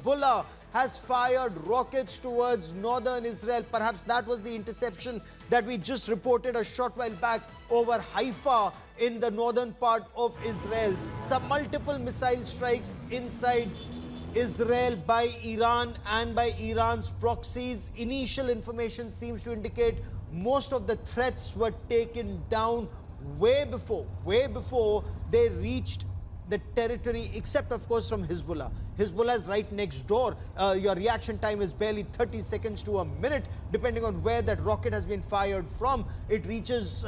Hezbollah has fired rockets towards northern Israel. Perhaps that was the interception that we just reported a short while back over Haifa in the northern part of Israel. Some multiple missile strikes inside Israel by Iran and by Iran's proxies. Initial information seems to indicate most of the threats were taken down way before they reached the territory, except of course from Hezbollah. Hezbollah is right next door. Your reaction time is barely 30 seconds to a minute, depending on where that rocket has been fired from. It reaches,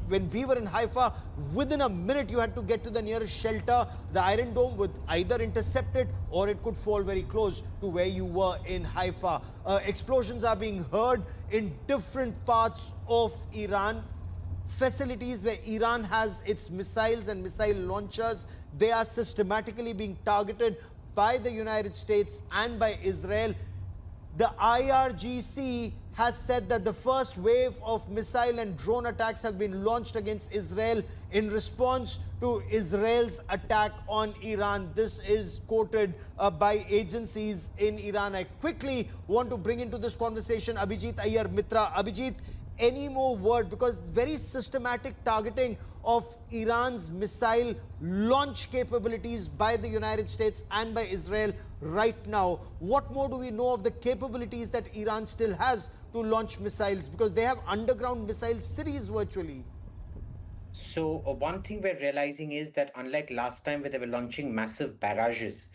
when we were in Haifa, within a minute you had to get to the nearest shelter. The Iron Dome would either intercept it or it could fall very close to where you were in Haifa. Explosions are being heard in different parts of Iran. Facilities where Iran has its missiles and missile launchers, they are systematically being targeted by the United States and by Israel. The IRGC has said that the first wave of missile and drone attacks have been launched against Israel in response to Israel's attack on Iran. This is quoted by agencies in Iran. I quickly want to bring into this conversation Abhijit Iyer Mitra. Abhijit, any more word, because very systematic targeting of Iran's missile launch capabilities by the United States and by Israel right now. What more do we know of the capabilities that Iran still has to launch missiles, because they have underground missile cities virtually? So one thing we're realizing is that unlike last time where they were launching massive barrages,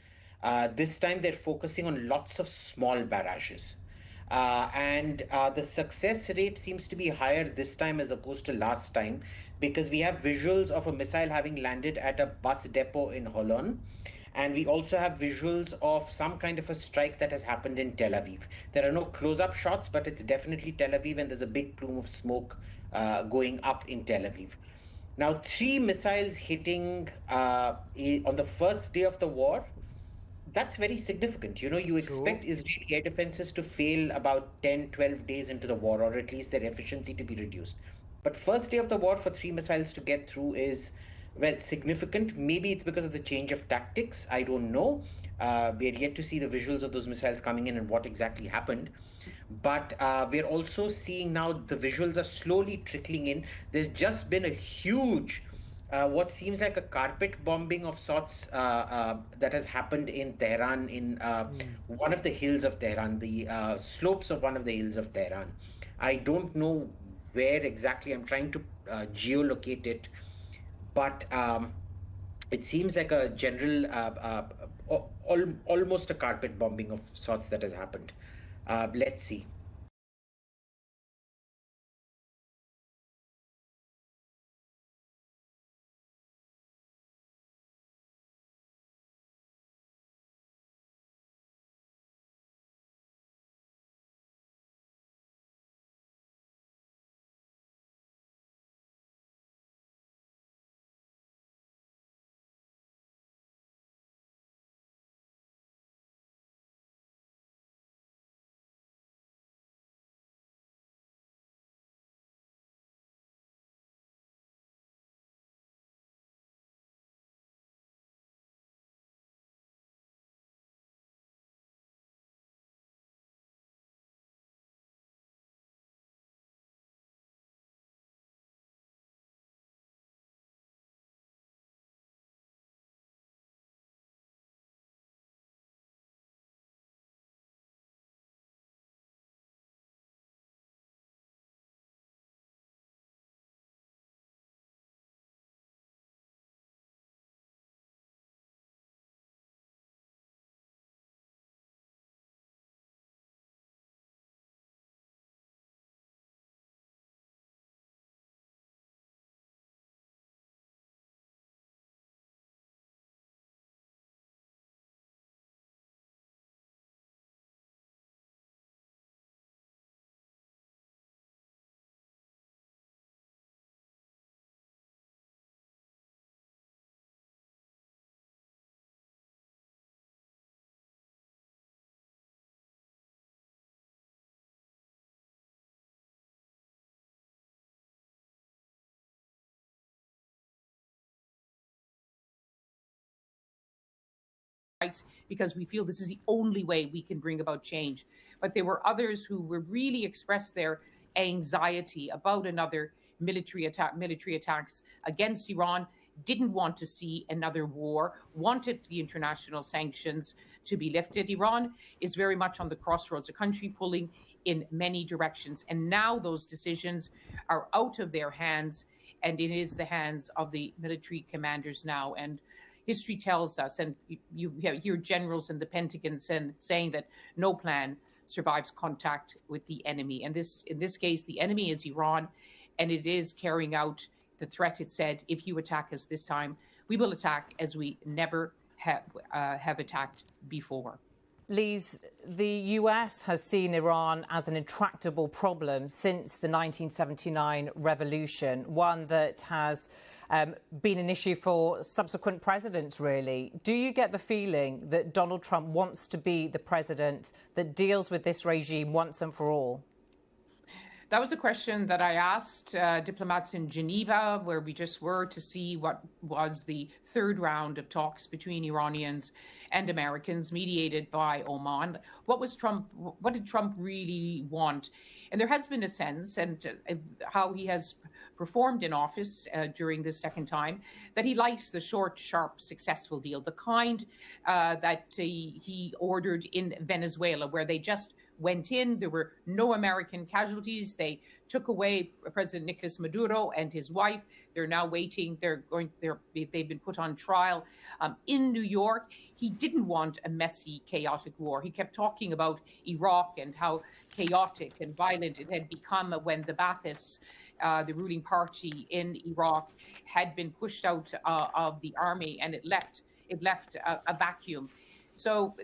this time they're focusing on lots of small barrages. And the success rate seems to be higher this time as opposed to last time, because we have visuals of a missile having landed at a bus depot in Holon. And we also have visuals of some kind of a strike that has happened in Tel Aviv. There are no close-up shots, but it's definitely Tel Aviv, and there's a big plume of smoke going up in Tel Aviv. Now, three missiles hitting on the first day of the war, that's very significant. You True. expect Israeli air defenses to fail about 10, 12 days into the war, or at least their efficiency to be reduced. But first day of the war for three missiles to get through is, well, significant. Maybe it's because of the change of tactics. I don't know. We are yet to see the visuals of those missiles coming in and what exactly happened. But we're also seeing now the visuals are slowly trickling in. There's just been a huge what seems like a carpet bombing of sorts that has happened in Tehran, in one of the hills of Tehran, the slopes of one of the hills of Tehran. I don't know where exactly. I'm trying to geolocate it, but it seems like a general, almost a carpet bombing of sorts that has happened. Let's see. because we feel this is the only way we can bring about change. But there were others who were really expressed their anxiety about another military attacks against Iran, didn't want to see another war, wanted the international sanctions to be lifted. Iran is very much on the crossroads, a country pulling in many directions. And now those decisions are out of their hands, and it is the hands of the military commanders now. And history tells us, and you hear generals in the Pentagon saying that no plan survives contact with the enemy. And in this case, the enemy is Iran, and it is carrying out the threat. It said, if you attack us this time, we will attack as we never have attacked before. Lise, the US has seen Iran as an intractable problem since the 1979 revolution, one that has been an issue for subsequent presidents, really. Do you get the feeling that Donald Trump wants to be the president that deals with this regime once and for all? That was a question that I asked diplomats in Geneva, where we just were, to see what was the third round of talks between Iranians and Americans, mediated by Oman. What did Trump really want? And there has been a sense, and how he has performed in office during this second time, that he likes the short, sharp, successful deal, the kind that he ordered in Venezuela, where they just went in. There were no American casualties. They took away President Nicolas Maduro and his wife. They're now waiting. They've been put on trial in New York. He didn't want a messy, chaotic war. He kept talking about Iraq and how chaotic and violent it had become when the Baathists, the ruling party in Iraq, had been pushed out of the army, and it left a vacuum. So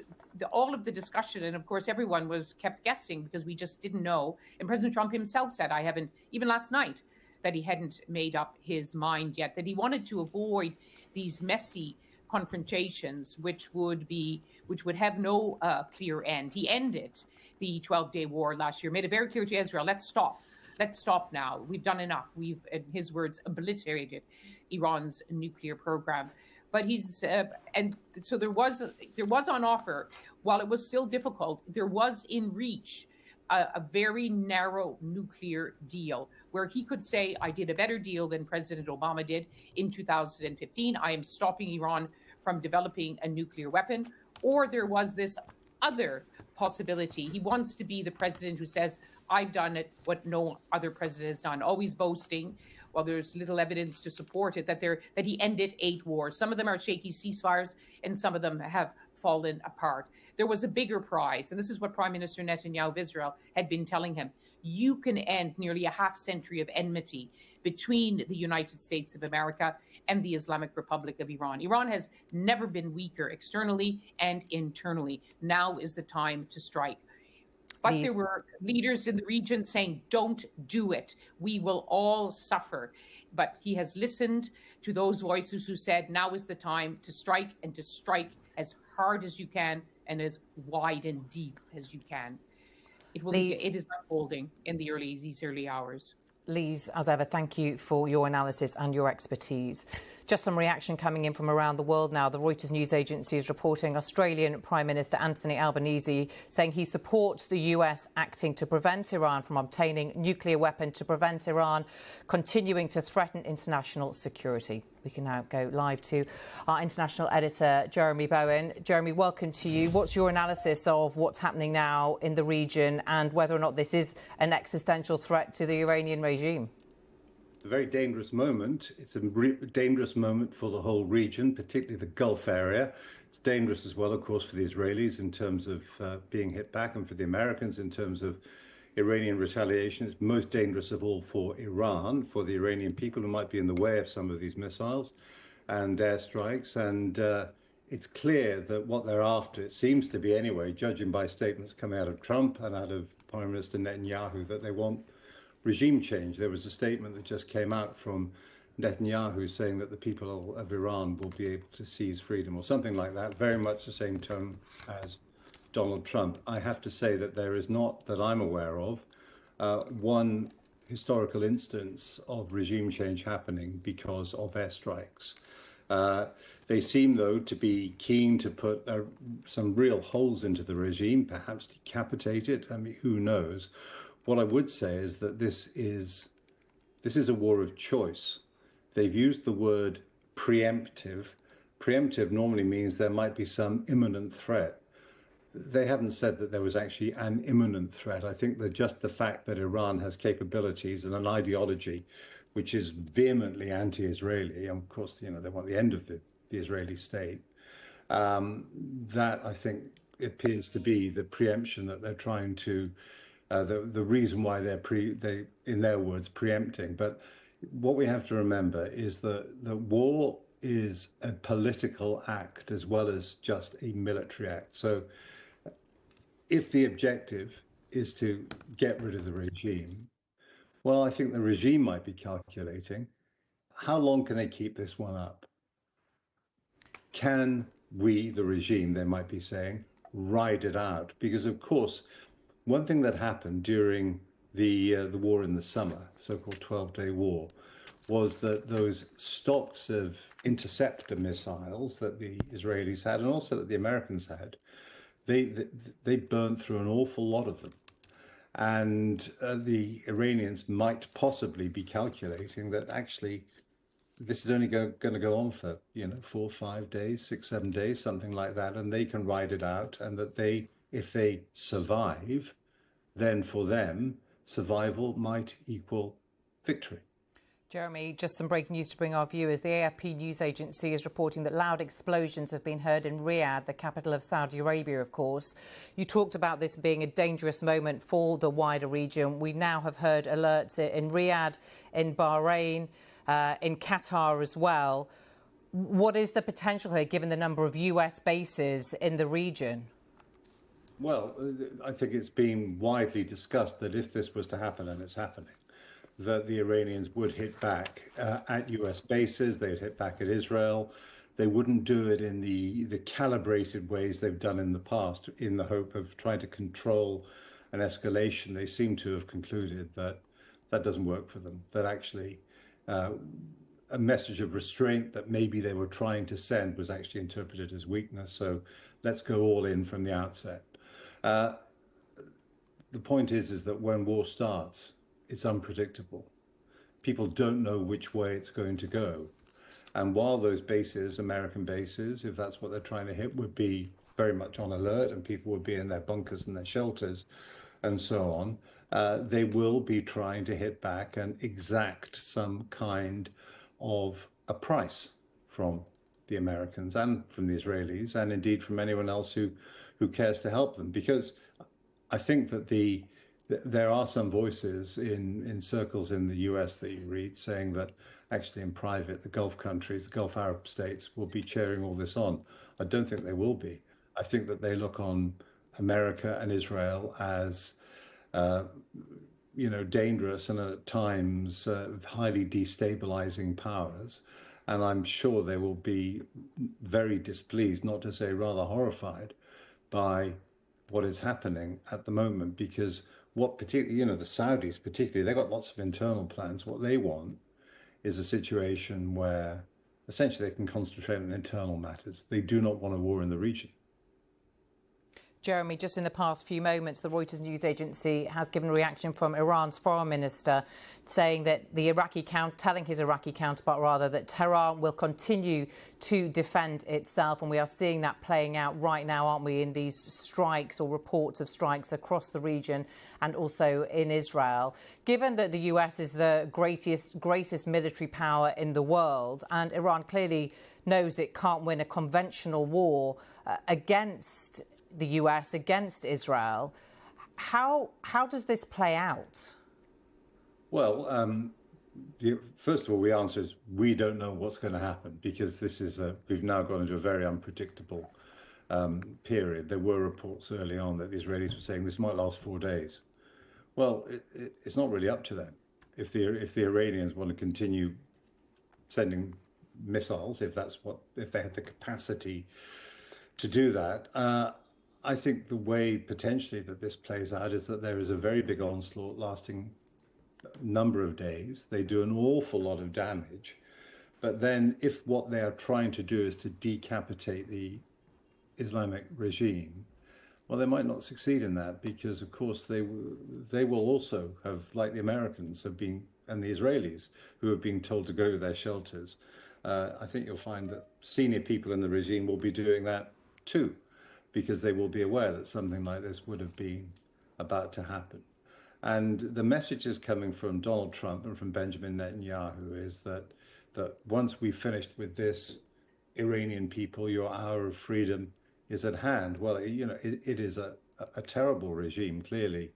all of the discussion, and of course everyone was kept guessing because we just didn't know. And President Trump himself said, I haven't, even last night, that he hadn't made up his mind yet, that he wanted to avoid these messy confrontations, which would have no clear end. He ended the 12-day war last year, made it very clear to Israel, let's stop now. We've done enough. We've, in his words, obliterated Iran's nuclear program. But and so there was on offer, while it was still difficult, there was in reach a very narrow nuclear deal where he could say, I did a better deal than President Obama did in 2015. I am stopping Iran from developing a nuclear weapon. Or there was this other possibility. He wants to be the president who says, I've done it, what no other president has done, always boasting. Well, there's little evidence to support it, that he ended 8 wars. Some of them are shaky ceasefires, and some of them have fallen apart. There was a bigger prize, and this is what Prime Minister Netanyahu of Israel had been telling him. You can end nearly a half-century of enmity between the United States of America and the Islamic Republic of Iran. Iran has never been weaker externally and internally. Now is the time to strike. But there were leaders in the region saying, don't do it. We will all suffer. But he has listened to those voices who said, now is the time to strike, and to strike as hard as you can and as wide and deep as you can. It is unfolding in these early hours. Lise, as ever, thank you for your analysis and your expertise. Just some reaction coming in from around the world now. The Reuters news agency is reporting Australian Prime Minister Anthony Albanese saying he supports the US acting to prevent Iran from obtaining a nuclear weapon, to prevent Iran continuing to threaten international security. We can now go live to our international editor, Jeremy Bowen. Jeremy, welcome to you. What's your analysis of what's happening now in the region and whether or not this is an existential threat to the Iranian regime? It's a very dangerous moment. It's a dangerous moment for the whole region, particularly the Gulf area. It's dangerous as well, of course, for the Israelis in terms of being hit back, and for the Americans in terms of Iranian retaliation. It's most dangerous of all for Iran, for the Iranian people who might be in the way of some of these missiles and airstrikes. And it's clear that what they're after, it seems to be anyway, judging by statements coming out of Trump and out of Prime Minister Netanyahu, that they want regime change. There was a statement that just came out from Netanyahu saying that the people of Iran will be able to seize freedom, or something like that, very much the same tone as Donald Trump. I have to say that there is not, that I'm aware of, one historical instance of regime change happening because of airstrikes. They seem, though, to be keen to put some real holes into the regime, perhaps decapitate it. I mean, who knows? What I would say is that this is a war of choice. They've used the word preemptive. Preemptive normally means there might be some imminent threat. They haven't said that there was actually an imminent threat. I think that just the fact that Iran has capabilities and an ideology which is vehemently anti-Israeli, and of course, they want the end of the Israeli state, that I think appears to be the preemption that they're trying to, the reason why they, in their words, preempting. But what we have to remember is that the war is a political act as well as just a military act. So if the objective is to get rid of the regime, well, I think the regime might be calculating, how long can they keep this one up? Can we, the regime, they might be saying, ride it out? Because, of course, one thing that happened during the war in the summer, so-called 12-day war, was that those stocks of interceptor missiles that the Israelis had and also that the Americans had, they burnt through an awful lot of them. And the Iranians might possibly be calculating that actually this is only going to go on for 4, 5 days, 6, 7 days, something like that, and they can ride it out, and that if they survive, then for them survival might equal victory. Jeremy, just some breaking news to bring our viewers. The AFP news agency is reporting that loud explosions have been heard in Riyadh, the capital of Saudi Arabia, of course. You talked about this being a dangerous moment for the wider region. We now have heard alerts in Riyadh, in Bahrain, in Qatar as well. What is the potential here, given the number of US bases in the region? Well, I think it's been widely discussed that if this was to happen, and it's happening, that the Iranians would hit back at US bases, they'd hit back at Israel. They wouldn't do it in the calibrated ways they've done in the past in the hope of trying to control an escalation. They seem to have concluded that that doesn't work for them, that actually a message of restraint that maybe they were trying to send was actually interpreted as weakness. So let's go all in from the outset. The point is that when war starts, it's unpredictable. People don't know which way it's going to go. And while those bases, American bases, if that's what they're trying to hit, would be very much on alert and people would be in their bunkers and their shelters and so on, they will be trying to hit back and exact some kind of a price from the Americans and from the Israelis and indeed from anyone else who cares to help them. Because I think that there are some voices in circles in the US that you read saying that actually in private, the Gulf countries, the Gulf Arab states will be cheering all this on. I don't think they will be. I think that they look on America and Israel as, dangerous and at times highly destabilizing powers. And I'm sure they will be very displeased, not to say rather horrified, by what is happening at the moment, because what particularly, the Saudis particularly, they've got lots of internal plans. What they want is a situation where essentially they can concentrate on internal matters. They do not want a war in the region. Jeremy, just in the past few moments, the Reuters news agency has given a reaction from Iran's foreign minister saying that telling his Iraqi counterpart rather, that Tehran will continue to defend itself. And we are seeing that playing out right now, aren't we, in these strikes or reports of strikes across the region and also in Israel. Given that the US is the greatest military power in the world, and Iran clearly knows it can't win a conventional war against the US, against Israel, how does this play out? Well, first of all, the answer is we don't know what's going to happen, because we've now gone into a very unpredictable period. There were reports early on that the Israelis were saying this might last 4 days. Well, it's not really up to them. If the Iranians want to continue sending missiles, if they had the capacity to do that, I think the way potentially that this plays out is that there is a very big onslaught lasting a number of days. They do an awful lot of damage. But then if what they are trying to do is to decapitate the Islamic regime, well, they might not succeed in that because, of course, they will also have, like the Americans have been, and the Israelis, who have been told to go to their shelters. I think you'll find that senior people in the regime will be doing that too, because they will be aware that something like this would have been about to happen. And the messages coming from Donald Trump and from Benjamin Netanyahu is that once we've finished with this, Iranian people, your hour of freedom is at hand. Well, it is a terrible regime, clearly,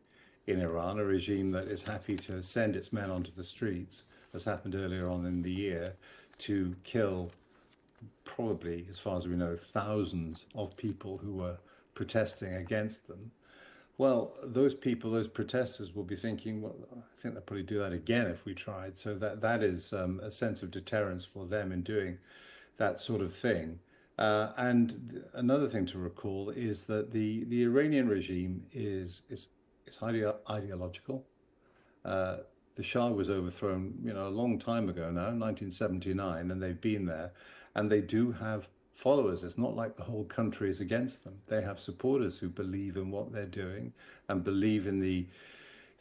in Iran, a regime that is happy to send its men onto the streets, as happened earlier on in the year, to kill probably, as far as we know, thousands of people who were protesting against them. Well, those people, those protesters will be thinking, well, I think they'll probably do that again if we tried. So that is a sense of deterrence for them in doing that sort of thing. And another thing to recall is that the Iranian regime is highly ideological. The Shah was overthrown, a long time ago now, 1979, and they've been there, and they do have followers. It's not like the whole country is against them. They have supporters who believe in what they're doing and believe in the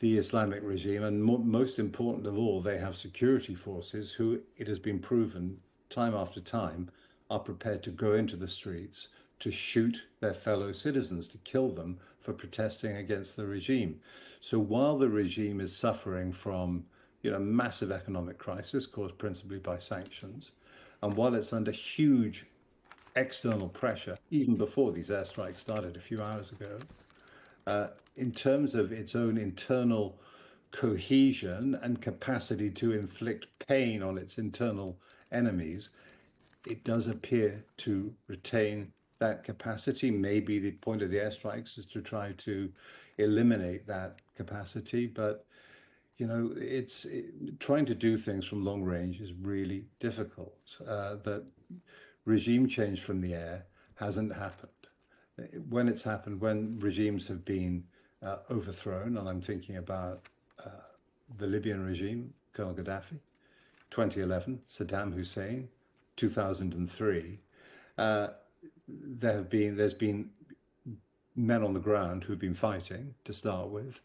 Islamic regime. And most important of all, they have security forces who, it has been proven time after time, are prepared to go into the streets to shoot their fellow citizens, to kill them for protesting against the regime. So while the regime is suffering from, massive economic crisis caused principally by sanctions, and while it's under huge external pressure, even before these airstrikes started a few hours ago, in terms of its own internal cohesion and capacity to inflict pain on its internal enemies, it does appear to retain that capacity. Maybe the point of the airstrikes is to try to eliminate that capacity, but trying to do things from long range is really difficult. That regime change from the air hasn't happened. When it's happened, when regimes have been overthrown, and I'm thinking about the Libyan regime, Colonel Gaddafi, 2011, Saddam Hussein, 2003, there's been men on the ground who've been fighting to start with,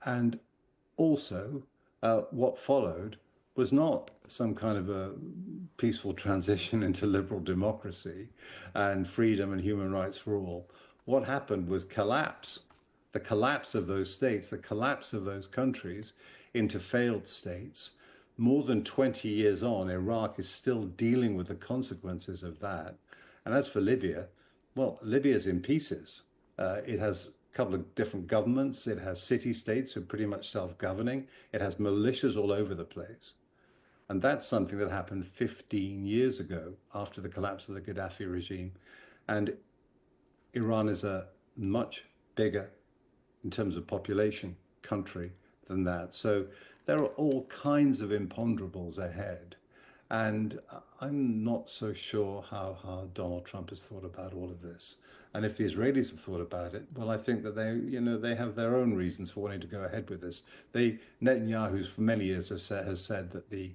and also what followed was not some kind of a peaceful transition into liberal democracy and freedom and human rights for all. What happened was collapse, the collapse of those states, the collapse of those countries into failed states. More than 20 years on, Iraq is still dealing with the consequences of that. And as for Libya, well, Libya's in pieces. It has a couple of different governments. It has city-states who are pretty much self-governing. It has militias all over the place. And that's something that happened 15 years ago after the collapse of the Gaddafi regime. And Iran is a much bigger, in terms of population, country than that. So there are all kinds of imponderables ahead. And I'm not so sure how hard Donald Trump has thought about all of this. And if the Israelis have thought about it, well, I think that they have their own reasons for wanting to go ahead with this. Netanyahu, for many years, has said that the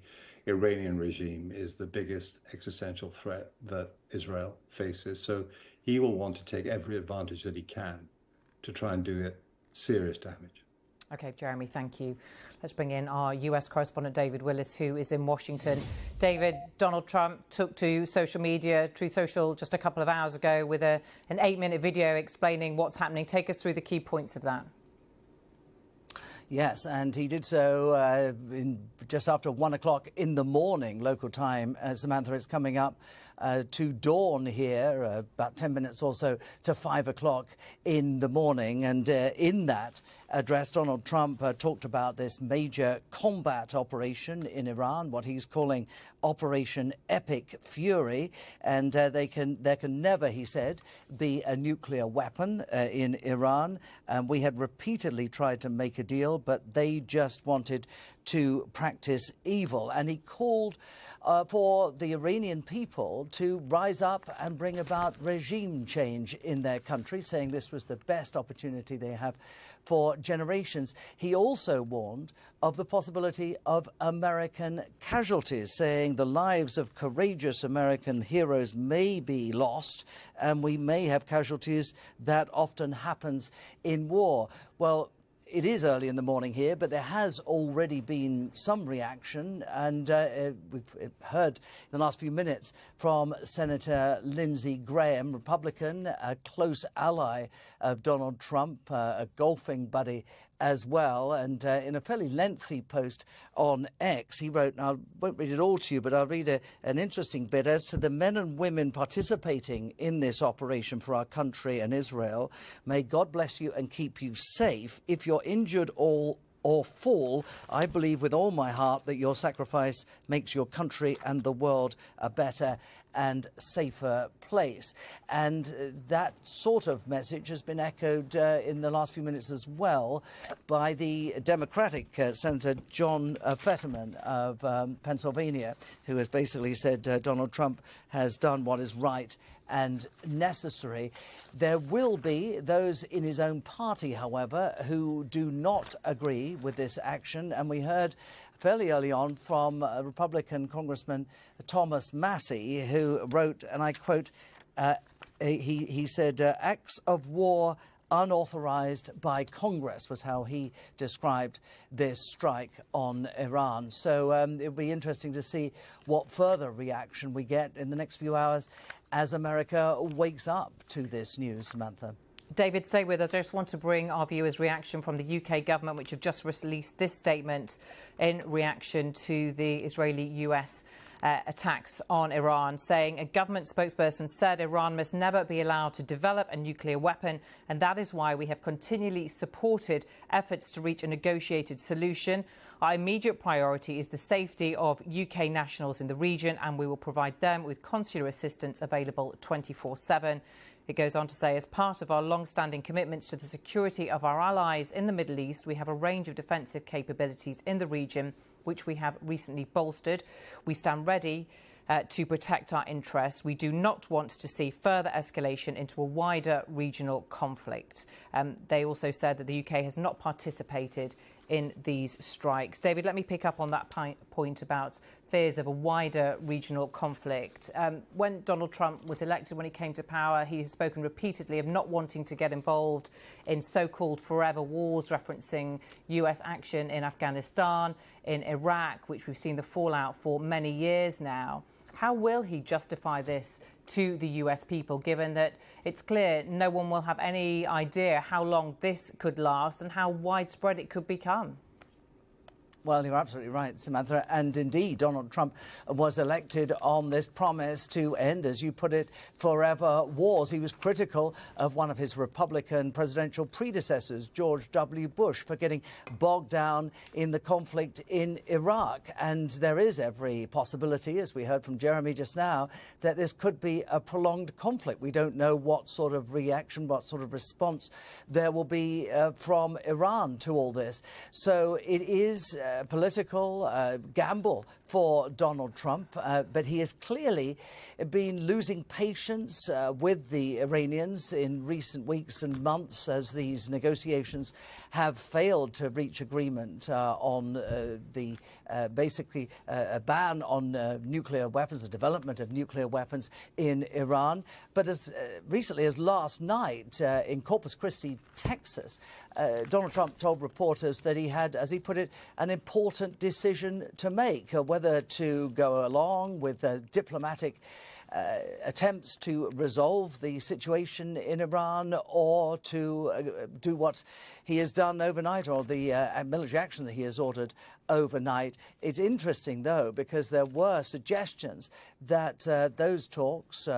Iranian regime is the biggest existential threat that Israel faces. So he will want to take every advantage that he can to try and do it serious damage. OK, Jeremy, thank you. Let's bring in our US correspondent, David Willis, who is in Washington. David, Donald Trump took to social media, Truth Social, just a couple of hours ago with an 8-minute video explaining what's happening. Take us through the key points of that. Yes, and he did so just after 1 o'clock in the morning, local time. Samantha, it's coming up to dawn here, about 10 minutes or so to 5 o'clock in the morning. And in that address, Donald Trump talked about this major combat operation in Iran, what he's calling Operation Epic Fury. And there can never, he said, be a nuclear weapon in Iran. We had repeatedly tried to make a deal, but they just wanted to practice evil. And he called for the Iranian people to rise up and bring about regime change in their country, saying this was the best opportunity they have for generations. He also warned of the possibility of American casualties, saying the lives of courageous American heroes may be lost and we may have casualties. That often happens in war. Well, it is early in the morning here, but there has already been some reaction, and we've heard in the last few minutes from Senator Lindsey Graham, Republican, a close ally of Donald Trump, a golfing buddy as well. And in a fairly lengthy post on X, he wrote, and I won't read it all to you, but I'll read an interesting bit. As to the men and women participating in this operation for our country and Israel, may God bless you and keep you safe. If you're injured or fall, I believe with all my heart that your sacrifice makes your country and the world a better and safer place. And that sort of message has been echoed in the last few minutes as well by the Democratic Senator John Fetterman of Pennsylvania, who has basically said Donald Trump has done what is right and necessary. There will be those in his own party, however, who do not agree with this action. And we heard fairly early on from Republican Congressman Thomas Massey, who wrote, and I quote, he said, acts of war unauthorized by Congress was how he described this strike on Iran. So it'll be interesting to see what further reaction we get in the next few hours as America wakes up to this news, Samantha. David, stay with us. I just want to bring our viewers' reaction from the UK government, which have just released this statement in reaction to the Israeli-US attacks on Iran, saying a government spokesperson said Iran must never be allowed to develop a nuclear weapon, and that is why we have continually supported efforts to reach a negotiated solution. Our immediate priority is the safety of UK nationals in the region, and we will provide them with consular assistance available 24/7. It goes on to say, as part of our long-standing commitments to the security of our allies in the Middle East, we have a range of defensive capabilities in the region, which we have recently bolstered. We stand ready to protect our interests. We do not want to see further escalation into a wider regional conflict. They also said that the UK has not participated in these strikes. David, let me pick up on that point about fears of a wider regional conflict. When Donald Trump was elected, when he came to power, he has spoken repeatedly of not wanting to get involved in so-called forever wars, referencing US action in Afghanistan, in Iraq, which we've seen the fallout for many years now. How will he justify this to the US people, given that it's clear no one will have any idea how long this could last and how widespread it could become? Well, you're absolutely right, Samantha. And indeed, Donald Trump was elected on this promise to end, as you put it, forever wars. He was critical of one of his Republican presidential predecessors, George W. Bush, for getting bogged down in the conflict in Iraq. And there is every possibility, as we heard from Jeremy just now, that this could be a prolonged conflict. We don't know what sort of reaction, what sort of response there will be from Iran to all this. So it is political gamble for Donald Trump, but he has clearly been losing patience with the Iranians in recent weeks and months as these negotiations have failed to reach agreement on the basically a ban on nuclear weapons, the development of nuclear weapons in Iran. But as recently as last night in Corpus Christi, Texas, Donald Trump told reporters that he had, as he put it, an important decision to make, whether to go along with diplomatic attempts to resolve the situation in Iran or to do what he has done overnight, or the military action that he has ordered overnight. It's interesting, though, because there were suggestions that those talks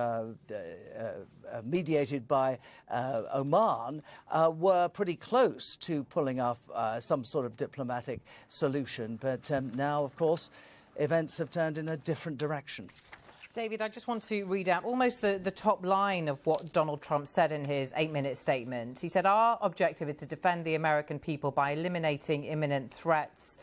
mediated by Oman were pretty close to pulling off some sort of diplomatic solution. But now, of course, events have turned in a different direction. David, I just want to read out almost the top line of what Donald Trump said in his 8-minute statement. He said, our objective is to defend the American people by eliminating imminent threats.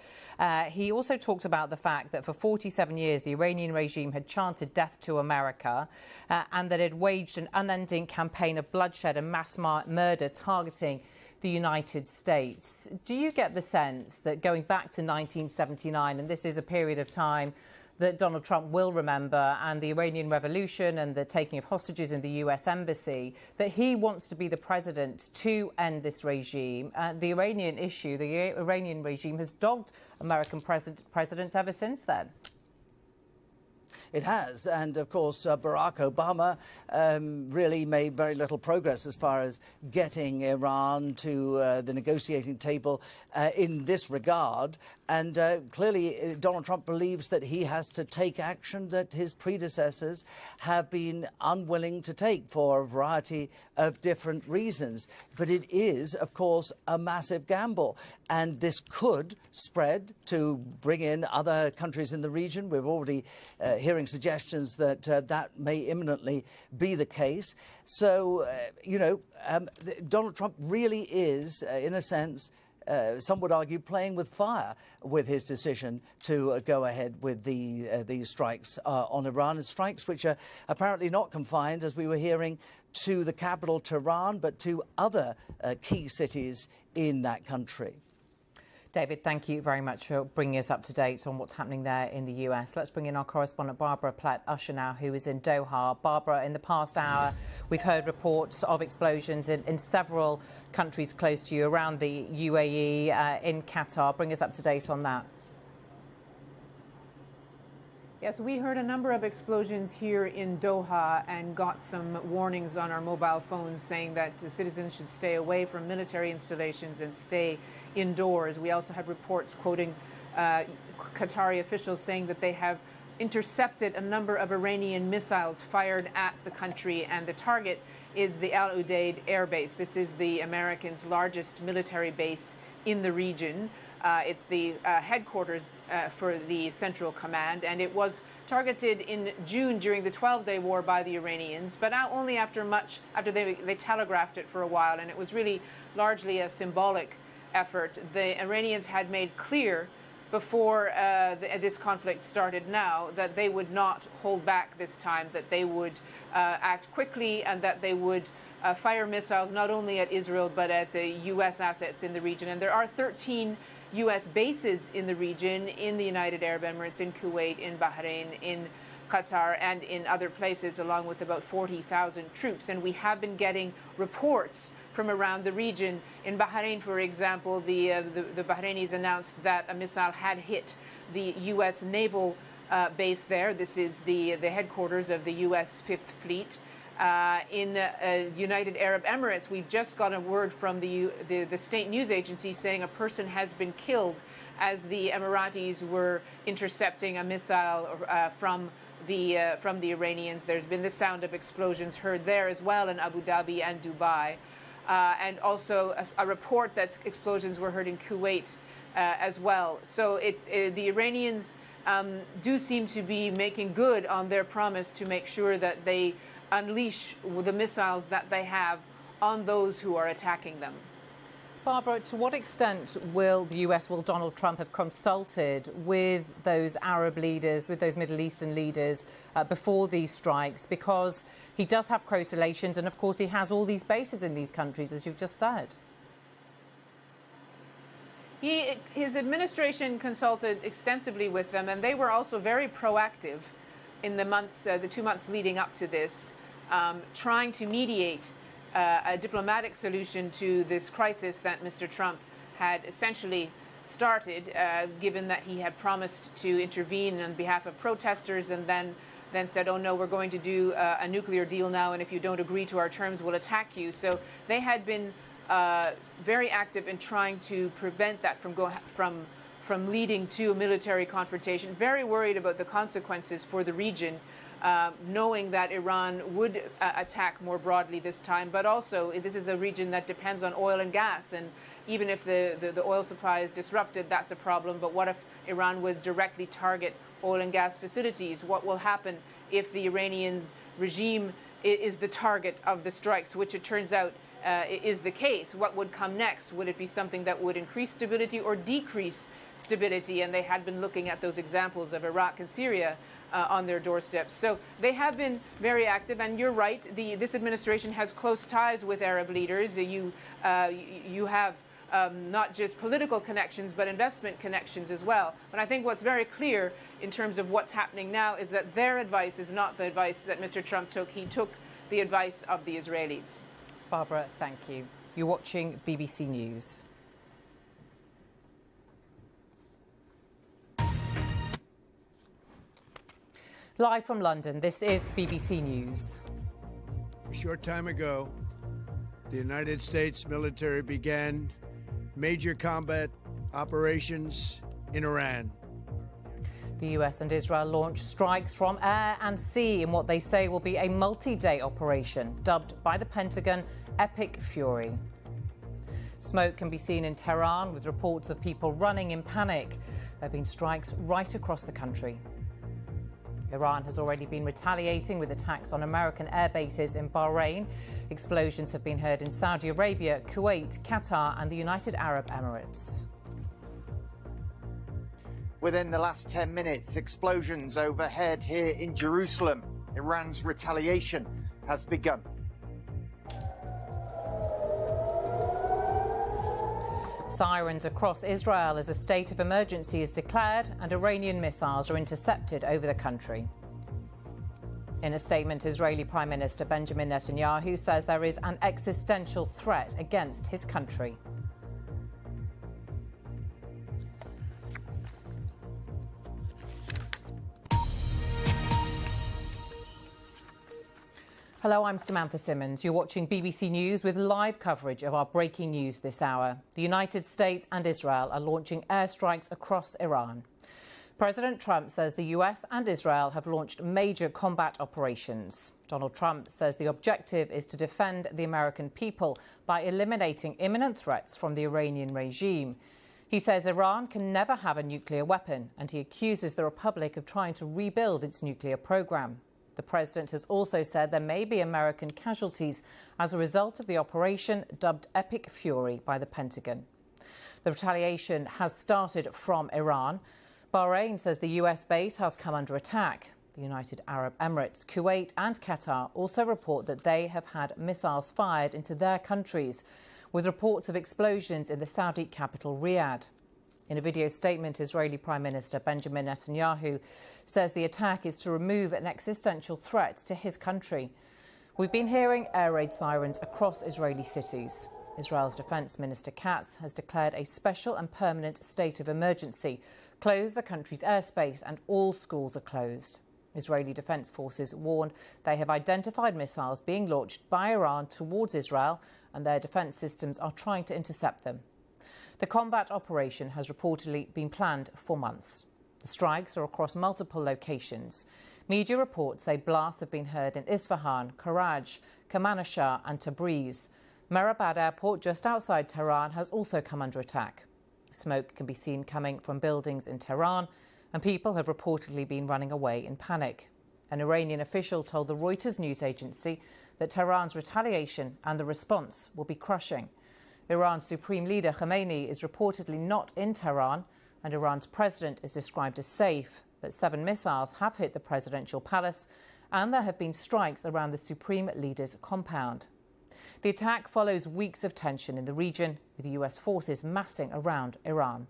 He also talked about the fact that for 47 years, the Iranian regime had chanted death to America and that it waged an unending campaign of bloodshed and mass murder targeting the United States. Do you get the sense that going back to 1979, and this is a period of time that Donald Trump will remember, and the Iranian Revolution and the taking of hostages in the US Embassy, that he wants to be the president to end this regime? The Iranian issue, the Iranian regime has dogged American presidents ever since then. It has, and of course Barack Obama really made very little progress as far as getting Iran to the negotiating table in this regard. And clearly Donald Trump believes that he has to take action that his predecessors have been unwilling to take for a variety of different reasons. But it is, of course, a massive gamble. And this could spread to bring in other countries in the region. We're already hearing suggestions that that may imminently be the case. So, Donald Trump really is, in a sense, some would argue, playing with fire with his decision to go ahead with these strikes on Iran, and strikes which are apparently not confined, as we were hearing, to the capital, Tehran, but to other key cities in that country. David, thank you very much for bringing us up to date on what's happening there in the US. Let's bring in our correspondent, Barbara Platt-Usher now, who is in Doha. Barbara, in the past hour, we've heard reports of explosions in several countries close to you, around the UAE, in Qatar. Bring us up to date on that. Yes, we heard a number of explosions here in Doha and got some warnings on our mobile phones saying that citizens should stay away from military installations and stay indoors. We also had reports quoting Qatari officials saying that they have intercepted a number of Iranian missiles fired at the country, and the target is the Al Udeid air base. This is the Americans' largest military base in the region. It's the headquarters for the Central Command, and it was targeted in June during the 12-day war by the Iranians, but now only after they telegraphed it for a while, and it was really largely a symbolic effort. The Iranians had made clear before this conflict started now that they would not hold back this time, that they would act quickly, and that they would fire missiles not only at Israel but at the U.S. assets in the region. And there are 13 U.S. bases in the region, in the United Arab Emirates, in Kuwait, in Bahrain, in Qatar, and in other places, along with about 40,000 troops. And we have been getting reports from around the region. In Bahrain, for example, the Bahrainis announced that a missile had hit the U.S. naval base there. This is the headquarters of the U.S. Fifth Fleet. In United Arab Emirates, we've just got a word from the state news agency saying a person has been killed as the Emiratis were intercepting a missile from the Iranians. There's been the sound of explosions heard there as well in Abu Dhabi and Dubai. And also a report that explosions were heard in Kuwait as well. So the Iranians do seem to be making good on their promise to make sure that they unleash the missiles that they have on those who are attacking them. Barbara, to what extent will Donald Trump have consulted with those Arab leaders, with those Middle Eastern leaders before these strikes? Because he does have close relations, and of course he has all these bases in these countries, as you've just said. His administration consulted extensively with them, and they were also very proactive in the 2 months leading up to this, trying to mediate a diplomatic solution to this crisis that Mr. Trump had essentially started, given that he had promised to intervene on behalf of protesters and then said, oh no, we're going to do a nuclear deal now, and if you don't agree to our terms, we'll attack you. So they had been very active in trying to prevent that from leading to a military confrontation, very worried about the consequences for the region, knowing that Iran would attack more broadly this time. But also, this is a region that depends on oil and gas, and even if the oil supply is disrupted, that's a problem. But what if Iran would directly target oil and gas facilities? What will happen if the Iranian regime is the target of the strikes, which it turns out is the case. What would come next? Would it be something that would increase stability or decrease stability? And they had been looking at those examples of Iraq and Syria on their doorsteps. So they have been very active, and you're right, this administration has close ties with Arab leaders. You have not just political connections, but investment connections as well. But I think what's very clear in terms of what's happening now is that their advice is not the advice that Mr. Trump took. He took the advice of the Israelis. Barbara, thank you. You're watching BBC News. Live from London, this is BBC News. A short time ago, the United States military began major combat operations in Iran. The US and Israel launched strikes from air and sea in what they say will be a multi-day operation, dubbed by the Pentagon Epic Fury. Smoke can be seen in Tehran, with reports of people running in panic. There have been strikes right across the country. Iran has already been retaliating with attacks on American air bases in Bahrain. Explosions have been heard in Saudi Arabia, Kuwait, Qatar and the United Arab Emirates. Within the last 10 minutes, explosions overhead here in Jerusalem. Iran's retaliation has begun. Sirens across Israel as a state of emergency is declared and Iranian missiles are intercepted over the country. In a statement, Israeli Prime Minister Benjamin Netanyahu says there is an existential threat against his country. Hello, I'm Samantha Simmons. You're watching BBC News with live coverage of our breaking news this hour. The United States and Israel are launching airstrikes across Iran. President Trump says the US and Israel have launched major combat operations. Donald Trump says the objective is to defend the American people by eliminating imminent threats from the Iranian regime. He says Iran can never have a nuclear weapon, and he accuses the Republic of trying to rebuild its nuclear program. The president has also said there may be American casualties as a result of the operation dubbed Epic Fury by the Pentagon. The retaliation has started from Iran. Bahrain says the US base has come under attack. The United Arab Emirates, Kuwait and Qatar also report that they have had missiles fired into their countries, with reports of explosions in the Saudi capital Riyadh. In a video statement, Israeli Prime Minister Benjamin Netanyahu says the attack is to remove an existential threat to his country. We've been hearing air raid sirens across Israeli cities. Israel's Defense Minister Katz has declared a special and permanent state of emergency, closed the country's airspace, and all schools are closed. Israeli defense forces warned they have identified missiles being launched by Iran towards Israel, and their defense systems are trying to intercept them. The combat operation has reportedly been planned for months. The strikes are across multiple locations. Media reports say blasts have been heard in Isfahan, Karaj, Kermanshah and Tabriz. Mehrabad Airport, just outside Tehran, has also come under attack. Smoke can be seen coming from buildings in Tehran, and people have reportedly been running away in panic. An Iranian official told the Reuters news agency that Tehran's retaliation and the response will be crushing. Iran's Supreme Leader Khamenei is reportedly not in Tehran, and Iran's president is described as safe. But 7 missiles have hit the presidential palace, and there have been strikes around the Supreme Leader's compound. The attack follows weeks of tension in the region, with US forces massing around Iran.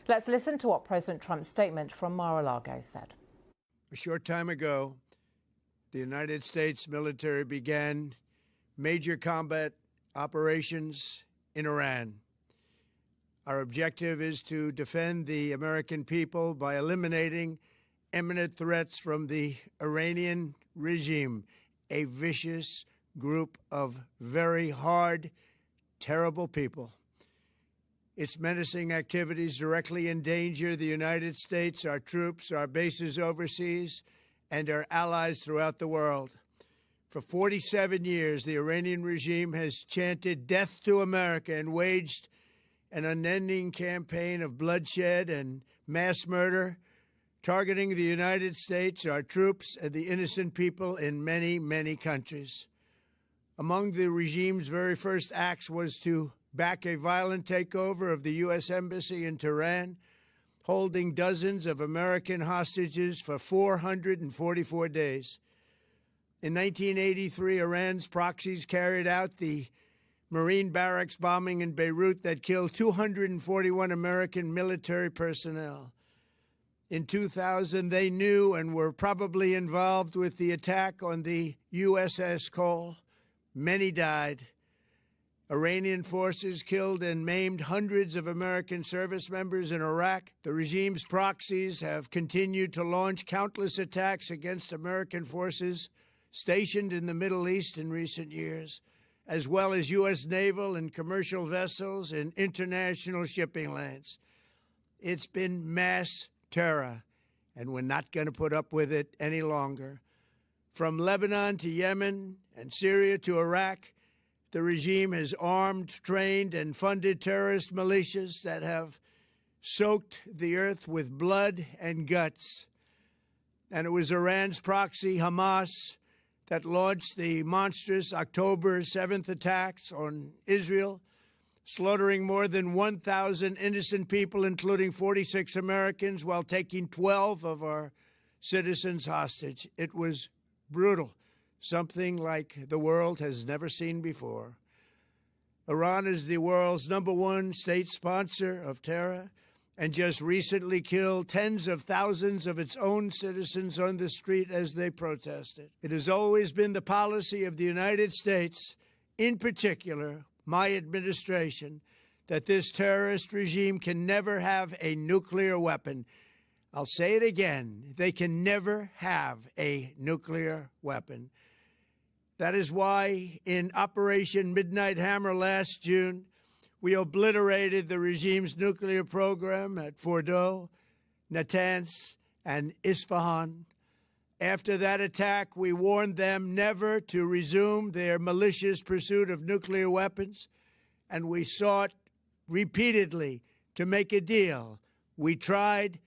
Let's listen to what President Trump's statement from Mar-a-Lago said. A short time ago, the United States military began major combat operations in Iran. Our objective is to defend the American people by eliminating imminent threats from the Iranian regime, a vicious group of very hard, terrible people. Its menacing activities directly endanger the United States, our troops, our bases overseas, and our allies throughout the world. For 47 years, the Iranian regime has chanted death to America and waged an unending campaign of bloodshed and mass murder targeting the United States, our troops, and the innocent people in many, many countries. Among the regime's very first acts was to back a violent takeover of the U.S. Embassy in Tehran, holding dozens of American hostages for 444 days. In 1983, Iran's proxies carried out the Marine barracks bombing in Beirut that killed 241 American military personnel. In 2000, they knew and were probably involved with the attack on the USS Cole. Many died. Iranian forces killed and maimed hundreds of American service members in Iraq. The regime's proxies have continued to launch countless attacks against American forces stationed in the Middle East in recent years, as well as U.S. naval and commercial vessels in international shipping lanes. It's been mass terror, and we're not going to put up with it any longer. From Lebanon to Yemen and Syria to Iraq, the regime has armed, trained, and funded terrorist militias that have soaked the earth with blood and guts. And it was Iran's proxy, Hamas, that launched the monstrous October 7th attacks on Israel, slaughtering more than 1,000 innocent people, including 46 Americans, while taking 12 of our citizens hostage. It was brutal, something like the world has never seen before. Iran is the world's #1 state sponsor of terror and just recently killed tens of thousands of its own citizens on the street as they protested. It has always been the policy of the United States, in particular, my administration, that this terrorist regime can never have a nuclear weapon. I'll say it again. They can never have a nuclear weapon. That is why in Operation Midnight Hammer last June, we obliterated the regime's nuclear program at Fordow, Natanz, and Isfahan. After that attack, we warned them never to resume their malicious pursuit of nuclear weapons, and we sought repeatedly to make a deal. We tried.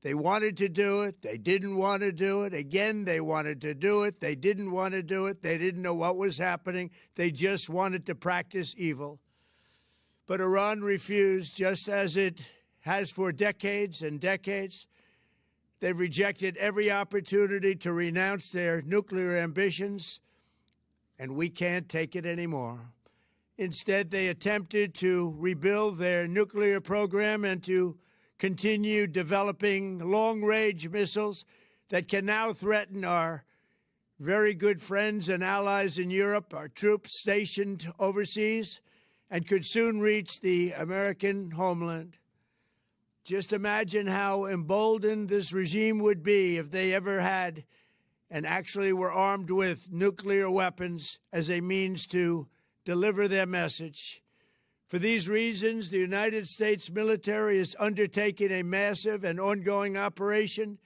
They wanted to do it. They didn't want to do it. Again, they wanted to do it. They didn't want to do it. They didn't know what was happening. They just wanted to practice evil. But Iran refused, just as it has for decades and decades. They've rejected every opportunity to renounce their nuclear ambitions, and we can't take it anymore. Instead, they attempted to rebuild their nuclear program and to continue developing long-range missiles that can now threaten our very good friends and allies in Europe, our troops stationed overseas, and could soon reach the American homeland. Just imagine how emboldened this regime would be if they ever had and actually were armed with nuclear weapons as a means to deliver their message. For these reasons, the United States military is undertaking a massive and ongoing operation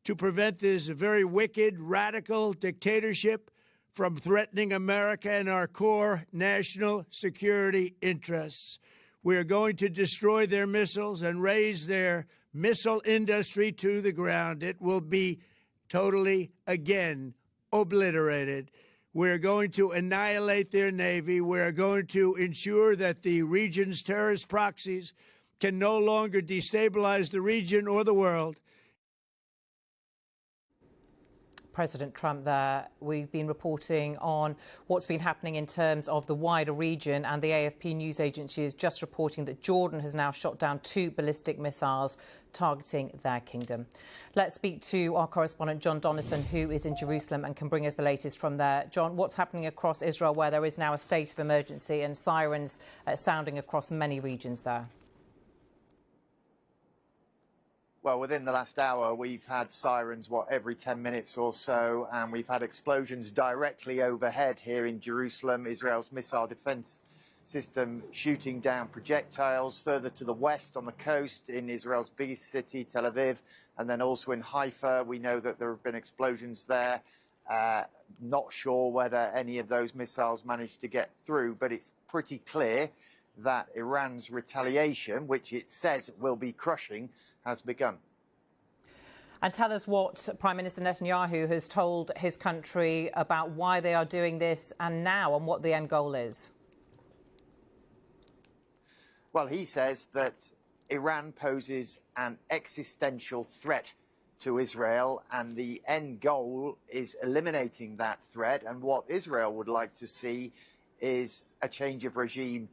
to prevent this very wicked, radical dictatorship from threatening America and our core national security interests. We are going to destroy their missiles and raise their missile industry to the ground. It will be totally, again, obliterated. We're going to annihilate their Navy. We're going to ensure that the region's terrorist proxies can no longer destabilize the region or the world. President Trump there. We've been reporting on what's been happening in terms of the wider region, and the AFP news agency is just reporting that Jordan has now shot down 2 ballistic missiles targeting their kingdom. Let's speak to our correspondent John Donison, who is in Jerusalem and can bring us the latest from there. John, what's happening across Israel, where there is now a state of emergency and sirens sounding across many regions there? Well, within the last hour, we've had sirens, every 10 minutes or so, and we've had explosions directly overhead here in Jerusalem. Israel's missile defense system shooting down projectiles further to the west on the coast in Israel's biggest city, Tel Aviv, and then also in Haifa. We know that there have been explosions there. Not sure whether any of those missiles managed to get through, but it's pretty clear that Iran's retaliation, which it says will be crushing, has begun. And tell us what Prime Minister Netanyahu has told his country about why they are doing this and now, and what the end goal is. Well, he says that Iran poses an existential threat to Israel, and the end goal is eliminating that threat. And what Israel would like to see is a change of regime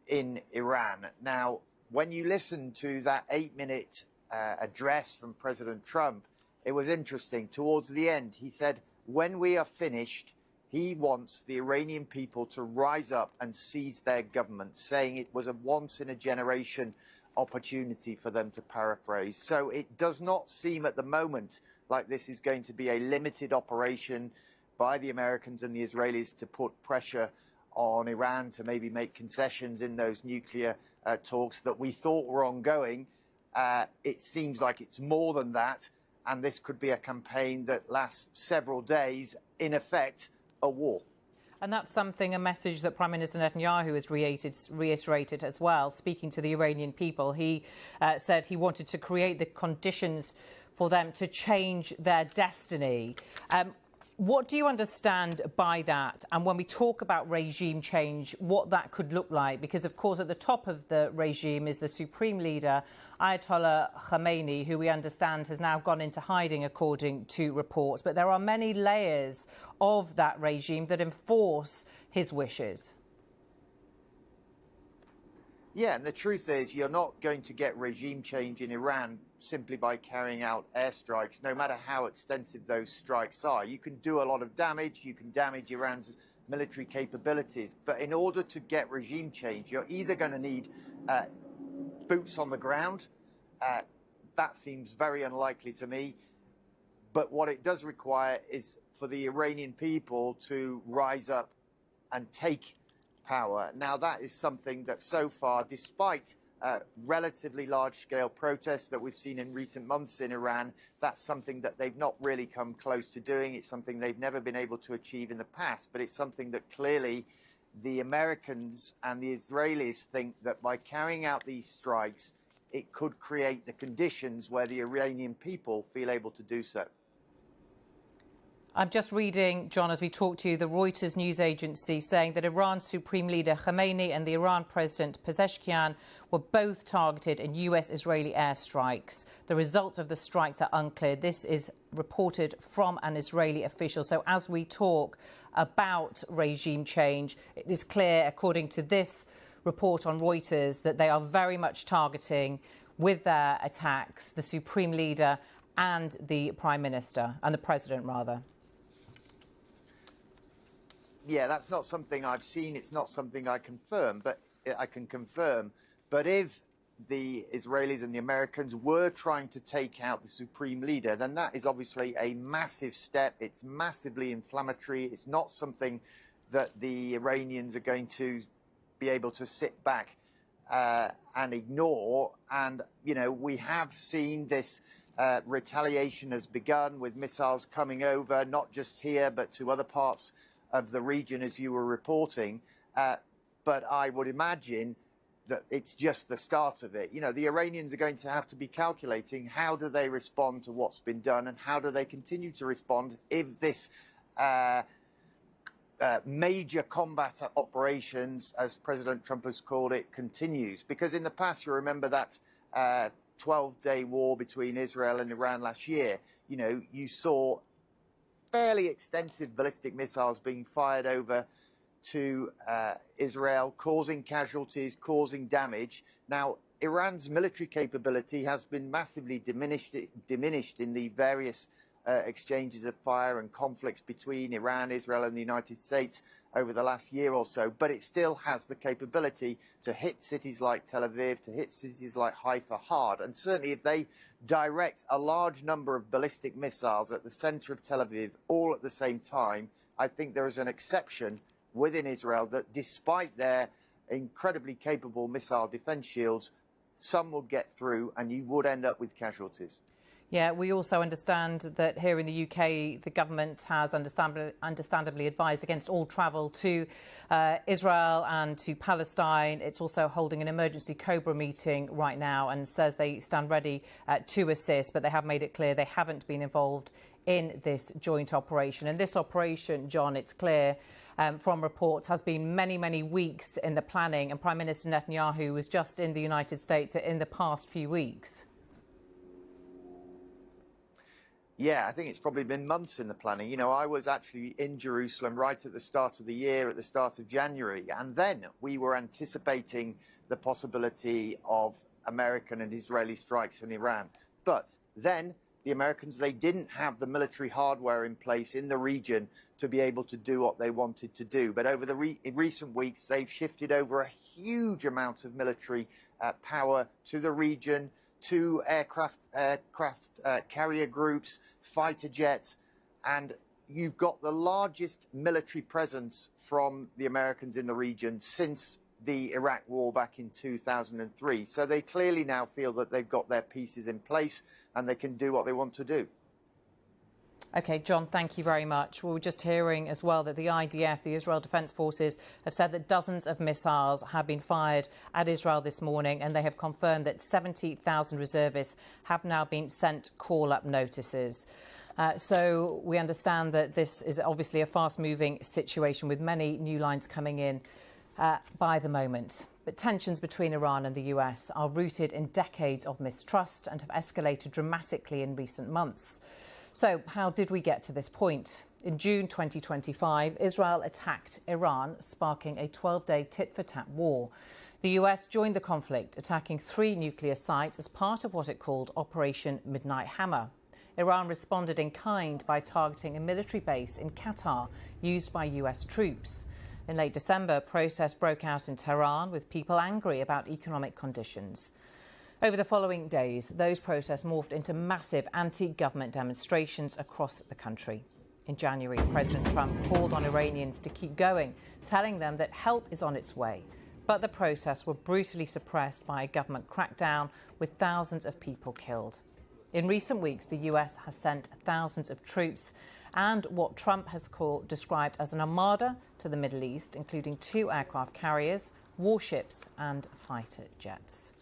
in Iran. Now, when you listen to that 8-minute address from President Trump, it was interesting. Towards the end, he said, when we are finished, he wants the Iranian people to rise up and seize their government, saying it was a once-in-a-generation opportunity for them, to paraphrase. So it does not seem at the moment like this is going to be a limited operation by the Americans and the Israelis to put pressure on Iran to maybe make concessions in those nuclear talks that we thought were ongoing. It seems like it's more than that, and this could be a campaign that lasts several days, in effect, a war. And that's something, a message that Prime Minister Netanyahu has reiterated as well. Speaking to the Iranian people, he said he wanted to create the conditions for them to change their destiny. What do you understand by that? And when we talk about regime change, what that could look like? Because, of course, at the top of the regime is the supreme leader, Ayatollah Khamenei, who we understand has now gone into hiding, according to reports. But there are many layers of that regime that enforce his wishes. Yeah, and the truth is you're not going to get regime change in Iran simply by carrying out airstrikes, no matter how extensive those strikes are. You can do a lot of damage, you can damage Iran's military capabilities, but in order to get regime change, you're either going to need boots on the ground. That seems very unlikely to me. But what it does require is for the Iranian people to rise up and take power. Now, that is something that so far, despite relatively large-scale protests that we've seen in recent months in Iran, that's something that they've not really come close to doing. It's something they've never been able to achieve in the past, but it's something that clearly the Americans and the Israelis think that by carrying out these strikes, it could create the conditions where the Iranian people feel able to do so. I'm just reading, John, as we talk to you, the Reuters news agency saying that Iran's Supreme Leader Khamenei and the Iran President Pezeshkian were both targeted in US-Israeli airstrikes. The results of the strikes are unclear. This is reported from an Israeli official. So as we talk about regime change, it is clear, according to this report on Reuters, that they are very much targeting, with their attacks, the Supreme Leader and the Prime Minister, and the President, rather. Yeah, that's not something I've seen. It's not something I can confirm. But if the Israelis and the Americans were trying to take out the Supreme Leader, then that is obviously a massive step. It's massively inflammatory. It's not something that the Iranians are going to be able to sit back and ignore. And, you know, we have seen this retaliation has begun with missiles coming over, not just here, but to other parts of the region, as you were reporting. But I would imagine that it's just the start of it. You know, the Iranians are going to have to be calculating how do they respond to what's been done, and how do they continue to respond if this major combat operations, as President Trump has called it, continues. Because in the past, you remember that 12-day war between Israel and Iran last year. You know, you saw fairly extensive ballistic missiles being fired over to Israel, causing casualties, causing damage. Now, Iran's military capability has been massively diminished in the various exchanges of fire and conflicts between Iran, Israel, and the United States over the last year or so, but it still has the capability to hit cities like Tel Aviv, to hit cities like Haifa hard. And certainly if they direct a large number of ballistic missiles at the center of Tel Aviv all at the same time, I think there is an exception within Israel that despite their incredibly capable missile defense shields, some will get through and you would end up with casualties. Yeah, we also understand that here in the UK, the government has understandably advised against all travel to Israel and to Palestine. It's also holding an emergency COBRA meeting right now and says they stand ready to assist, but they have made it clear they haven't been involved in this joint operation. And this operation, John, it's clear from reports, has been many, many weeks in the planning, and Prime Minister Netanyahu was just in the United States in the past few weeks. Yeah, I think it's probably been months in the planning. You know, I was actually in Jerusalem right at the start of the year, at the start of January, and then we were anticipating the possibility of American and Israeli strikes on Iran. But then the Americans, they didn't have the military hardware in place in the region to be able to do what they wanted to do. But over the in recent weeks, they've shifted over a huge amount of military power to the region, to aircraft carrier groups, fighter jets, and you've got the largest military presence from the Americans in the region since the Iraq war back in 2003. So they clearly now feel that they've got their pieces in place and they can do what they want to do. OK, John, thank you very much. We were just hearing as well that the IDF, the Israel Defence Forces, have said that dozens of missiles have been fired at Israel this morning, and they have confirmed that 70,000 reservists have now been sent call-up notices. So we understand that this is obviously a fast-moving situation with many new lines coming in by the moment. But tensions between Iran and the US are rooted in decades of mistrust and have escalated dramatically in recent months. So how did we get to this point? In June 2025, Israel attacked Iran, sparking a 12-day tit-for-tat war. The US joined the conflict, attacking 3 nuclear sites as part of what it called Operation Midnight Hammer. Iran responded in kind by targeting a military base in Qatar used by US troops. In late December, protests broke out in Tehran with people angry about economic conditions. Over the following days, those protests morphed into massive anti-government demonstrations across the country. In January, President Trump called on Iranians to keep going, telling them that help is on its way. But the protests were brutally suppressed by a government crackdown, with thousands of people killed. In recent weeks, the US has sent thousands of troops and what Trump has described as an armada to the Middle East, including 2 aircraft carriers, warships and fighter jets.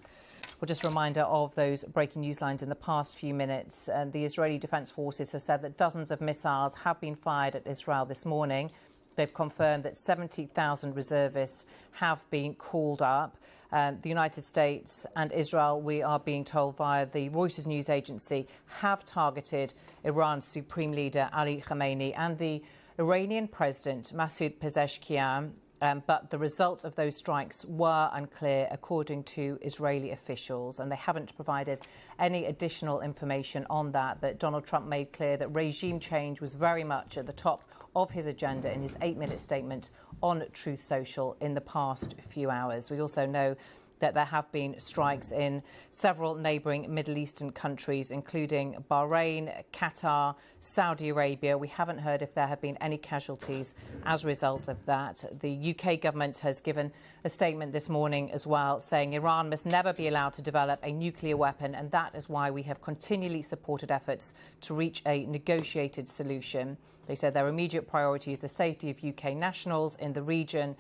Well, just a reminder of those breaking news lines in the past few minutes. The Israeli Defence Forces have said that dozens of missiles have been fired at Israel this morning. They've confirmed that 70,000 reservists have been called up. The United States and Israel, we are being told via the Reuters news agency, have targeted Iran's Supreme Leader Ali Khamenei and the Iranian President Masoud Pezeshkian. But the result of those strikes were unclear, according to Israeli officials, and they haven't provided any additional information on that. But Donald Trump made clear that regime change was very much at the top of his agenda in his 8-minute statement on Truth Social in the past few hours. We also know that there have been strikes in several neighbouring Middle Eastern countries, including Bahrain, Qatar, Saudi Arabia. We haven't heard if there have been any casualties as a result of that. The UK government has given a statement this morning as well, saying Iran must never be allowed to develop a nuclear weapon, and that is why we have continually supported efforts to reach a negotiated solution. They said their immediate priority is the safety of UK nationals in the region.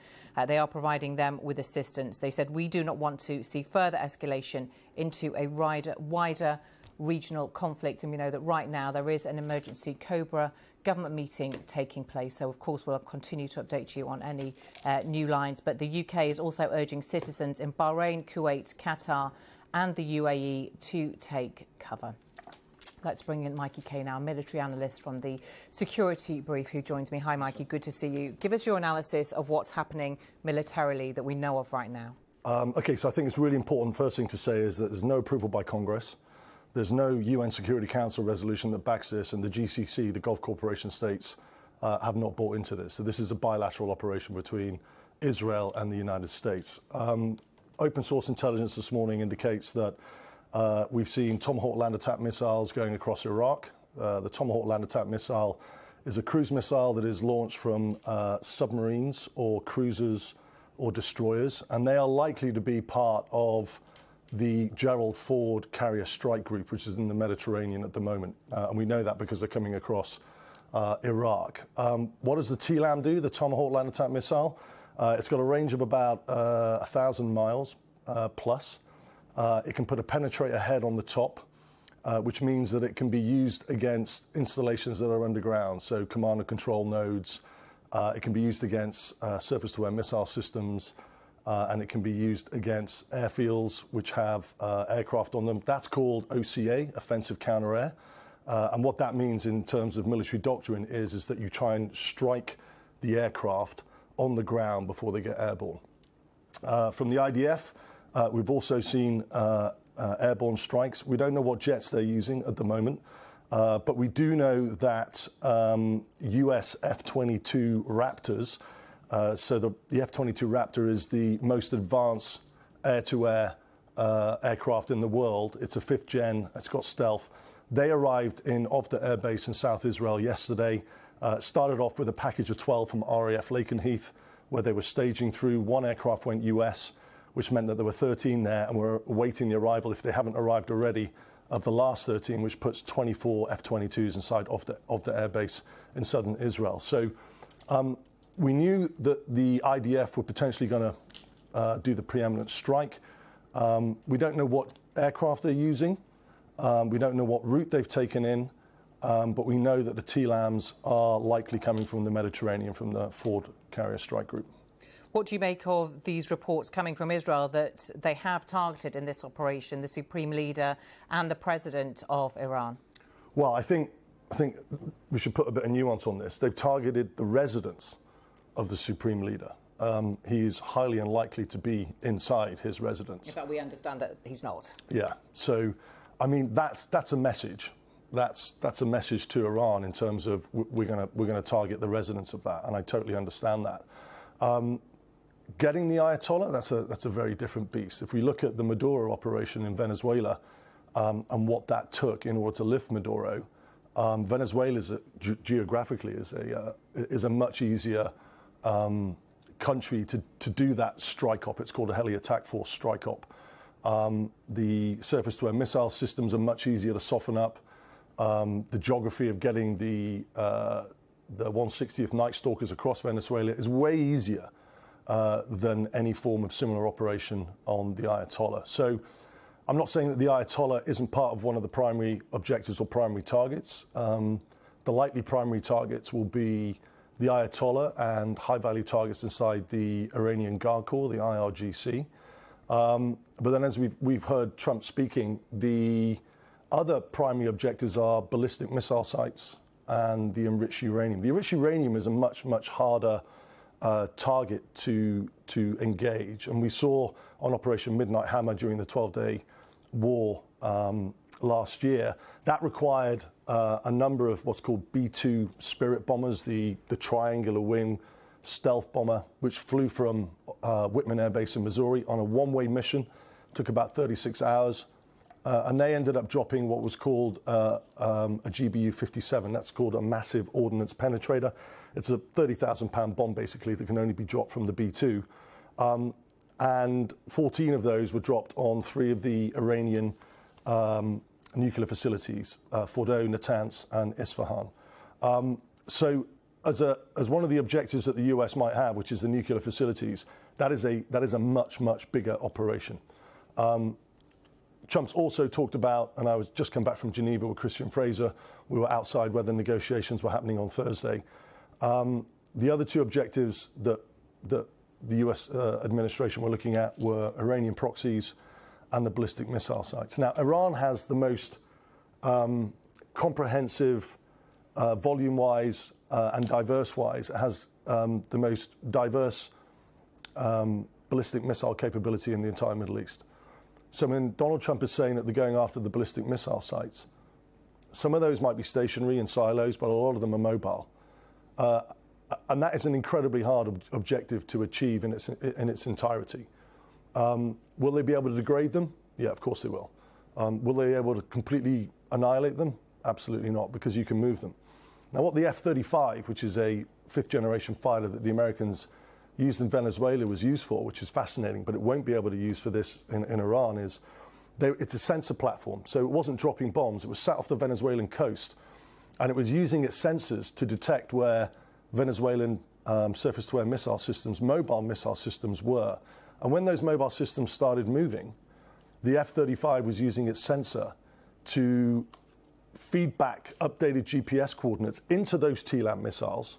They are providing them with assistance. They said we do not want to see further escalation into a wider regional conflict. And we know that right now there is an emergency COBRA government meeting taking place. So, of course, we'll continue to update you on any new lines. But the UK is also urging citizens in Bahrain, Kuwait, Qatar and the UAE to take cover. Let's bring in Mikey Kay now, military analyst from the Security Brief, who joins me. Hi, Mikey. Good to see you. Give us your analysis of what's happening militarily that we know of right now. OK, so I think it's really important. First thing to say is that there's no approval by Congress. There's no UN Security Council resolution that backs this. And the GCC, the Gulf Cooperation States, have not bought into this. So this is a bilateral operation between Israel and the United States. Open source intelligence this morning indicates that we've seen Tomahawk land attack missiles going across Iraq. The Tomahawk land attack missile is a cruise missile that is launched from submarines or cruisers or destroyers, and they are likely to be part of the Gerald Ford Carrier Strike Group, which is in the Mediterranean at the moment. And we know that because they're coming across Iraq. What does the TLAM do, the Tomahawk Land Attack Missile? It's got a range of about 1,000 miles plus. It can put a penetrator head on the top, which means that it can be used against installations that are underground, so command and control nodes. It can be used against surface-to-air missile systems, and it can be used against airfields which have aircraft on them. That's called OCA, Offensive Counter-Air. And what that means in terms of military doctrine is that you try and strike the aircraft on the ground before they get airborne. From the IDF, we've also seen airborne strikes. We don't know what jets they're using at the moment, but we do know that US F-22 Raptors, so the F-22 Raptor is the most advanced air-to-air aircraft in the world. It's a 5th gen, it's got stealth. They arrived in Ovda Air Base in South Israel yesterday. Started off with a package of 12 from RAF Lakenheath, where they were staging through. One aircraft went US, which meant that there were 13 there, and we're awaiting the arrival, if they haven't arrived already, of the last 13, which puts 24 F-22s inside Ovda Air Base in southern Israel. So we knew that the IDF were potentially going to do the preeminent strike. We don't know what aircraft they're using. We don't know what route they've taken in, but we know that the TLAMs are likely coming from the Mediterranean, from the Ford Carrier Strike Group. What do you make of these reports coming from Israel that they have targeted in this operation the Supreme Leader and the President of Iran? Well, I think we should put a bit of nuance on this. They've targeted the residence of the Supreme Leader. He is highly unlikely to be inside his residence. In fact, we understand that he's not. Yeah. So, I mean, that's a message. That's a message to Iran in terms of we're going to target the residents of that, and I totally understand that. Getting the Ayatollah, that's a very different beast. If we look at the Maduro operation in Venezuela and what that took in order to lift Maduro, Venezuela geographically is a much easier country to do that strike op. It's called a heli attack force strike op. The surface-to-air missile systems are much easier to soften up. The geography of getting the 160th Night Stalkers across Venezuela is way easier than any form of similar operation on the Ayatollah. So I'm not saying that the Ayatollah isn't part of one of the primary objectives or primary targets. The likely primary targets will be the Ayatollah and high-value targets inside the Iranian Guard Corps, the IRGC. But then as we've heard Trump speaking, the other primary objectives are ballistic missile sites and the enriched uranium. The enriched uranium is a much, much harder target to engage. And we saw on Operation Midnight Hammer during the 12-day war last year, that required a number of what's called B-2 Spirit bombers, the triangular wing stealth bomber, which flew from Whitman Air Base in Missouri on a one-way mission. Took about 36 hours. And they ended up dropping what was called a GBU-57. That's called a massive ordnance penetrator. It's a 30,000-pound bomb, basically, that can only be dropped from the B-2. And 14 of those were dropped on 3 of the Iranian nuclear facilities, Fordow, Natanz, and Isfahan. So as one of the objectives that the US might have, which is the nuclear facilities, that is a much, much bigger operation. Trump's also talked about, and I was just come back from Geneva with Christian Fraser. We were outside where the negotiations were happening on Thursday. The other 2 objectives that the US administration were looking at were Iranian proxies and the ballistic missile sites. Now, Iran has the most comprehensive, volume-wise and diverse-wise, it has the most diverse ballistic missile capability in the entire Middle East. So when Donald Trump is saying that they're going after the ballistic missile sites, some of those might be stationary in silos, but a lot of them are mobile. And that is an incredibly hard objective to achieve in its entirety. Will they be able to degrade them? Yeah, of course they will. Will they be able to completely annihilate them? Absolutely not, because you can move them. Now, what the F-35, which is a 5th-generation fighter that the Americans used in Venezuela was used for, which is fascinating, but it won't be able to use for this in Iran, is it's a sensor platform. So it wasn't dropping bombs. It was sat off the Venezuelan coast, and it was using its sensors to detect where Venezuelan surface-to-air missile systems, mobile missile systems were. And when those mobile systems started moving, the F-35 was using its sensor to feed back updated GPS coordinates into those TLAM missiles,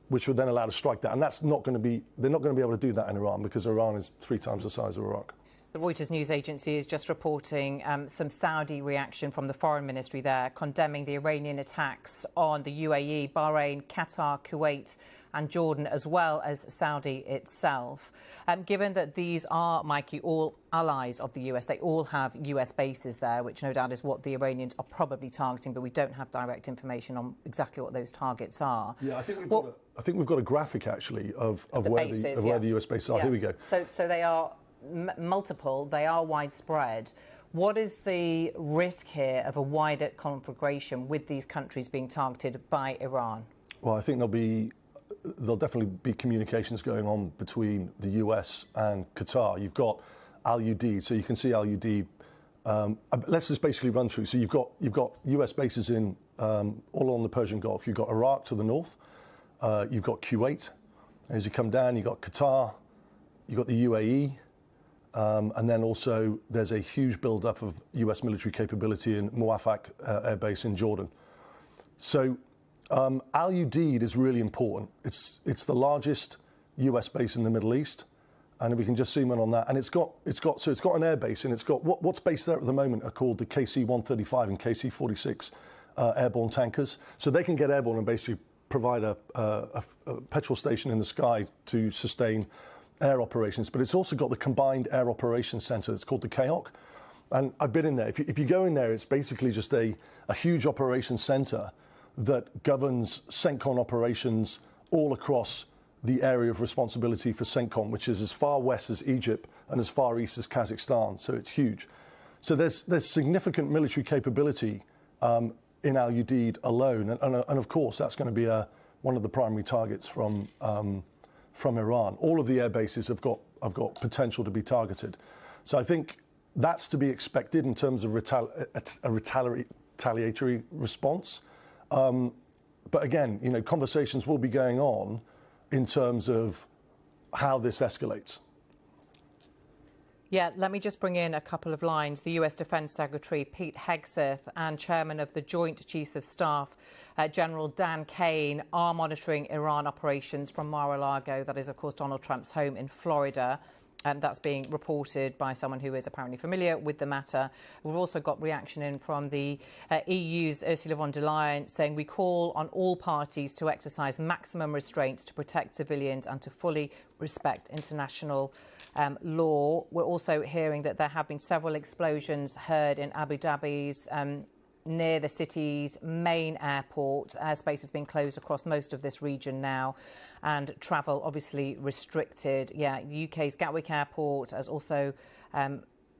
which would then allow to strike that. And that's not going to be, they're not going to be able to do that in Iran, because Iran is 3 times the size of Iraq. The Reuters news agency is just reporting some Saudi reaction from the foreign ministry there, condemning the Iranian attacks on the UAE, Bahrain, Qatar, Kuwait and Jordan, as well as Saudi itself. Given that these are, Mikey, all allies of the US, they all have US bases there, which no doubt is what the Iranians are probably targeting, but we don't have direct information on exactly what those targets are. Yeah, I think we've got a graphic, actually, of where the US bases are. Yeah. Here we go. So they are multiple, they are widespread. What is the risk here of a wider conflagration with these countries being targeted by Iran? Well, I think there'll definitely be communications going on between the US and Qatar. You've got Al-Udeid, so you can see Al-Udeid. Let's just basically run through. So you've got US bases in all along the Persian Gulf. You've got Iraq to the north. You've got Kuwait. As you come down, you've got Qatar. You've got the UAE. And then also there's a huge build-up of US military capability in Muwafaq Air Base in Jordan. So Al-Udeid is really important. It's the largest US base in the Middle East, and we can just zoom in on that. And it's got an air base, and it's got what's based there at the moment are called the KC-135 and KC-46 airborne tankers. So they can get airborne and basically provide a petrol station in the sky to sustain air operations. But it's also got the Combined Air Operations Center. It's called the KAOC. And I've been in there. If you go in there, it's basically just a huge operations center that governs CENTCOM operations all across the area of responsibility for CENTCOM, which is as far west as Egypt and as far east as Kazakhstan. So it's huge. So there's significant military capability in Al-Udeid alone. And of course, that's going to be one of the primary targets from Iran. All of the air bases have got potential to be targeted. So I think that's to be expected in terms of a retaliatory response. But again, conversations will be going on in terms of how this escalates. Yeah, let me just bring in a couple of lines. The US Defense Secretary Pete Hegseth and Chairman of the Joint Chiefs of Staff, General Dan Kane, are monitoring Iran operations from Mar-a-Lago. That is, of course, Donald Trump's home in Florida. That's being reported by someone who is apparently familiar with the matter. We've also got reaction in from the EU's Ursula von der Leyen saying we call on all parties to exercise maximum restraints to protect civilians and to fully respect international law. We're also hearing that there have been several explosions heard in Abu Dhabi's near the city's main airport. Airspace has been closed across most of this region now, and travel obviously restricted. Yeah, the UK's Gatwick Airport is also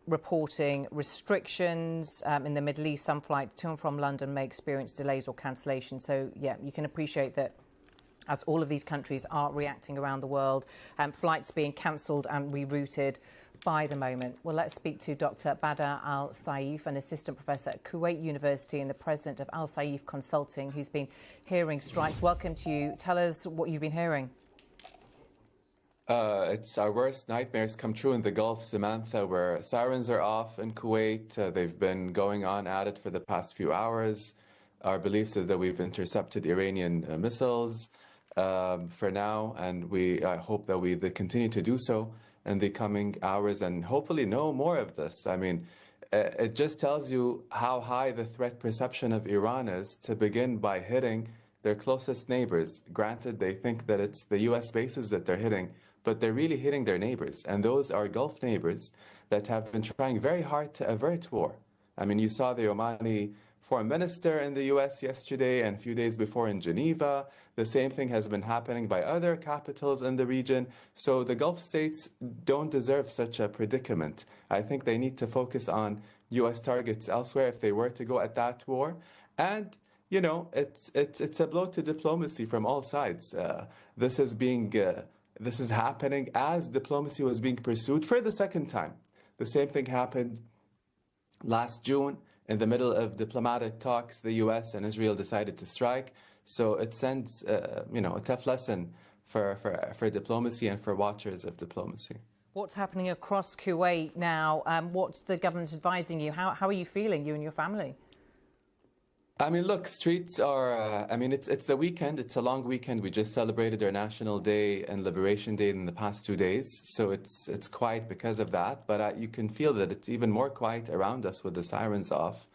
reporting restrictions. In the Middle East, some flights to and from London may experience delays or cancellations. So, yeah, you can appreciate that as all of these countries are reacting around the world, flights being cancelled and rerouted by the moment. Well, let's speak to Dr. Badr Al-Saif, an assistant professor at Kuwait University and the president of Al-Saif Consulting, who's been hearing strikes. Welcome to you. Tell us what you've been hearing. It's our worst nightmares come true in the Gulf, Samantha, where sirens are off in Kuwait. They've been going on at it for the past few hours. Our belief is that we've intercepted Iranian missiles for now, and we hope that we continue to do so in the coming hours and hopefully no more of this. I mean, it just tells you how high the threat perception of Iran is to begin by hitting their closest neighbors. Granted, they think that it's the US bases that they're hitting, but they're really hitting their neighbors. And those are Gulf neighbors that have been trying very hard to avert war. I mean, you saw the Omani foreign minister in the US yesterday and a few days before in Geneva. The same thing has been happening by other capitals in the region. So the Gulf states don't deserve such a predicament. I think they need to focus on US targets elsewhere if they were to go at that war. And, it's a blow to diplomacy from all sides. This is being This is happening as diplomacy was being pursued for the second time. The same thing happened last June. In the middle of diplomatic talks, the US and Israel decided to strike. So it sends, a tough lesson for diplomacy and for watchers of diplomacy. What's happening across Kuwait now? What's the government advising you? How are you feeling, you and your family? I mean, look, streets are, it's the weekend. It's a long weekend. We just celebrated our National Day and Liberation Day in the past 2 days. So it's quiet because of that. But you can feel that it's even more quiet around us with the sirens off.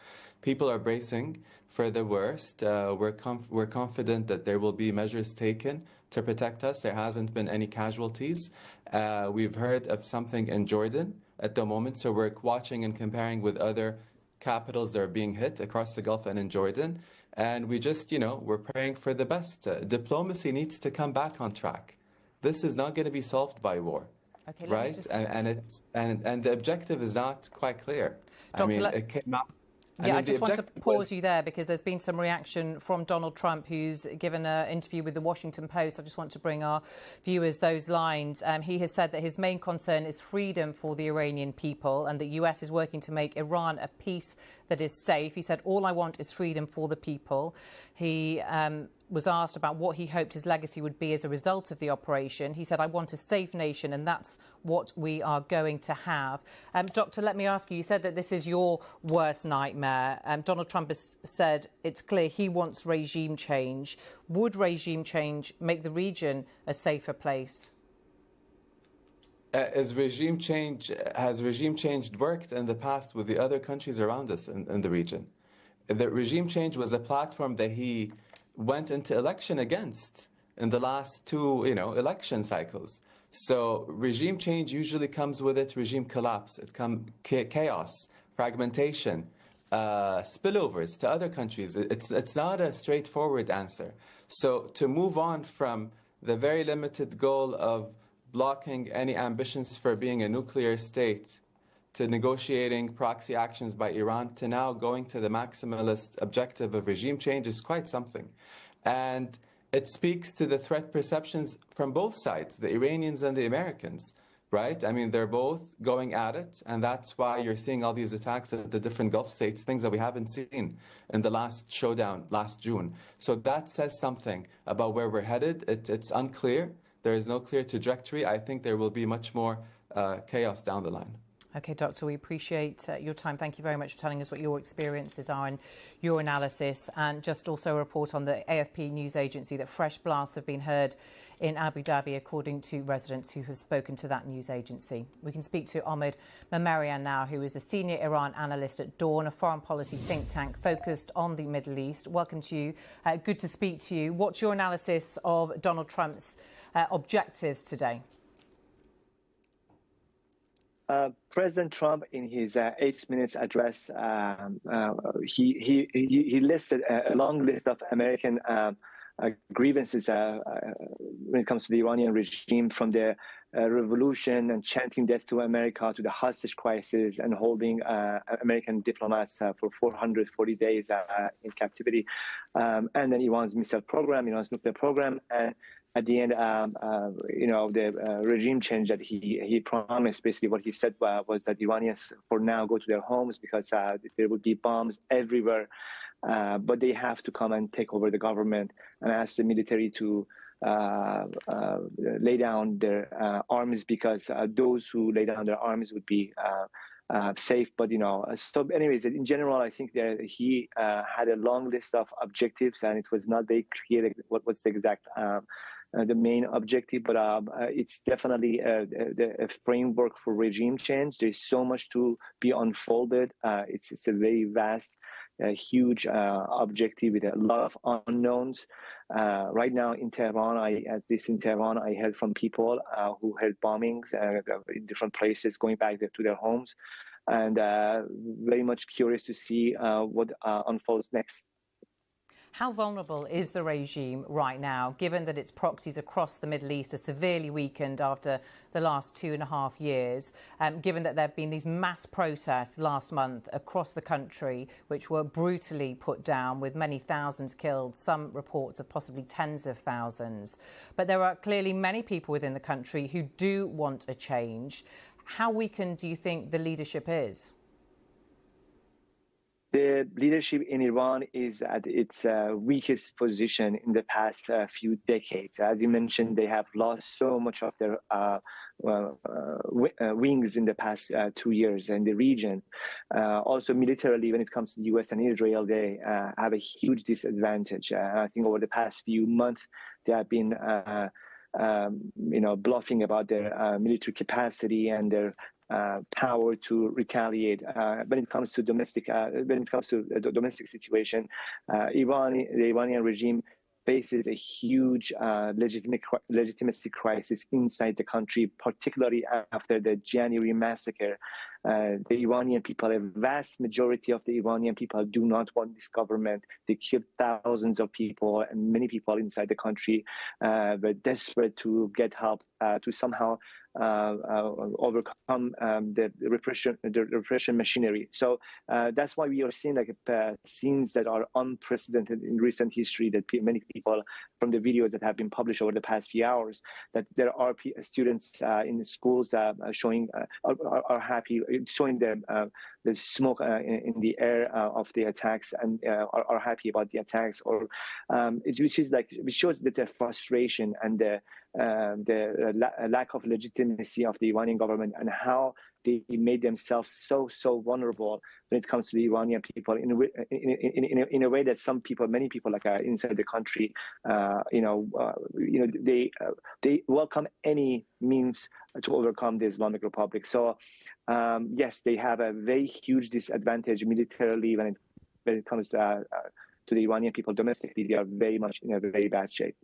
People are bracing for the worst. We're confident that there will be measures taken to protect us. There hasn't been any casualties. We've heard of something in Jordan at the moment. So we're watching and comparing with other capitals that are being hit across the Gulf and in Jordan. And we just, we're praying for the best. Diplomacy needs to come back on track. This is not going to be solved by war, okay, right? Just... And the objective is not quite clear. Doctor, it came out. I just want to pause you there because there's been some reaction from Donald Trump, who's given an interview with the Washington Post. I just want to bring our viewers those lines. He has said that his main concern is freedom for the Iranian people and the US is working to make Iran a peace that is safe. He said, all I want is freedom for the people. He was asked about what he hoped his legacy would be as a result of the operation. He said, I want a safe nation, and that's what we are going to have. Doctor, let me ask you, you said that this is your worst nightmare. Donald Trump has said it's clear he wants regime change. Would regime change make the region a safer place? Has regime change worked in the past with the other countries around us in the region? The regime change was a platform that he went into election against in the last two, election cycles. So regime change usually comes with it regime collapse. It comes chaos, fragmentation, spillovers to other countries. It's not a straightforward answer. So to move on from the very limited goal of blocking any ambitions for being a nuclear state to negotiating proxy actions by Iran to now going to the maximalist objective of regime change is quite something. And it speaks to the threat perceptions from both sides, the Iranians and the Americans, right? I mean, they're both going at it, and that's why you're seeing all these attacks at the different Gulf states, things that we haven't seen in the last showdown last June. So that says something about where we're headed. It's unclear. There is no clear trajectory. I think there will be much more chaos down the line. OK, Doctor, we appreciate your time. Thank you very much for telling us what your experiences are and your analysis. And just also a report on the AFP news agency that fresh blasts have been heard in Abu Dhabi, according to residents who have spoken to that news agency. We can speak to Ahmed Mamarian now, who is a senior Iran analyst at Dawn, a foreign policy think tank focused on the Middle East. Welcome to you. Good to speak to you. What's your analysis of Donald Trump's objectives today? President Trump, in his 8 minutes address, he listed a long list of American grievances when it comes to the Iranian regime, from the revolution and chanting death to America to the hostage crisis and holding American diplomats for 440 days in captivity, and then Iran's missile program, Iran's nuclear program, and at the end, the regime change that he promised. Basically, what he said was that Iranians, for now, go to their homes because there would be bombs everywhere. But they have to come and take over the government and ask the military to lay down their arms, because those who lay down their arms would be safe. But, so anyways, in general, I think that he had a long list of objectives, and it was not very clear what was the exact the main objective, but it's definitely a framework for regime change. There's so much to be unfolded. It's a very vast, huge objective with a lot of unknowns. Right now in Tehran, I heard from people who heard bombings in different places, going back to their homes, and very much curious to see what unfolds next. How vulnerable is the regime right now, given that its proxies across the Middle East are severely weakened after the last 2.5 years, given that there have been these mass protests last month across the country, which were brutally put down with many thousands killed, some reports of possibly tens of thousands. But there are clearly many people within the country who do want a change. How weakened do you think the leadership is? The leadership in Iran is at its weakest position in the past few decades. As you mentioned, they have lost so much of their wings in the past 2 years in the region. Also, militarily, when it comes to the U.S. and Israel, they have a huge disadvantage. I think over the past few months, they have been bluffing about their military capacity and their power to retaliate. When it comes to the domestic situation, the Iranian regime faces a huge legitimacy crisis inside the country, particularly after the January massacre. The Iranian people, a vast majority of the Iranian people do not want this government. They killed thousands of people, and many people inside the country were desperate to get help to somehow overcome the repression machinery. So that's why we are seeing scenes that are unprecedented in recent history, that many people from the videos that have been published over the past few hours, that there are students in the schools showing are happy, showing the smoke in the air of the attacks, and are happy about the attacks, or which shows that the frustration and the lack of legitimacy of the Iranian government, and how they made themselves so vulnerable when it comes to the Iranian people in a way that many people inside the country, they welcome any means to overcome the Islamic Republic. So yes, they have a very huge disadvantage militarily when it comes to the Iranian people domestically. They are very much in a very bad shape.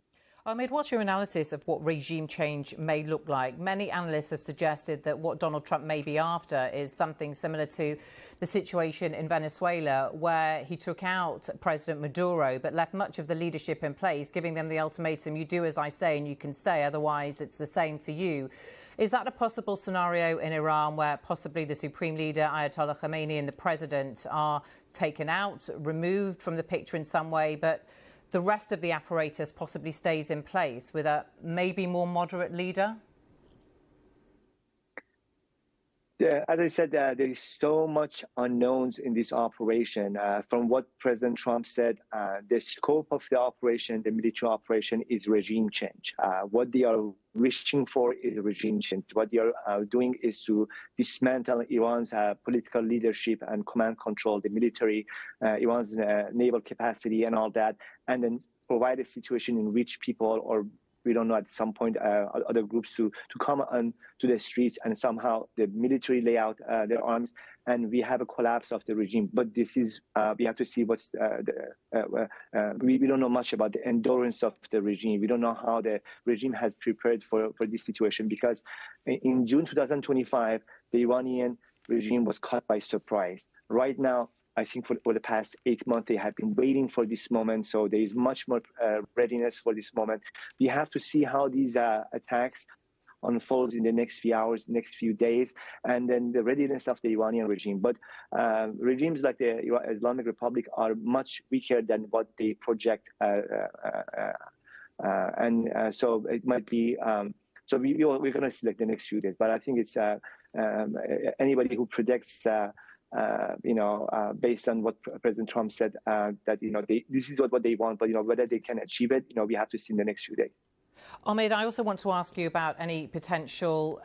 Ahmed, what's your analysis of what regime change may look like? Many analysts have suggested that what Donald Trump may be after is something similar to the situation in Venezuela, where he took out President Maduro but left much of the leadership in place, giving them the ultimatum, you do as I say and you can stay, otherwise it's the same for you. Is that a possible scenario in Iran, where possibly the supreme leader, Ayatollah Khamenei, and the president are taken out, removed from the picture in some way, but the rest of the apparatus possibly stays in place with a maybe more moderate leader? As I said, there is so much unknowns in this operation. From what President Trump said, the scope of the operation, the military operation, is regime change. What they are wishing for is regime change. What they are doing is to dismantle Iran's political leadership and command control, the military, Iran's naval capacity and all that, and then provide a situation in which people, or we don't know, at some point other groups to come on to the streets, and somehow the military lay out their arms, and we have a collapse of the regime. But this is, we have to see what's we don't know much about the endurance of the regime. We don't know how the regime has prepared for this situation, because in June 2025, the Iranian regime was caught by surprise. Right now, I think for the past 8 months, they have been waiting for this moment. So there is much more readiness for this moment. We have to see how these attacks unfolds in the next few hours, next few days, and then the readiness of the Iranian regime. But regimes like the Islamic Republic are much weaker than what they project. So it might be, so we're going to see the next few days. But I think it's anybody who predicts based on what President Trump said, that this is what they want, but whether they can achieve it, we have to see in the next few days. Ahmed, I also want to ask you about any potential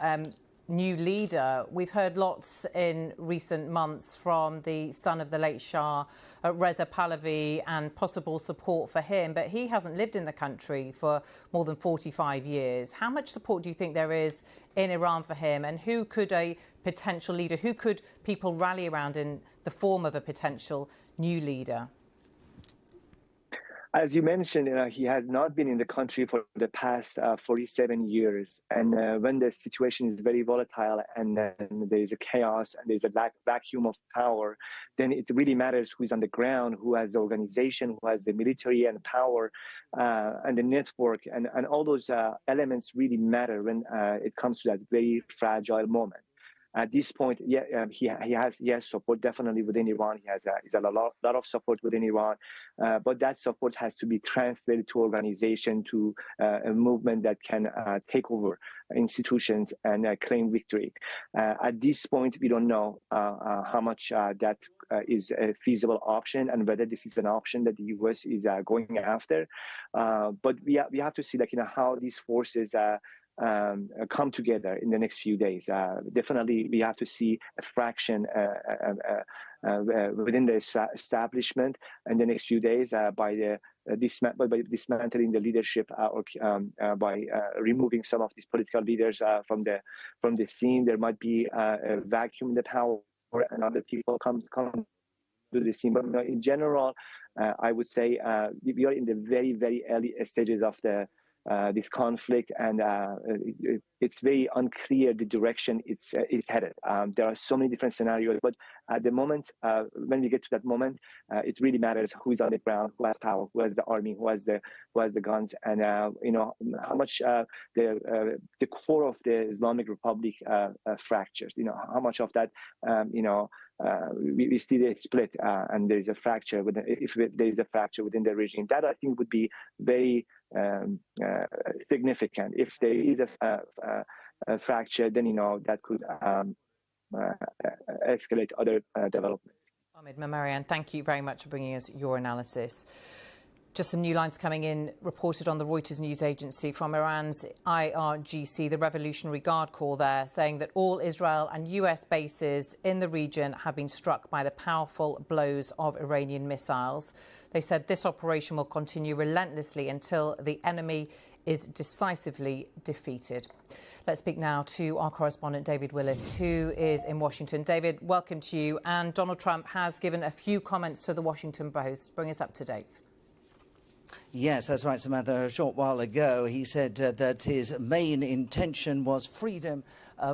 new leader. We've heard lots in recent months from the son of the late Shah, Reza Pahlavi, and possible support for him, but he hasn't lived in the country for more than 45 years. How much support do you think there is in Iran for him, and who could a potential leader, who could people rally around in the form of a potential new leader? As you mentioned, he has not been in the country for the past 47 years. And when the situation is very volatile and there is a chaos and there's a vacuum of power, then it really matters who is on the ground, who has the organization, who has the military and power and the network. And all those elements really matter when it comes to that very fragile moment. At this point, he has support definitely within Iran. He has a lot of support within Iran, but that support has to be translated to organization, to a movement that can take over institutions and claim victory. At this point, we don't know how much that is a feasible option and whether this is an option that the U.S. is going after. But we have to see how these forces come together in the next few days. Definitely, we have to see a fraction within the establishment in the next few days by dismantling the leadership or by removing some of these political leaders from the scene. There might be a vacuum in the power, and other people come to the scene. But in general, I would say we are in the very, very early stages of this conflict, and it's very unclear the direction it's headed. There are so many different scenarios, but at the moment, when we get to that moment, it really matters who is on the ground, who has power, who has the army, who has the guns, and how much the core of the Islamic Republic fractures. How much of that we see the split, and there is a fracture if there is a fracture within the regime. That I think would be very significant. If there is a fracture, then that could escalate other developments. Ahmed Mamarian, thank you very much for bringing us your analysis. Just some new lines coming in, reported on the Reuters news agency from Iran's IRGC, the Revolutionary Guard Corps there, saying that all Israel and US bases in the region have been struck by the powerful blows of Iranian missiles. They said this operation will continue relentlessly until the enemy is decisively defeated. Let's speak now to our correspondent, David Willis, who is in Washington. David, welcome to you. And Donald Trump has given a few comments to the Washington Post. Bring us up to date. Yes, that's right, Samantha. A short while ago, he said that his main intention was freedom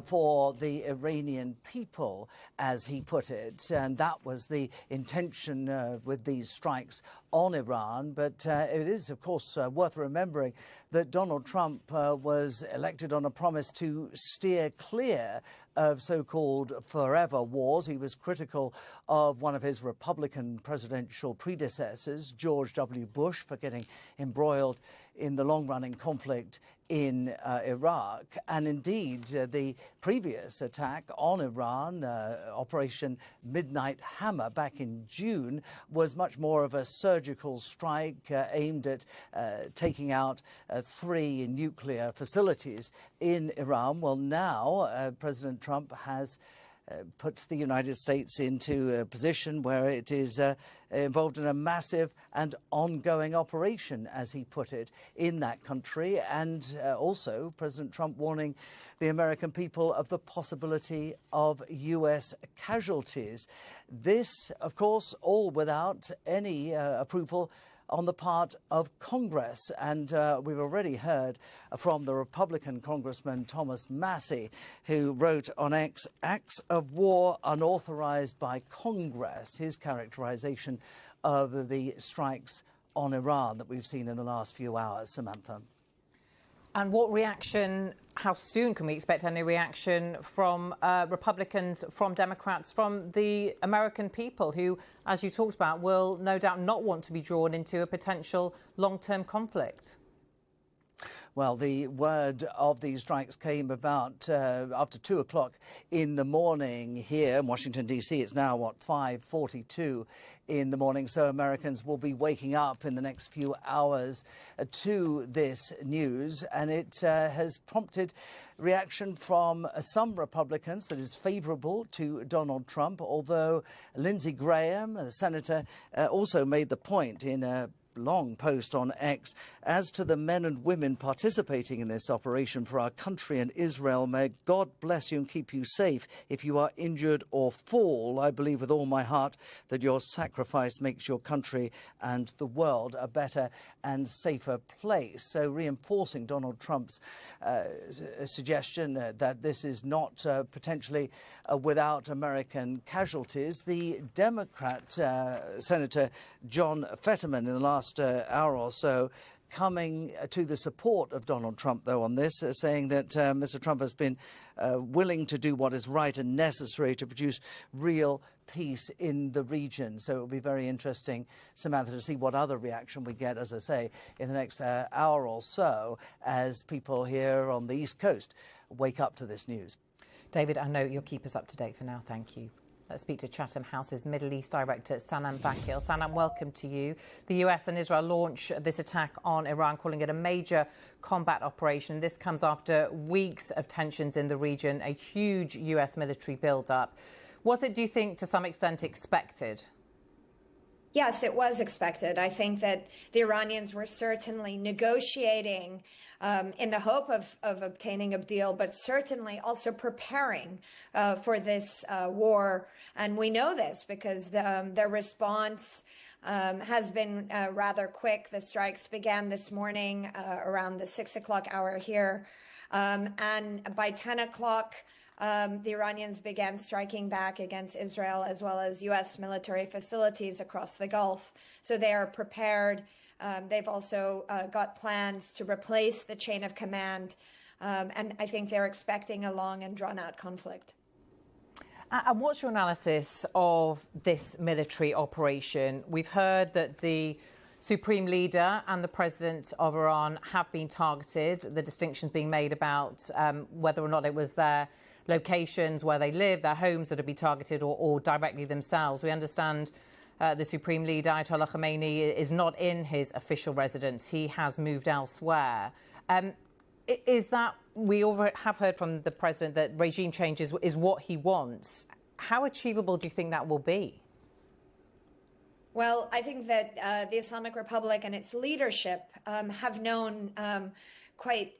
for the Iranian people, as he put it. And that was the intention with these strikes on Iran. But it is, of course, worth remembering that Donald Trump was elected on a promise to steer clear of so-called forever wars. He was critical of one of his Republican presidential predecessors, George W. Bush, for getting embroiled in the long-running conflict in Iraq. And indeed, the previous attack on Iran, Operation Midnight Hammer, back in June, was much more of a surgical strike aimed at taking out 3 nuclear facilities in Iran. Well, now President Trump has puts the United States into a position where it is involved in a massive and ongoing operation, as he put it, in that country. And also President Trump warning the American people of the possibility of U.S. casualties. This, of course, all without any approval on the part of Congress. And we've already heard from the Republican Congressman Thomas Massie, who wrote on X, "Acts of war unauthorized by Congress," his characterization of the strikes on Iran that we've seen in the last few hours. Samantha. And what reaction, how soon can we expect any reaction from Republicans, from Democrats, from the American people who, as you talked about, will no doubt not want to be drawn into a potential long-term conflict? Well, the word of these strikes came about after 2 o'clock in the morning here in Washington, D.C. It's now, 5:42 in the morning. So Americans will be waking up in the next few hours to this news. And it has prompted reaction from some Republicans that is favourable to Donald Trump, although Lindsey Graham, the senator, also made the point in a long post on X. As to the men and women participating in this operation for our country and Israel, may God bless you and keep you safe. If you are injured or fall, I believe with all my heart that your sacrifice makes your country and the world a better and safer place. So reinforcing Donald Trump's suggestion that this is not potentially without American casualties, the Democrat Senator John Fetterman in the last hour or so coming to the support of Donald Trump, though, on this, saying that Mr. Trump has been willing to do what is right and necessary to produce real peace in the region. So it will be very interesting, Samantha, to see what other reaction we get, as I say, in the next hour or so as people here on the East Coast wake up to this news. David, I know you'll keep us up to date for now. Thank you. Let's speak to Chatham House's Middle East Director, Sanam Vakil. Sanam, welcome to you. The US and Israel launch this attack on Iran, calling it a major combat operation. This comes after weeks of tensions in the region, a huge US military build-up. Was it, do you think, to some extent expected? Yes, it was expected. I think that the Iranians were certainly negotiating in the hope of obtaining a deal, but certainly also preparing for this war. And we know this because their response has been rather quick. The strikes began this morning around the 6 o'clock hour here. And by 10 o'clock, the Iranians began striking back against Israel as well as U.S. military facilities across the Gulf. So they are prepared. They've also got plans to replace the chain of command. And I think they're expecting a long and drawn-out conflict. And what's your analysis of this military operation? We've heard that the Supreme Leader and the President of Iran have been targeted, the distinctions being made about whether or not it was their locations where they live, their homes that have been targeted, or directly themselves. We understand the Supreme Leader, Ayatollah Khamenei, is not in his official residence. He has moved elsewhere. Is that, we all have heard from the President that regime change is what he wants. How achievable do you think that will be? Well, I think that the Islamic Republic and its leadership have known quite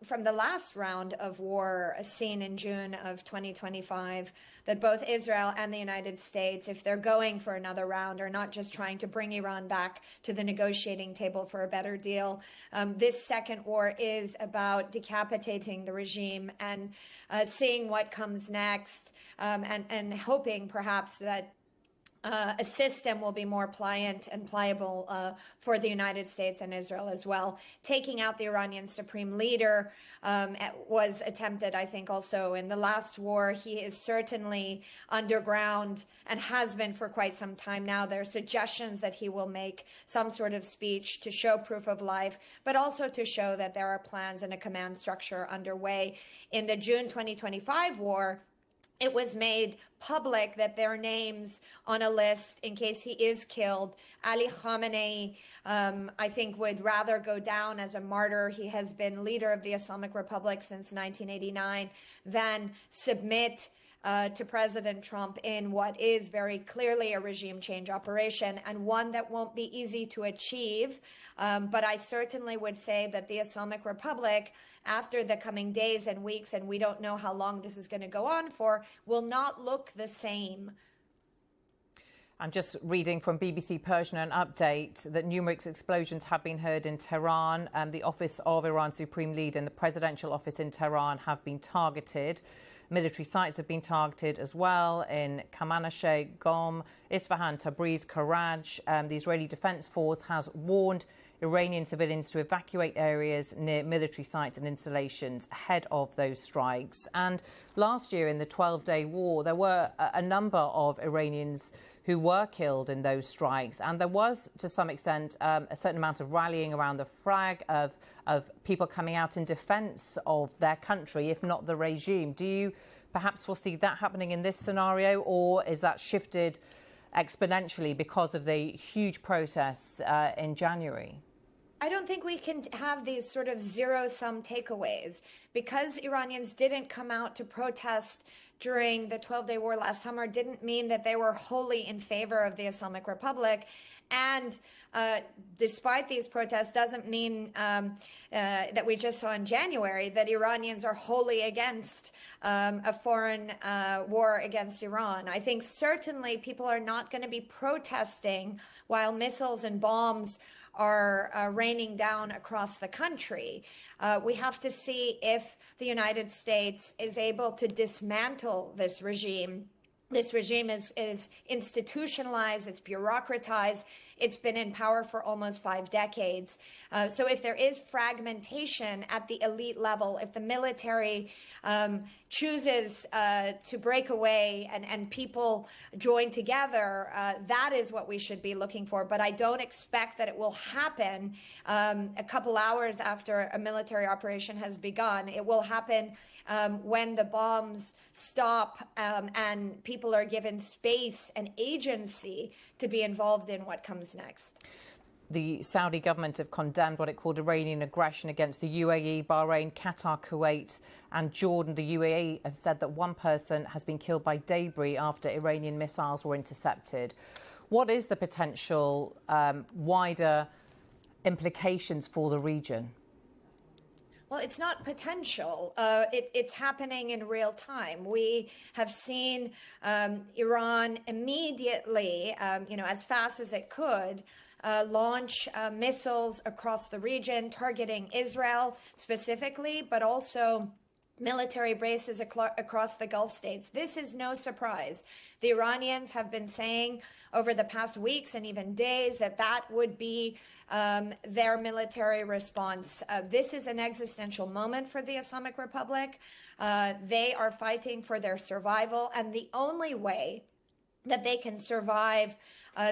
from the last round of war seen in June of 2025 that both Israel and the United States, if they're going for another round, are not just trying to bring Iran back to the negotiating table for a better deal. This second war is about decapitating the regime and seeing what comes next, and hoping perhaps that a system will be more pliant and pliable for the United States and Israel as well. Taking out the Iranian Supreme Leader was attempted, I think, also in the last war. He is certainly underground and has been for quite some time now. There are suggestions that he will make some sort of speech to show proof of life, but also to show that there are plans and a command structure underway. In the June 2025 war, it was made public that their names on a list in case he is killed. Ali Khamenei, I think, would rather go down as a martyr. He has been leader of the Islamic Republic since 1989, than submit to President Trump in what is very clearly a regime change operation, and one that won't be easy to achieve. But I certainly would say that the Islamic Republic, after the coming days and weeks, and we don't know how long this is going to go on for, will not look the same. I'm just reading from BBC Persian an update that numerous explosions have been heard in Tehran, and the office of Iran's Supreme Leader and the presidential office in Tehran have been targeted. Military sites have been targeted as well in Kamanasheh, Qom, Isfahan, Tabriz, Karaj. The Israeli Defense Force has warned Iranian civilians to evacuate areas near military sites and installations ahead of those strikes. And last year in the 12-day war, there were a number of Iranians who were killed in those strikes. And there was, to some extent, a certain amount of rallying around the flag of people coming out in defense of their country, if not the regime. Do you perhaps foresee that happening in this scenario, or is that shifted exponentially because of the huge protests in January? I don't think we can have these sort of zero-sum takeaways. Because Iranians didn't come out to protest during the 12-day war last summer didn't mean that they were wholly in favor of the Islamic Republic. And despite these protests, doesn't mean that we just saw in January that Iranians are wholly against a foreign war against Iran. I think certainly people are not going to be protesting while missiles and bombs are raining down across the country. We have to see if the United States is able to dismantle this regime. This regime is institutionalized, it's bureaucratized, it's been in power for almost 5 decades. So if there is fragmentation at the elite level, if the military chooses to break away and people join together, that is what we should be looking for. But I don't expect that it will happen a couple hours after a military operation has begun. It will happen when the bombs stop and people are given space and agency to be involved in what comes next. The Saudi government have condemned what it called Iranian aggression against the UAE, Bahrain, Qatar, Kuwait and Jordan. The UAE have said that one person has been killed by debris after Iranian missiles were intercepted. What is the potential wider implications for the region? Well, it's not potential. It's happening in real time. We have seen Iran immediately, as fast as it could, launch missiles across the region, targeting Israel specifically, but also military bases across the Gulf states. This is no surprise. The Iranians have been saying over the past weeks and even days that that would be their military response. This is an existential moment for the Islamic Republic. They are fighting for their survival, and the only way that they can survive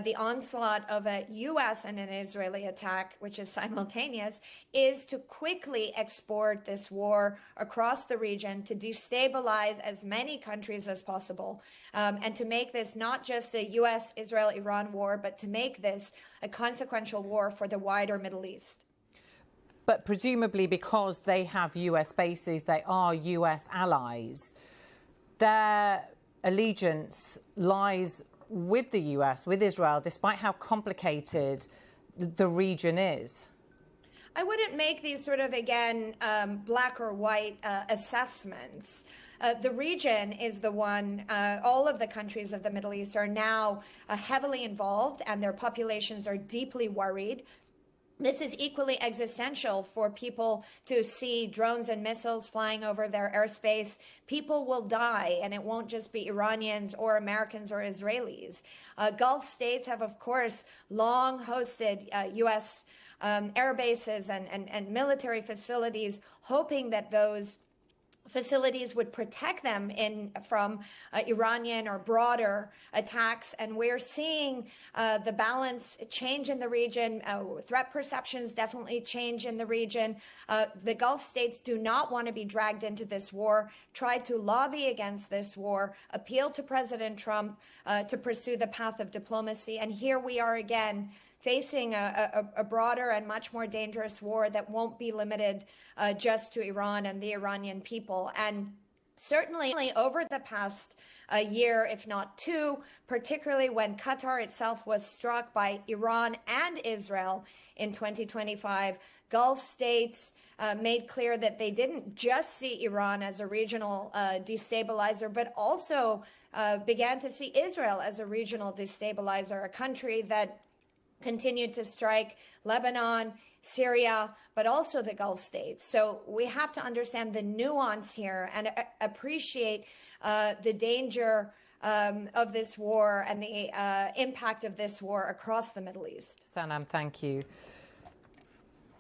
the onslaught of a U.S. and an Israeli attack, which is simultaneous, is to quickly export this war across the region to destabilize as many countries as possible, and to make this not just a U.S., Israel, Iran war, but to make this a consequential war for the wider Middle East. But presumably because they have U.S. bases, they are U.S. allies, their allegiance lies with the US, with Israel, despite how complicated the region is? I wouldn't make these sort of, again, black or white assessments. The region is the one, all of the countries of the Middle East are now heavily involved, and their populations are deeply worried. This is equally existential for people to see drones and missiles flying over their airspace. People will die, and it won't just be Iranians or Americans or Israelis. Gulf states have, of course, long hosted U.S. Air bases and military facilities, hoping that those facilities would protect them from Iranian or broader attacks. And we're seeing the balance change in the region. Threat perceptions definitely change in the region. The Gulf states do not want to be dragged into this war, tried to lobby against this war, appeal to President Trump to pursue the path of diplomacy. And here we are again, facing a broader and much more dangerous war that won't be limited just to Iran and the Iranian people. And certainly over the past year, if not two, particularly when Qatar itself was struck by Iran and Israel in 2025, Gulf states made clear that they didn't just see Iran as a regional destabilizer, but also began to see Israel as a regional destabilizer, a country that continued to strike Lebanon, Syria, but also the Gulf states. So we have to understand the nuance here and appreciate the danger of this war and the impact of this war across the Middle East. Sanam, thank you.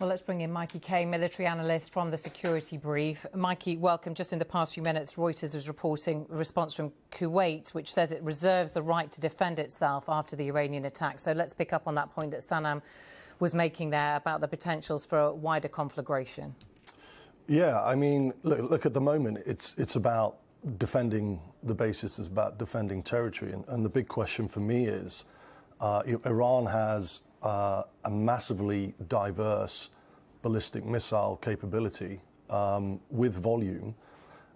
Well, let's bring in Mikey Kay, military analyst from the Security Brief. Mikey, welcome. Just in the past few minutes, Reuters is reporting a response from Kuwait, which says it reserves the right to defend itself after the Iranian attack. So let's pick up on that point that Sanam was making there about the potentials for a wider conflagration. Yeah, I mean, look at the moment, it's about defending the basis, it's about defending territory. And the big question for me is, Iran has a massively diverse ballistic missile capability with volume.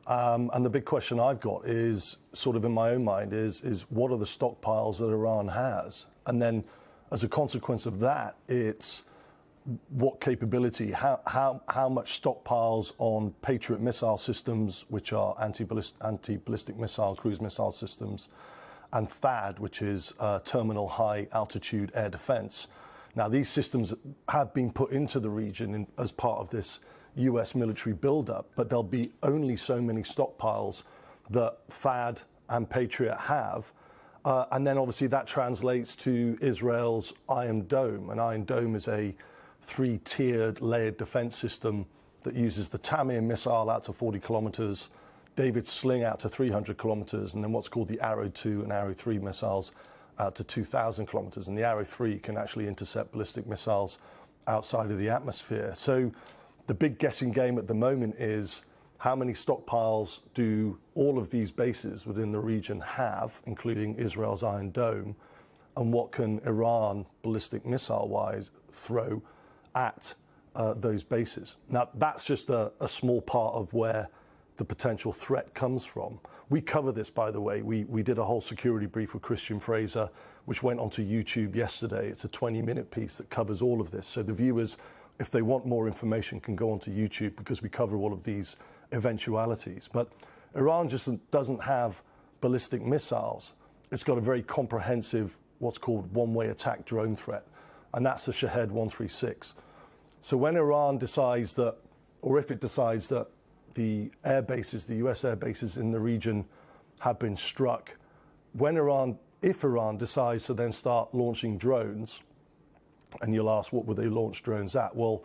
And the big question I've got is, sort of in my own mind, is what are the stockpiles that Iran has? And then as a consequence of that, it's what capability, how much stockpiles on Patriot missile systems, which are anti-ballistic missile, cruise missile systems, and THAAD, which is terminal high altitude air defense. Now, these systems have been put into the region as part of this US military buildup, but there'll be only so many stockpiles that THAAD and Patriot have. And then obviously that translates to Israel's Iron Dome. An Iron Dome is a 3-tiered layered defense system that uses the Tamir missile out to 40 kilometers, David's Sling out to 300 kilometers, and then what's called the Arrow 2 and Arrow 3 missiles out to 2,000 kilometers. And the Arrow 3 can actually intercept ballistic missiles outside of the atmosphere. So the big guessing game at the moment is how many stockpiles do all of these bases within the region have, including Israel's Iron Dome, and what can Iran, ballistic missile-wise, throw at those bases. Now, that's just a small part of where the potential threat comes from. We cover this, by the way. We did a whole security brief with Christian Fraser, which went onto YouTube yesterday. It's a 20-minute piece that covers all of this. So the viewers, if they want more information, can go onto YouTube because we cover all of these eventualities. But Iran just doesn't have ballistic missiles. It's got a very comprehensive, what's called one-way attack drone threat, and that's the Shahed 136. So when Iran decides that, or if it decides that the air bases, the US air bases in the region have been struck, if Iran decides to then start launching drones, and you'll ask what would they launch drones at? Well,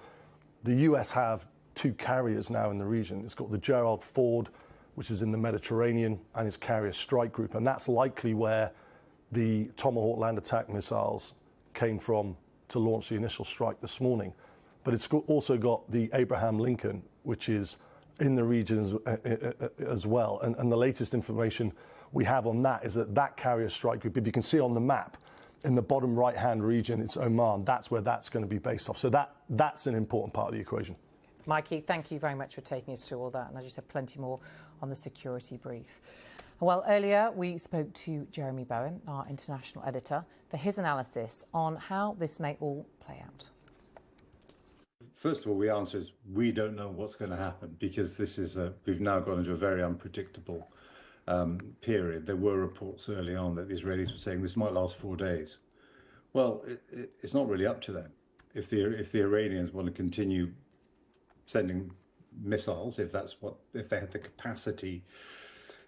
the US have 2 carriers now in the region. It's got the Gerald Ford, which is in the Mediterranean, and its Carrier Strike Group, and that's likely where the Tomahawk land attack missiles came from to launch the initial strike this morning. But it's also got the Abraham Lincoln, which is in the region as well. And the latest information we have on that is that Carrier Strike Group, if you can see on the map, in the bottom right-hand region, it's Oman. That's where that's going to be based off. So that's an important part of the equation. Mikey, thank you very much for taking us through all that. And as you said, plenty more on the security brief. Well, earlier we spoke to Jeremy Bowen, our international editor, for his analysis on how this may all play out. First of all, the answer is we don't know what's going to happen because we've now gone into a very unpredictable period. There were reports early on that the Israelis were saying this might last 4 days. Well, it's not really up to them. If the Iranians want to continue sending missiles, if they had the capacity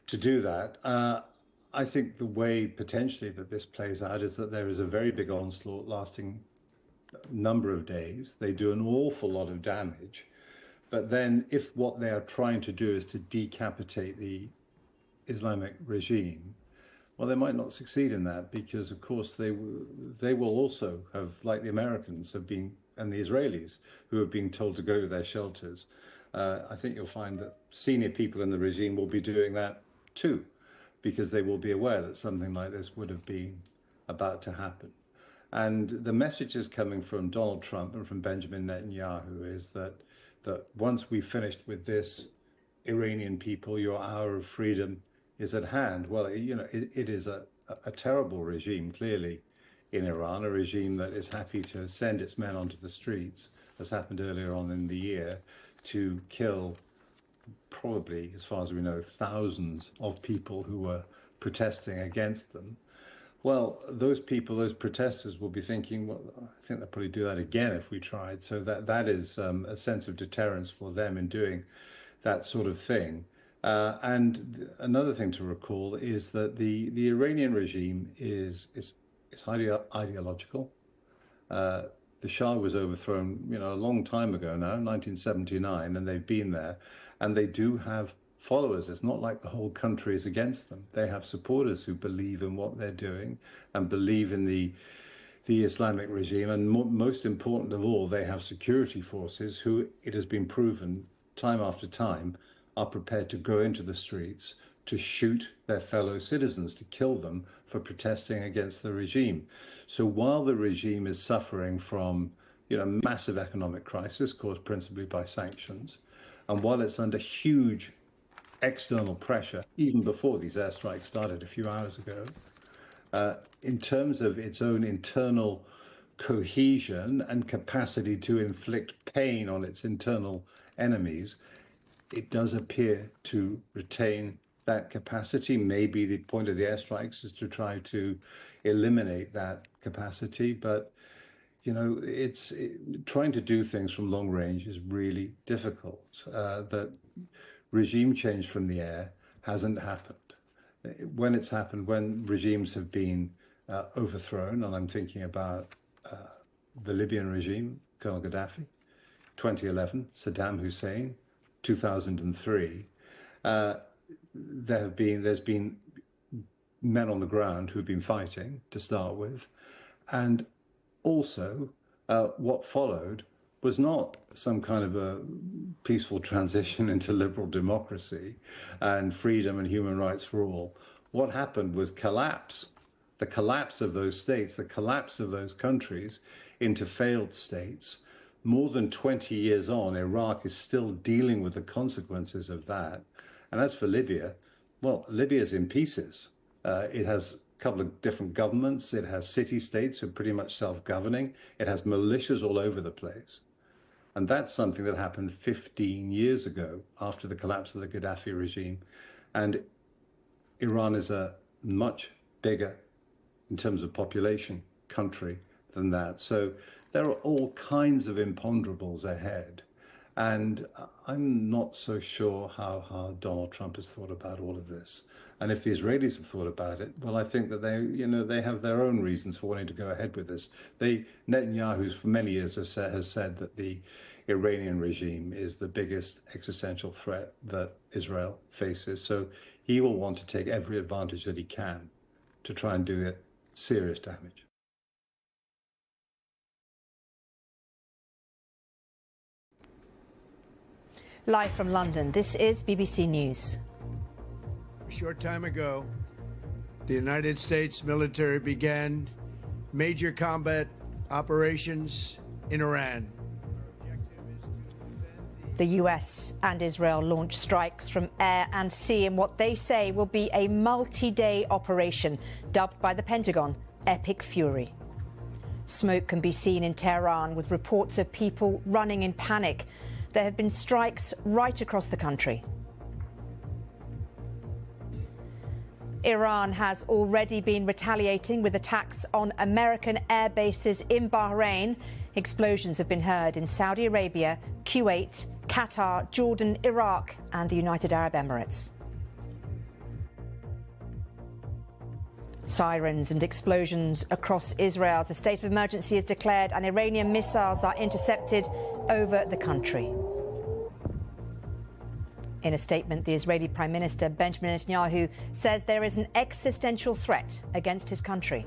to do that, I think the way potentially that this plays out is that there is a very big onslaught lasting number of days. They do an awful lot of damage, but then if what they are trying to do is to decapitate the Islamic regime, well, they might not succeed in that because, of course, they will also have, like the Americans have been, and the Israelis, who have been told to go to their shelters. I think you'll find that senior people in the regime will be doing that too, because they will be aware that something like this would have been about to happen. And the messages coming from Donald Trump and from Benjamin Netanyahu is that once we've finished with this, Iranian people, your hour of freedom is at hand. Well, it is a terrible regime, clearly, in Iran, a regime that is happy to send its men onto the streets, as happened earlier on in the year, to kill probably, as far as we know, thousands of people who were protesting against them. Well, those people, those protesters will be thinking, well, I think they'll probably do that again if we tried. So that is a sense of deterrence for them in doing that sort of thing. And another thing to recall is that the Iranian regime is highly ideological. The Shah was overthrown, a long time ago now, 1979, and they've been there. And they do have followers. It's not like the whole country is against them. They have supporters who believe in what they're doing and believe in the Islamic regime. And most important of all, they have security forces who, it has been proven time after time, are prepared to go into the streets to shoot their fellow citizens, to kill them for protesting against the regime. So while the regime is suffering from, massive economic crisis caused principally by sanctions, and while it's under huge external pressure, even before these airstrikes started a few hours ago, in terms of its own internal cohesion and capacity to inflict pain on its internal enemies, it does appear to retain that capacity. Maybe the point of the airstrikes is to try to eliminate that capacity, but trying to do things from long range is really difficult. That regime change from the air hasn't happened. When it's happened, when regimes have been overthrown, and I'm thinking about the Libyan regime, Colonel Gaddafi, 2011, Saddam Hussein, 2003, there's been men on the ground who've been fighting to start with, and also what followed was not some kind of a peaceful transition into liberal democracy and freedom and human rights for all. What happened was collapse, the collapse of those states, the collapse of those countries into failed states. More than 20 years on, Iraq is still dealing with the consequences of that. And as for Libya, well, Libya's in pieces. It has a couple of different governments. It has city-states who are pretty much self-governing. It has militias all over the place. And that's something that happened 15 years ago after the collapse of the Gaddafi regime. And Iran is a much bigger, in terms of population, country than that. So there are all kinds of imponderables ahead. And I'm not so sure how hard Donald Trump has thought about all of this. And if the Israelis have thought about it, well, I think that they have their own reasons for wanting to go ahead with this. Netanyahu, for many years, has said that the Iranian regime is the biggest existential threat that Israel faces. So he will want to take every advantage that he can to try and do it serious damage. Live from London, this is BBC News. A short time ago, the United States military began major combat operations in Iran. The US and Israel launched strikes from air and sea in what they say will be a multi-day operation dubbed by the Pentagon Epic Fury. Smoke can be seen in Tehran with reports of people running in panic. There have been strikes right across the country. Iran has already been retaliating with attacks on American air bases in Bahrain. Explosions have been heard in Saudi Arabia, Kuwait, Qatar, Jordan, Iraq and the United Arab Emirates. Sirens and explosions across Israel as a state of emergency is declared and Iranian missiles are intercepted over the country. In a statement, the Israeli Prime Minister Benjamin Netanyahu says there is an existential threat against his country.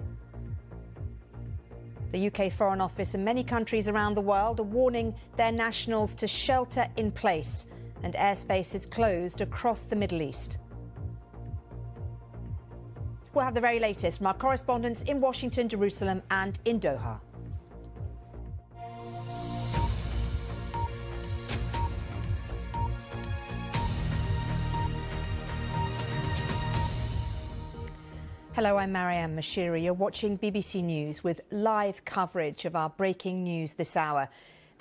The UK Foreign Office and many countries around the world are warning their nationals to shelter in place, and airspace is closed across the Middle East. We'll have the very latest from our correspondents in Washington, Jerusalem and in Doha. Hello, I'm Marianne Mashiri. You're watching BBC News with live coverage of our breaking news this hour.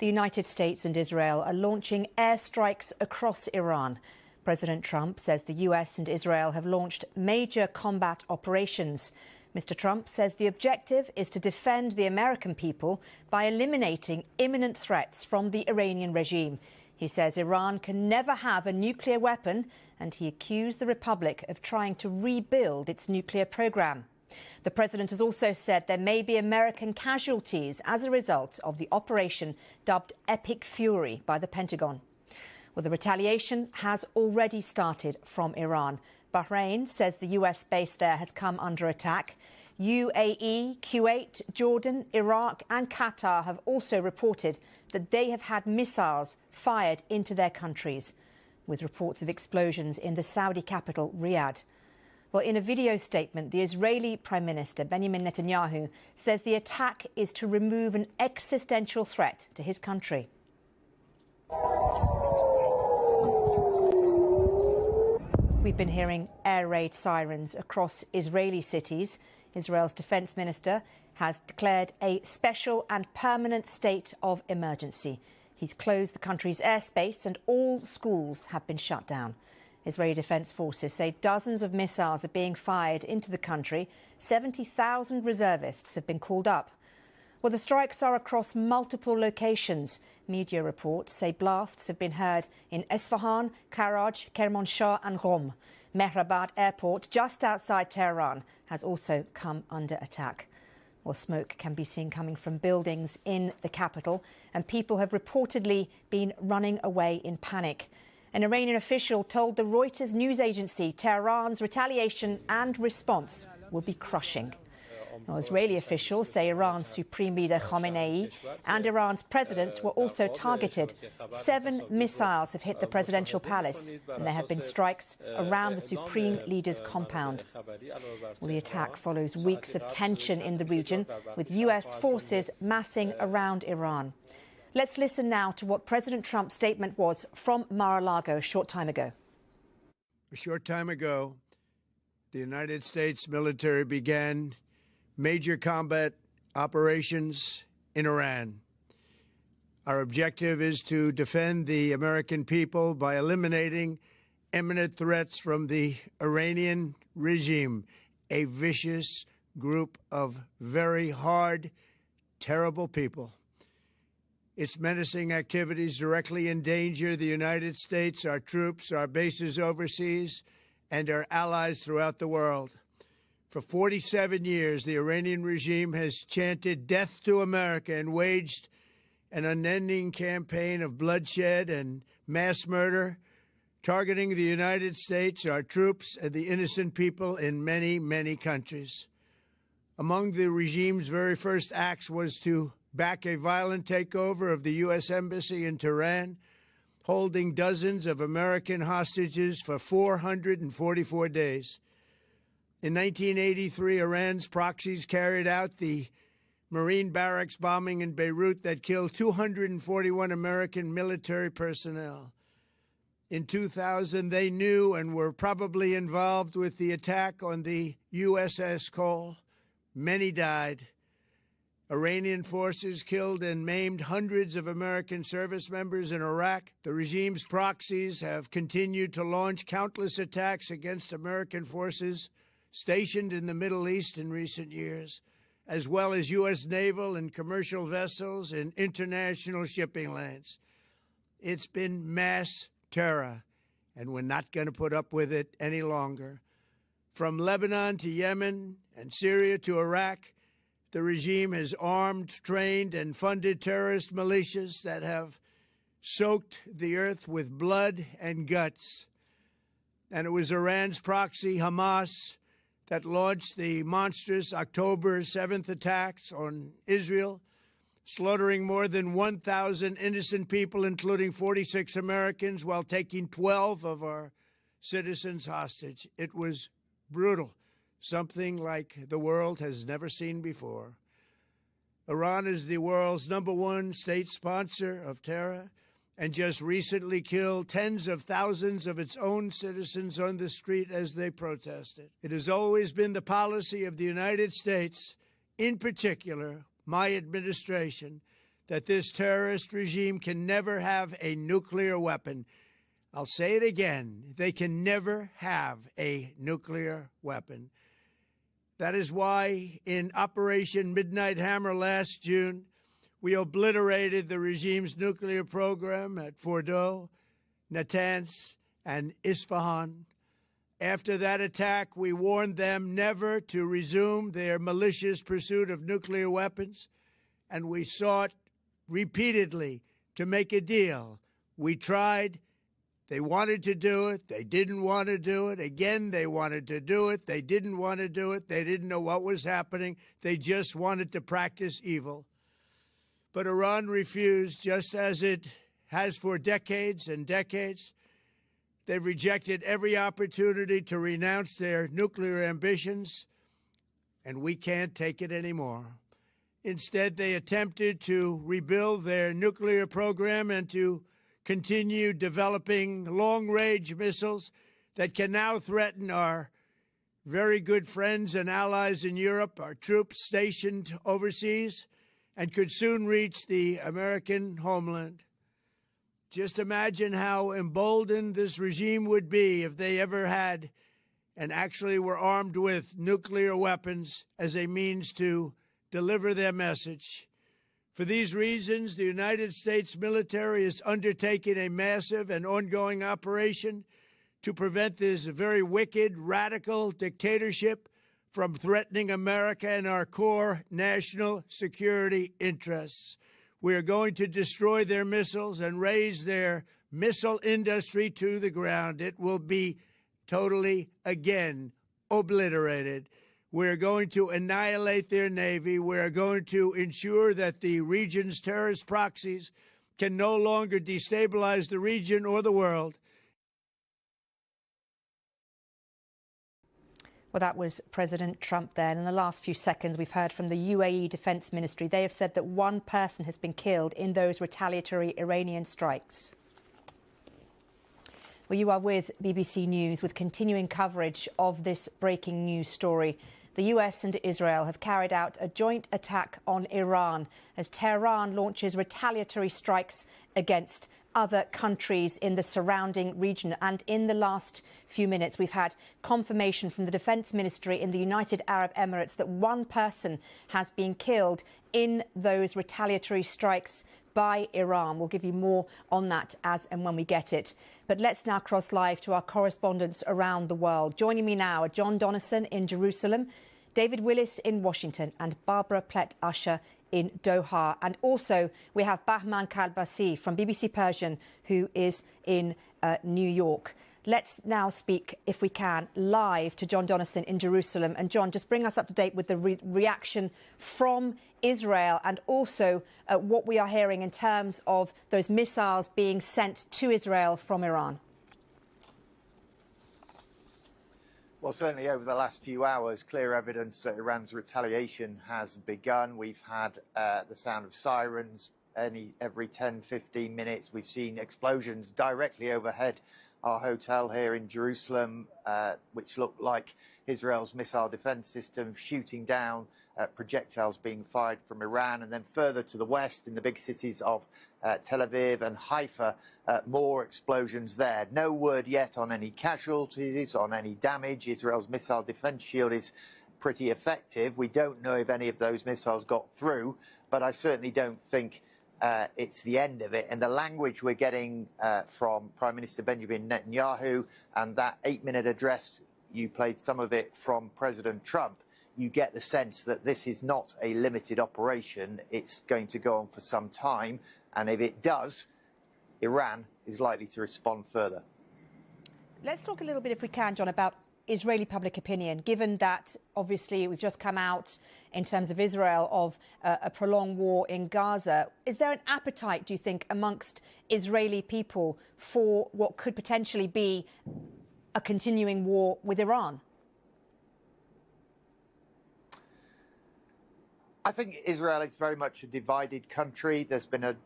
The United States and Israel are launching airstrikes across Iran. President Trump says the US and Israel have launched major combat operations. Mr. Trump says the objective is to defend the American people by eliminating imminent threats from the Iranian regime. He says Iran can never have a nuclear weapon, and he accused the Republic of trying to rebuild its nuclear program. The president has also said there may be American casualties as a result of the operation dubbed Epic Fury by the Pentagon. Well, the retaliation has already started from Iran. Bahrain says the US base there has come under attack. UAE, Kuwait, Jordan, Iraq and Qatar have also reported that they have had missiles fired into their countries, with reports of explosions in the Saudi capital, Riyadh. Well, in a video statement, the Israeli Prime Minister Benjamin Netanyahu says the attack is to remove an existential threat to his country. We've been hearing air raid sirens across Israeli cities. Israel's defence minister has declared a special and permanent state of emergency. He's closed the country's airspace and all schools have been shut down. Israeli defence forces say dozens of missiles are being fired into the country. 70,000 reservists have been called up. Well, the strikes are across multiple locations. Media reports say blasts have been heard in Isfahan, Karaj, Kermanshah and Qom. Mehrabad Airport, just outside Tehran, has also come under attack. Well, smoke can be seen coming from buildings in the capital, and people have reportedly been running away in panic. An Iranian official told the Reuters news agency Tehran's retaliation and response will be crushing. Now, Israeli officials say Iran's Supreme Leader Khamenei and Iran's president were also targeted. 7 missiles have hit the presidential palace, and there have been strikes around the Supreme Leader's compound. Well, the attack follows weeks of tension in the region, with US forces massing around Iran. Let's listen now to what President Trump's statement was from Mar-a-Lago a short time ago. A short time ago, the United States military began major combat operations in Iran. Our objective is to defend the American people by eliminating imminent threats from the Iranian regime, a vicious group of very hard, terrible people. Its menacing activities directly endanger the United States, our troops, our bases overseas, and our allies throughout the world. For 47 years, the Iranian regime has chanted death to America and waged an unending campaign of bloodshed and mass murder, targeting the United States, our troops, and the innocent people in many, many countries. Among the regime's very first acts was to back a violent takeover of the U.S. Embassy in Tehran, holding dozens of American hostages for 444 days. In 1983, Iran's proxies carried out the Marine barracks bombing in Beirut that killed 241 American military personnel. In 2000, they knew and were probably involved with the attack on the USS Cole. Many died. Iranian forces killed and maimed hundreds of American service members in Iraq. The regime's proxies have continued to launch countless attacks against American forces stationed in the Middle East in recent years, as well as U.S. naval and commercial vessels and international shipping lanes. It's been mass terror, and we're not going to put up with it any longer. From Lebanon to Yemen and Syria to Iraq, the regime has armed, trained, and funded terrorist militias that have soaked the earth with blood and guts. And it was Iran's proxy, Hamas, that launched the monstrous October 7th attacks on Israel, slaughtering more than 1,000 innocent people, including 46 Americans, while taking 12 of our citizens hostage. It was brutal, something like the world has never seen before. Iran is the world's #1 state sponsor of terror and just recently killed tens of thousands of its own citizens on the street as they protested. It has always been the policy of the United States, in particular, my administration, that this terrorist regime can never have a nuclear weapon. I'll say it again. They can never have a nuclear weapon. That is why in Operation Midnight Hammer last June, we obliterated the regime's nuclear program at Fordow, Natanz, and Isfahan. After that attack, we warned them never to resume their malicious pursuit of nuclear weapons, and we sought repeatedly to make a deal. We tried. They wanted to do it. They didn't want to do it. Again, they wanted to do it. They didn't want to do it. They didn't know what was happening. They just wanted to practice evil. But Iran refused, just as it has for decades and decades. They've rejected every opportunity to renounce their nuclear ambitions, and we can't take it anymore. Instead, they attempted to rebuild their nuclear program and to continue developing long-range missiles that can now threaten our very good friends and allies in Europe, our troops stationed overseas, and could soon reach the American homeland. Just imagine how emboldened this regime would be if they ever had and actually were armed with nuclear weapons as a means to deliver their message. For these reasons, the United States military is undertaking a massive and ongoing operation to prevent this very wicked, radical dictatorship from threatening America and our core national security interests. We are going to destroy their missiles and raise their missile industry to the ground. It will be totally, again, obliterated. We're going to annihilate their Navy. We're going to ensure that the region's terrorist proxies can no longer destabilize the region or the world. Well, that was President Trump there. And in the last few seconds, we've heard from the UAE Defence Ministry. They have said that one person has been killed in those retaliatory Iranian strikes. Well, you are with BBC News with continuing coverage of this breaking news story. The US and Israel have carried out a joint attack on Iran as Tehran launches retaliatory strikes against other countries in the surrounding region. And in the last few minutes, we've had confirmation from the Defence Ministry in the United Arab Emirates that one person has been killed in those retaliatory strikes by Iran. We'll give you more on that as and when we get it. But let's now cross live to our correspondents around the world. Joining me now are John Donnison in Jerusalem, David Willis in Washington and Barbara Plett-Usher in Doha. And also we have Bahman Kalbasi from BBC Persian, who is in New York. Let's now speak, if we can, live to John Donnison in Jerusalem. And John, just bring us up to date with the reaction from Israel and also what we are hearing in terms of those missiles being sent to Israel from Iran. Well, certainly over the last few hours, clear evidence that Iran's retaliation has begun. We've had the sound of sirens every 10, 15 minutes. We've seen explosions directly overhead our hotel here in Jerusalem, which looked like Israel's missile defense system shooting down projectiles being fired from Iran. And then further to the west in the big cities of Tel Aviv and Haifa, more explosions there. No word yet on any casualties, on any damage. Israel's missile defense shield is pretty effective. We don't know if any of those missiles got through, but I certainly don't think it's the end of it. And the language we're getting from Prime Minister Benjamin Netanyahu and that 8-minute address, you played some of it from President Trump, you get the sense that this is not a limited operation. It's going to go on for some time. And if it does, Iran is likely to respond further. Let's talk a little bit, if we can, John, about Israeli public opinion, given that obviously we've just come out in terms of Israel of a prolonged war in Gaza. Is there an appetite, do you think, amongst Israeli people for what could potentially be a continuing war with Iran? I think Israel is very much a divided country. There's been a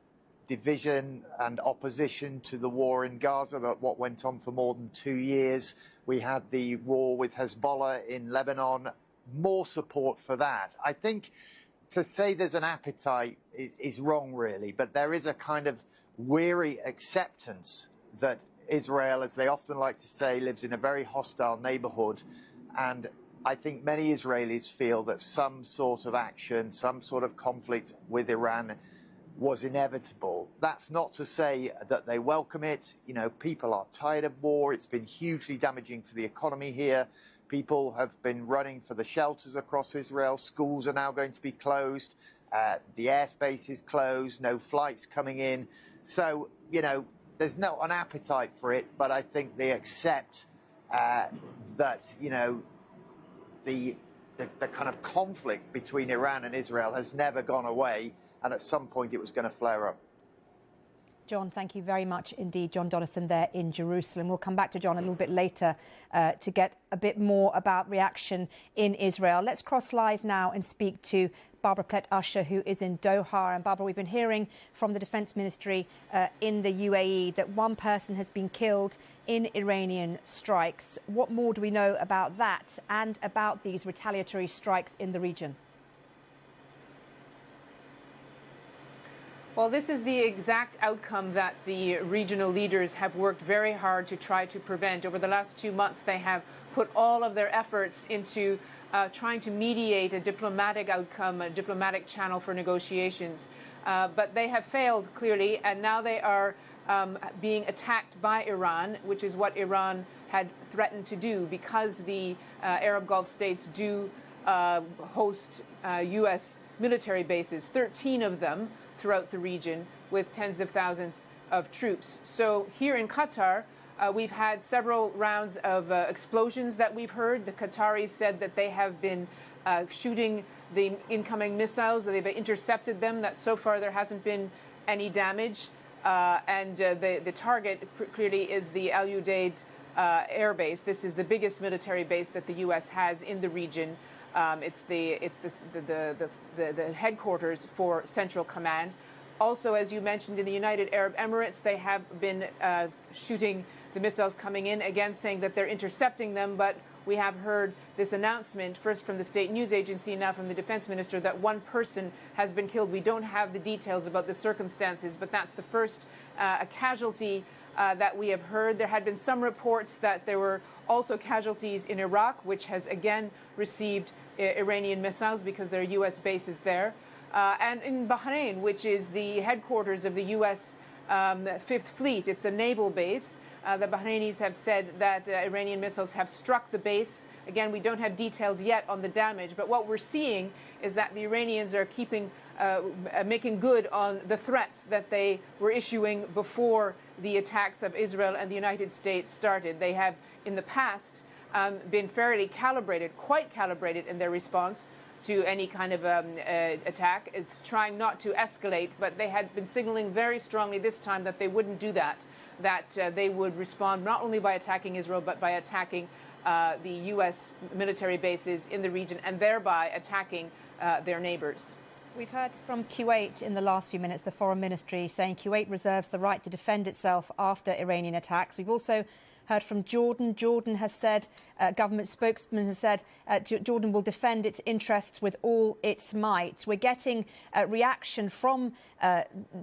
division and opposition to the war in Gaza, what went on for more than 2 years. We had the war with Hezbollah in Lebanon, more support for that. I think to say there's an appetite is wrong, really, but there is a kind of weary acceptance that Israel, as they often like to say, lives in a very hostile neighborhood. And I think many Israelis feel that some sort of action, some sort of conflict with Iran was inevitable. That's not to say that they welcome it. You know, people are tired of war. It's been hugely damaging for the economy here. People have been running for the shelters across Israel. Schools are now going to be closed. The airspace is closed. No flights coming in. So, you know, there's not an appetite for it, but I think they accept that, you know, the kind of conflict between Iran and Israel has never gone away, and at some point it was going to flare up. John, thank you very much indeed. John Donnison there in Jerusalem. We'll come back to John a little bit later to get a bit more about reaction in Israel. Let's cross live now and speak to Barbara Plett-Usher, who is in Doha. And Barbara, we've been hearing from the Defence Ministry in the UAE that one person has been killed in Iranian strikes. What more do we know about that and about these retaliatory strikes in the region? Well, this is the exact outcome that the regional leaders have worked very hard to try to prevent. Over the last 2 months, they have put all of their efforts into trying to mediate a diplomatic outcome, a diplomatic channel for negotiations. But they have failed, clearly, and now they are being attacked by Iran, which is what Iran had threatened to do, because the Arab Gulf states do host U.S. military bases, 13 of them throughout the region, with tens of thousands of troops. So here in Qatar, we've had several rounds of explosions that we've heard. The Qataris said that they have been shooting the incoming missiles, that they've intercepted them, that so far there hasn't been any damage. And the target clearly is the Al Udeid air base. This is the biggest military base that the U.S. has in the region. It's the headquarters for Central Command. Also, as you mentioned, in the United Arab Emirates, they have been shooting the missiles coming in, again saying that they're intercepting them. But we have heard this announcement, first from the state news agency, now from the defense minister, that one person has been killed. We don't have the details about the circumstances, but that's the first casualty that we have heard. There had been some reports that there were also casualties in Iraq, which has again received Iranian missiles because there are U.S. bases there. And in Bahrain, which is the headquarters of the U.S. Fifth Fleet. It's a naval base. The Bahrainis have said that Iranian missiles have struck the base. Again, we don't have details yet on the damage, but what we're seeing is that the Iranians are making good on the threats that they were issuing before the attacks of Israel and the United States started. They have, in the past, been fairly calibrated, quite calibrated in their response to any kind of attack. It's trying not to escalate, but they had been signaling very strongly this time that they wouldn't do that, that they would respond not only by attacking Israel, but by attacking the U.S. military bases in the region and thereby attacking their neighbors. We've heard from Kuwait in the last few minutes, the foreign ministry saying Kuwait reserves the right to defend itself after Iranian attacks. We've also heard from Jordan. Jordan has said, government spokesman has said, Jordan will defend its interests with all its might. We're getting a reaction from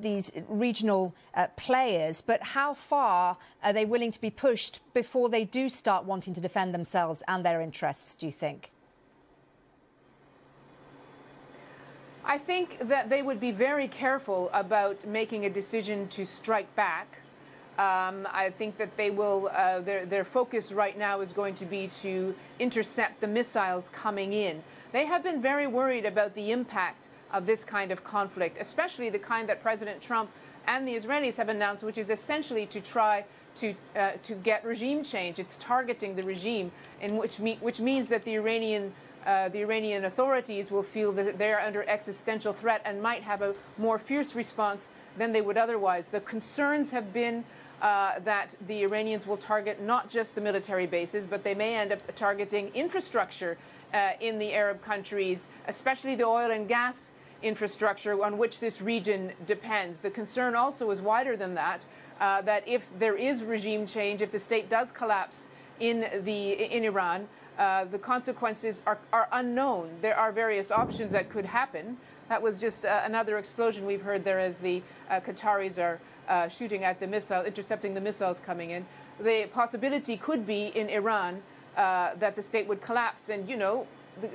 these regional players, but how far are they willing to be pushed before they do start wanting to defend themselves and their interests, do you think? I think that they would be very careful about making a decision to strike back. I think that they will, their focus right now is going to be to intercept the missiles coming in. They have been very worried about the impact of this kind of conflict, especially the kind that President Trump and the Israelis have announced, which is essentially to try to get regime change. It's targeting the regime, which means that the Iranian authorities will feel that they're under existential threat and might have a more fierce response than they would otherwise. The concerns have been that the Iranians will target not just the military bases, but they may end up targeting infrastructure in the Arab countries, especially the oil and gas infrastructure on which this region depends. The concern also is wider than that, that if there is regime change, if the state does collapse in Iran, the consequences are unknown. There are various options that could happen. That was just another explosion we've heard there as the Qataris are shooting at the missile, intercepting the missiles coming in. The possibility could be in Iran that the state would collapse. And, you know,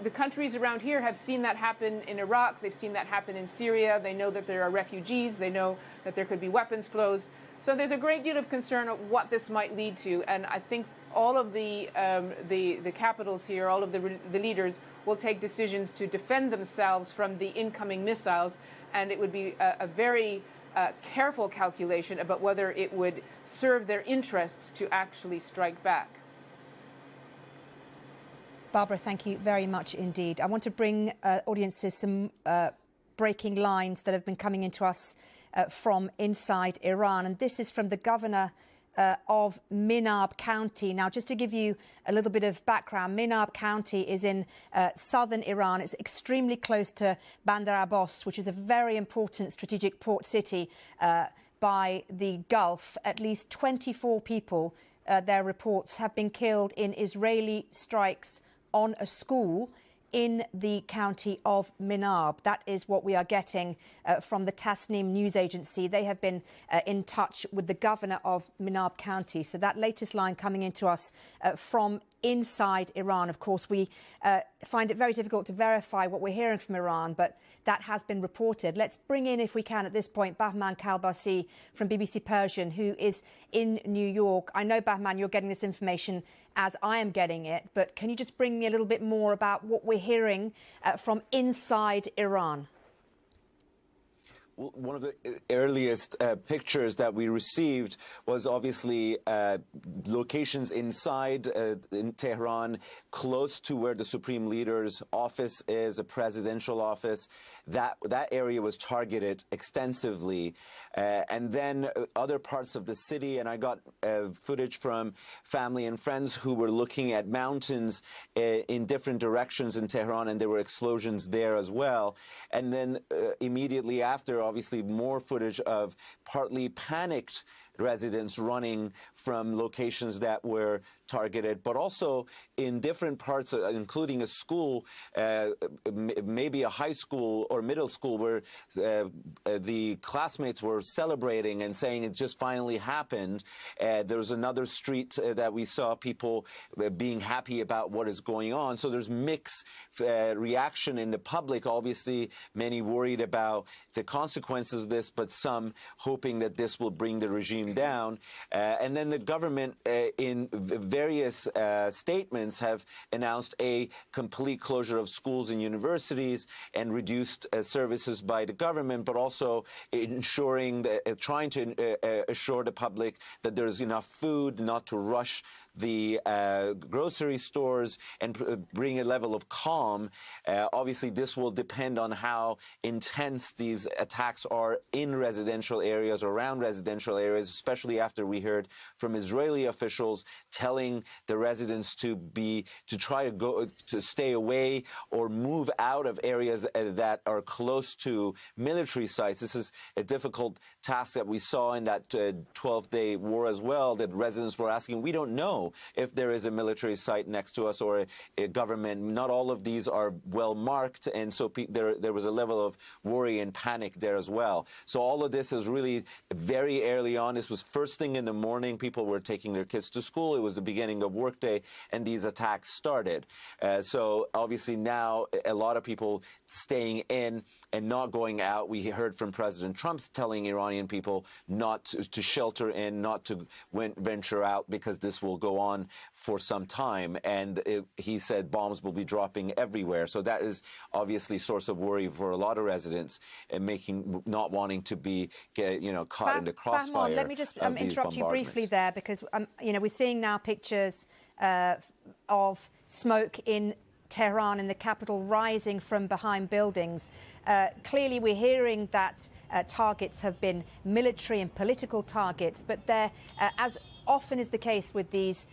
the countries around here have seen that happen in Iraq. They've seen that happen in Syria. They know that there are refugees. They know that there could be weapons flows. So there's a great deal of concern of what this might lead to. And I think all of the capitals here, all of the leaders will take decisions to defend themselves from the incoming missiles. And it would be a very careful calculation about whether it would serve their interests to actually strike back. Barbara, thank you very much indeed. I want to bring audiences some breaking lines that have been coming into us from inside Iran. And this is from the governor of Minab County. Now, just to give you a little bit of background, Minab County is in southern Iran. It's extremely close to Bandar Abbas, which is a very important strategic port city by the Gulf. At least 24 people, their reports, have been killed in Israeli strikes on a school in the county of Minab. That is what we are getting from the Tasnim news agency. They have been in touch with the governor of Minab County. So that latest line coming into us from inside Iran. Of course, we find it very difficult to verify what we're hearing from Iran, but that has been reported. Let's bring in, if we can, at this point, Bahman Kalbasi from BBC Persian, who is in New York. I know, Bahman, you're getting this information as I am getting it, but can you just bring me a little bit more about what we're hearing from inside Iran? One of the earliest pictures that we received was obviously locations inside in Tehran, close to where the Supreme Leader's office is, a presidential office. That area was targeted extensively. And then other parts of the city, and I got footage from family and friends who were looking at mountains in different directions in Tehran, and there were explosions there as well. And then immediately after, obviously more footage of partly panicked residents running from locations that were targeted, but also in different parts, including a school, maybe a high school or middle school, where the classmates were celebrating and saying it just finally happened. There was another street that we saw people being happy about what is going on. So there's mixed reaction in the public. Obviously, many worried about the consequences of this, but some hoping that this will bring the regime down. And then the government, in various statements, have announced a complete closure of schools and universities and reduced services by the government, but also ensuring that, trying to assure the public that there's enough food, not to rush the grocery stores, and bring a level of calm. Obviously, this will depend on how intense these attacks are in residential areas, around residential areas, especially after we heard from Israeli officials telling the residents to try to stay away or move out of areas that are close to military sites. This is a difficult task that we saw in that 12-day war as well, that residents were asking, we don't know if there is a military site next to us or a government. Not all of these are well marked, and so there was a level of worry and panic there as well. So all of this is really very early on. This was first thing in the morning. People were taking their kids to school. It was the beginning of workday, and these attacks started. So obviously now a lot of people staying in and not going out. We heard from President Trump telling Iranian people not to shelter in, not to venture out, because this will go on for some time. And he said bombs will be dropping everywhere. So that is obviously source of worry for a lot of residents, and not wanting to be caught in the crossfire. Let me just interrupt you briefly there, because we're seeing now pictures of smoke in Tehran, in the capital, rising from behind buildings. Clearly, we're hearing that targets have been military and political targets, but there, as often is the case with these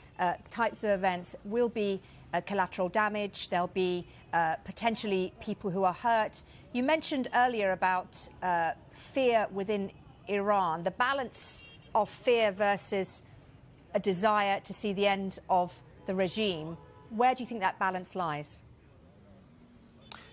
types of events, will be collateral damage. There'll be potentially people who are hurt. You mentioned earlier about fear within Iran, the balance of fear versus a desire to see the end of the regime. Where do you think that balance lies?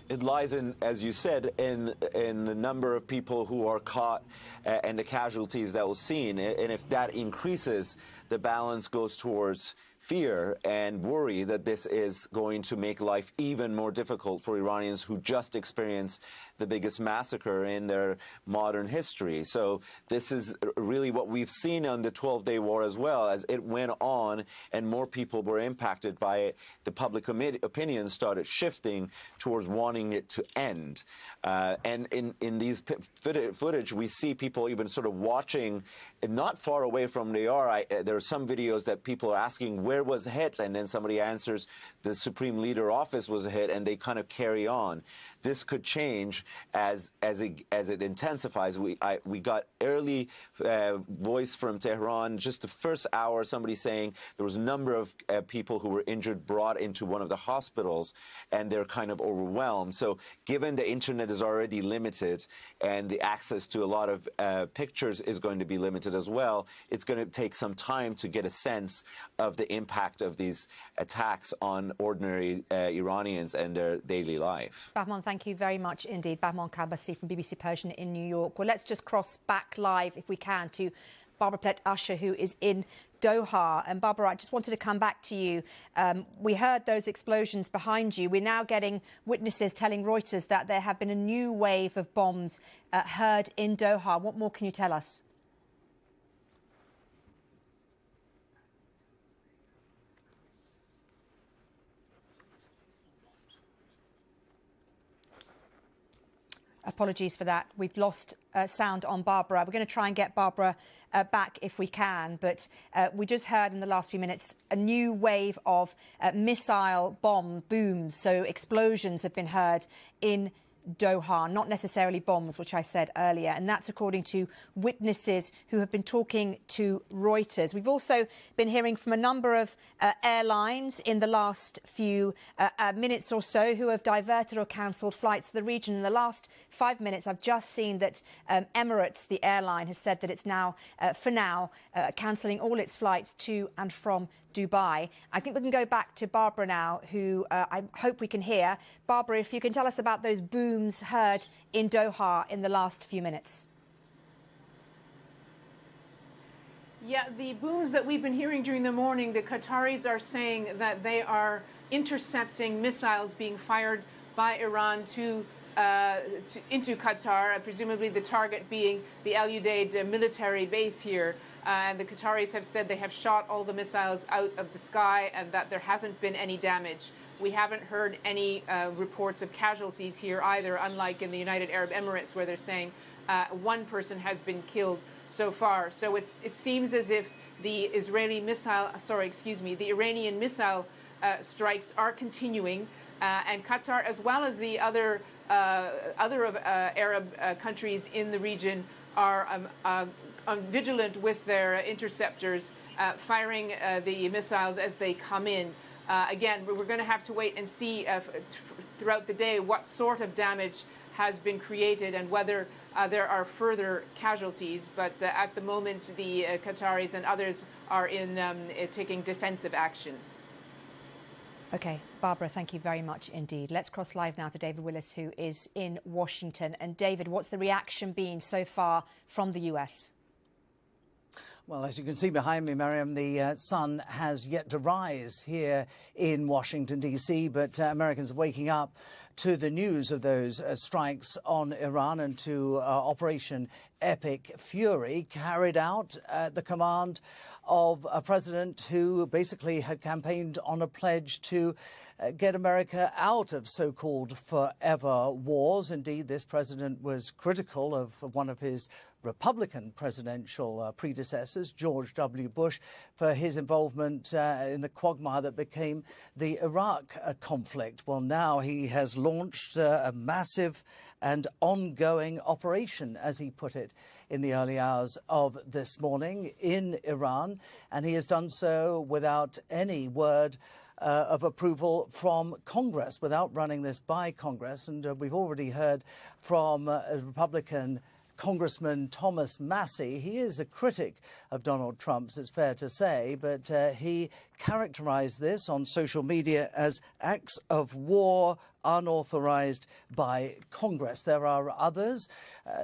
It lies in, as you said, in the number of people who are caught and the casualties that was seen. And if that increases, the balance goes towards fear and worry that this is going to make life even more difficult for Iranians who just experienced the biggest massacre in their modern history. So this is really what we've seen on the 12-day war as well. As it went on and more people were impacted by it, the public opinion started shifting towards wanting it to end. And in these footage, we see people even sort of watching not far away from they are. There are some videos that people are asking where was hit, and then somebody answers the Supreme Leader office was hit, and they kind of carry on. This could change as it intensifies. We got early voice from Tehran just the first hour. Somebody saying there was a number of people who were injured brought into one of the hospitals, and they're kind of overwhelmed. So given the internet is already limited and the access to a lot of pictures is going to be limited as well, it's going to take some time to get a sense of the impact of these attacks on ordinary Iranians and their daily life. Bahman, thank you very much indeed. Bahman Kabasi from BBC Persian in New York. Well, let's just cross back live, if we can, to Barbara Plett-Usher, who is in Doha. And Barbara, I just wanted to come back to you. We heard those explosions behind you. We're now getting witnesses telling Reuters that there have been a new wave of bombs heard in Doha. What more can you tell us? Apologies for that. We've lost sound on Barbara. We're going to try and get Barbara back if we can. But we just heard in the last few minutes a new wave of missile bomb booms. So explosions have been heard in Doha, not necessarily bombs, which I said earlier. And that's according to witnesses who have been talking to Reuters. We've also been hearing from a number of airlines in the last few minutes or so who have diverted or cancelled flights to the region. In the last 5 minutes, I've just seen that Emirates, the airline, has said that it's now, for now, cancelling all its flights to and from Dubai. I think we can go back to Barbara now, who I hope we can hear. Barbara, if you can tell us about those booms heard in Doha in the last few minutes. Yeah, the booms that we've been hearing during the morning, the Qataris are saying that they are intercepting missiles being fired by Iran into Qatar, presumably the target being the Al Udeid military base here. And the Qataris have said they have shot all the missiles out of the sky and that there hasn't been any damage. We haven't heard any reports of casualties here either, unlike in the United Arab Emirates, where they're saying one person has been killed so far. So it seems as if the Iranian missile strikes are continuing, and Qatar, as well as the other Arab countries in the region, are vigilant with their interceptors, firing the missiles as they come in. Again, we're going to have to wait and see throughout the day what sort of damage has been created and whether there are further casualties. But at the moment, the Qataris and others are in taking defensive action. OK, Barbara, thank you very much indeed. Let's cross live now to David Willis, who is in Washington. And David, what's the reaction been so far from the US? Well, as you can see behind me, Mariam, the sun has yet to rise here in Washington, D.C., but Americans are waking up to the news of those strikes on Iran and to Operation Epic Fury, carried out at the command of a president who basically had campaigned on a pledge to get America out of so-called forever wars. Indeed, this president was critical of one of his Republican presidential predecessors, George W. Bush, for his involvement in the quagmire that became the Iraq conflict. Well, now he has launched a massive and ongoing operation, as he put it, in the early hours of this morning in Iran, and he has done so without any word of approval from Congress, without running this by Congress. And we've already heard from Republican Congressman Thomas Massey. He is a critic of Donald Trump's, it's fair to say, but he characterized this on social media as acts of war unauthorized by Congress. There are others.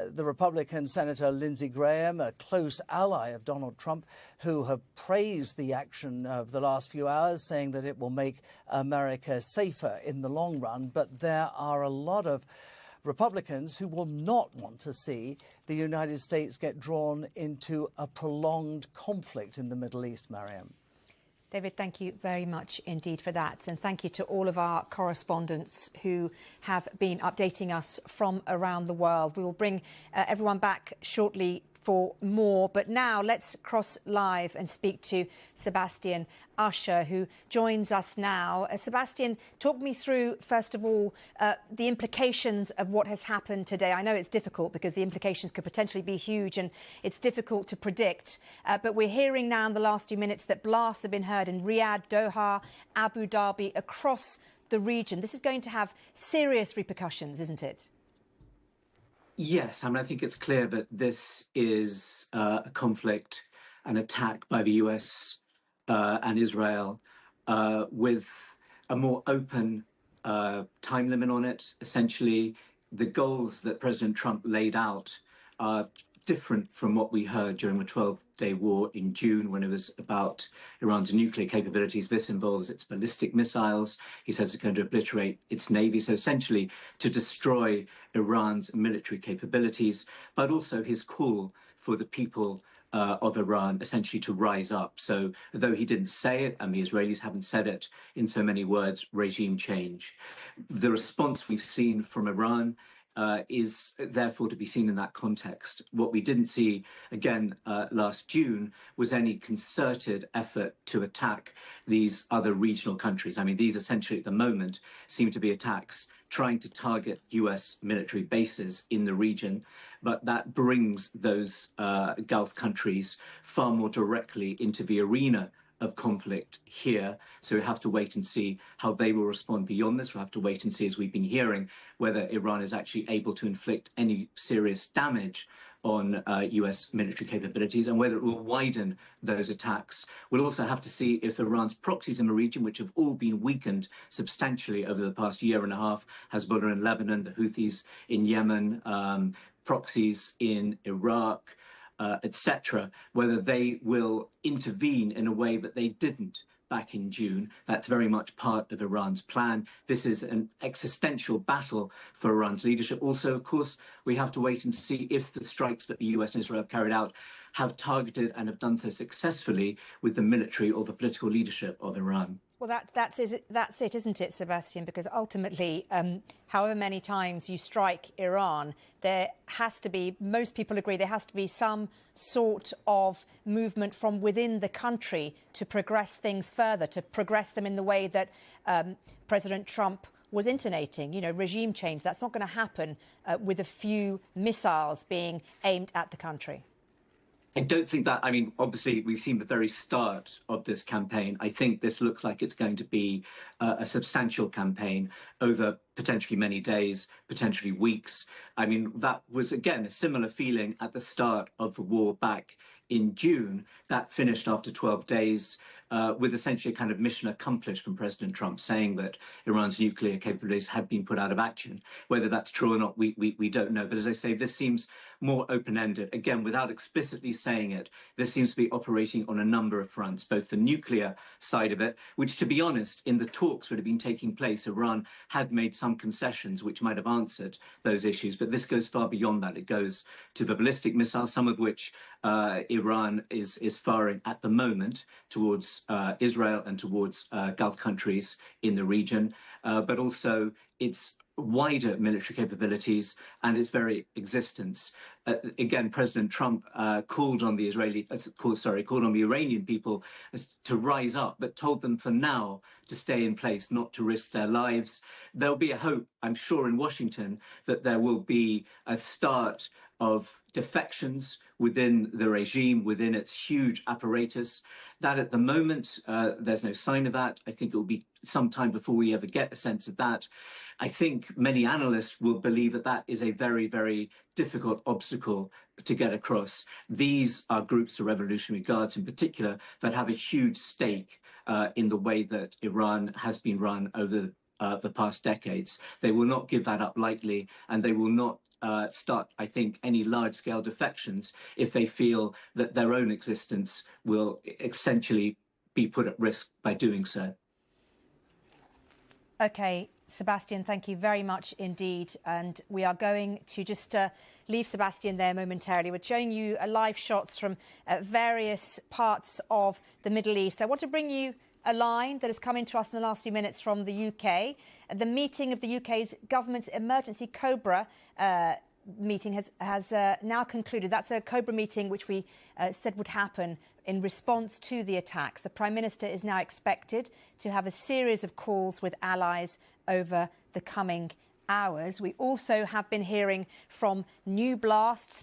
The Republican Senator Lindsey Graham, a close ally of Donald Trump, who have praised the action of the last few hours, saying that it will make America safer in the long run. But there are a lot of Republicans who will not want to see the United States get drawn into a prolonged conflict in the Middle East, Mariam. David, thank you very much indeed for that. And thank you to all of our correspondents who have been updating us from around the world. We will bring everyone back shortly for more. But now let's cross live and speak to Sebastian Usher, who joins us now. Sebastian, talk me through, first of all, the implications of what has happened today. I know it's difficult because the implications could potentially be huge and it's difficult to predict. But we're hearing now in the last few minutes that blasts have been heard in Riyadh, Doha, Abu Dhabi, across the region. This is going to have serious repercussions, isn't it? Yes, I mean, I think it's clear that this is a conflict, an attack by the US and Israel with a more open time limit on it. Essentially, the goals that President Trump laid out are different from what we heard during the 12-day war in June when it was about Iran's nuclear capabilities. This involves its ballistic missiles. He says it's going to obliterate its navy, so essentially to destroy Iran's military capabilities, but also his call for the people of Iran essentially to rise up. So though he didn't say it, and the Israelis haven't said it in so many words, regime change. The response we've seen from Iran is therefore to be seen in that context. What we didn't see, again, last June was any concerted effort to attack these other regional countries. I mean, these essentially at the moment seem to be attacks trying to target US military bases in the region, but that brings those Gulf countries far more directly into the arena of conflict here. So we have to wait and see how they will respond beyond this. We'll have to wait and see, as we've been hearing, whether Iran is actually able to inflict any serious damage on US military capabilities and whether it will widen those attacks. We'll also have to see if Iran's proxies in the region, which have all been weakened substantially over the past year and a half, Hezbollah in Lebanon, the Houthis in Yemen, proxies in Iraq, etc., whether they will intervene in a way that they didn't back in June. That's very much part of Iran's plan. This is an existential battle for Iran's leadership. Also, of course, we have to wait and see if the strikes that the US and Israel have carried out have targeted and have done so successfully with the military or the political leadership of Iran. Well, that's it, isn't it, Sebastian? Because ultimately, however many times you strike Iran, there has to be, most people agree, there has to be some sort of movement from within the country to progress things further, to progress them in the way that President Trump was intonating, you know, regime change. That's not going to happen with a few missiles being aimed at the country. I don't think that, I mean, obviously, we've seen the very start of this campaign. I think this looks like it's going to be a substantial campaign over potentially many days, potentially weeks. I mean, that was, again, a similar feeling at the start of the war back in June. That finished after 12 days with essentially a kind of mission accomplished from President Trump, saying that Iran's nuclear capabilities had been put out of action. Whether that's true or not, we don't know. But as I say, this seems more open-ended. Again, without explicitly saying it, this seems to be operating on a number of fronts, both the nuclear side of it, which, to be honest, in the talks that have been taking place, Iran had made some concessions which might have answered those issues. But this goes far beyond that. It goes to the ballistic missiles, some of which Iran is firing at the moment towards Israel and towards Gulf countries in the region, but also its wider military capabilities and its very existence. Again, President Trump called on the Iranian people to rise up, but told them for now to stay in place, not to risk their lives. There'll be a hope, I'm sure, in Washington that there will be a start of defections within the regime, within its huge apparatus. That at the moment, there's no sign of that. I think it will be some time before we ever get a sense of that. I think many analysts will believe that that is a very, very difficult obstacle to get across. These are groups of Revolutionary Guards in particular that have a huge stake in the way that Iran has been run over the past decades. They will not give that up lightly, and they will not start, I think, any large-scale defections if they feel that their own existence will essentially be put at risk by doing so. OK, Sebastian, thank you very much indeed. And we are going to just leave Sebastian there momentarily. We're showing you live shots from various parts of the Middle East. I want to bring you a line that has come into us in the last few minutes from the UK. The meeting of the UK's government's emergency COBRA meeting has now concluded. That's a Cobra meeting which we said would happen in response to the attacks. The Prime Minister is now expected to have a series of calls with allies over the coming hours. We also have been hearing from new blasts,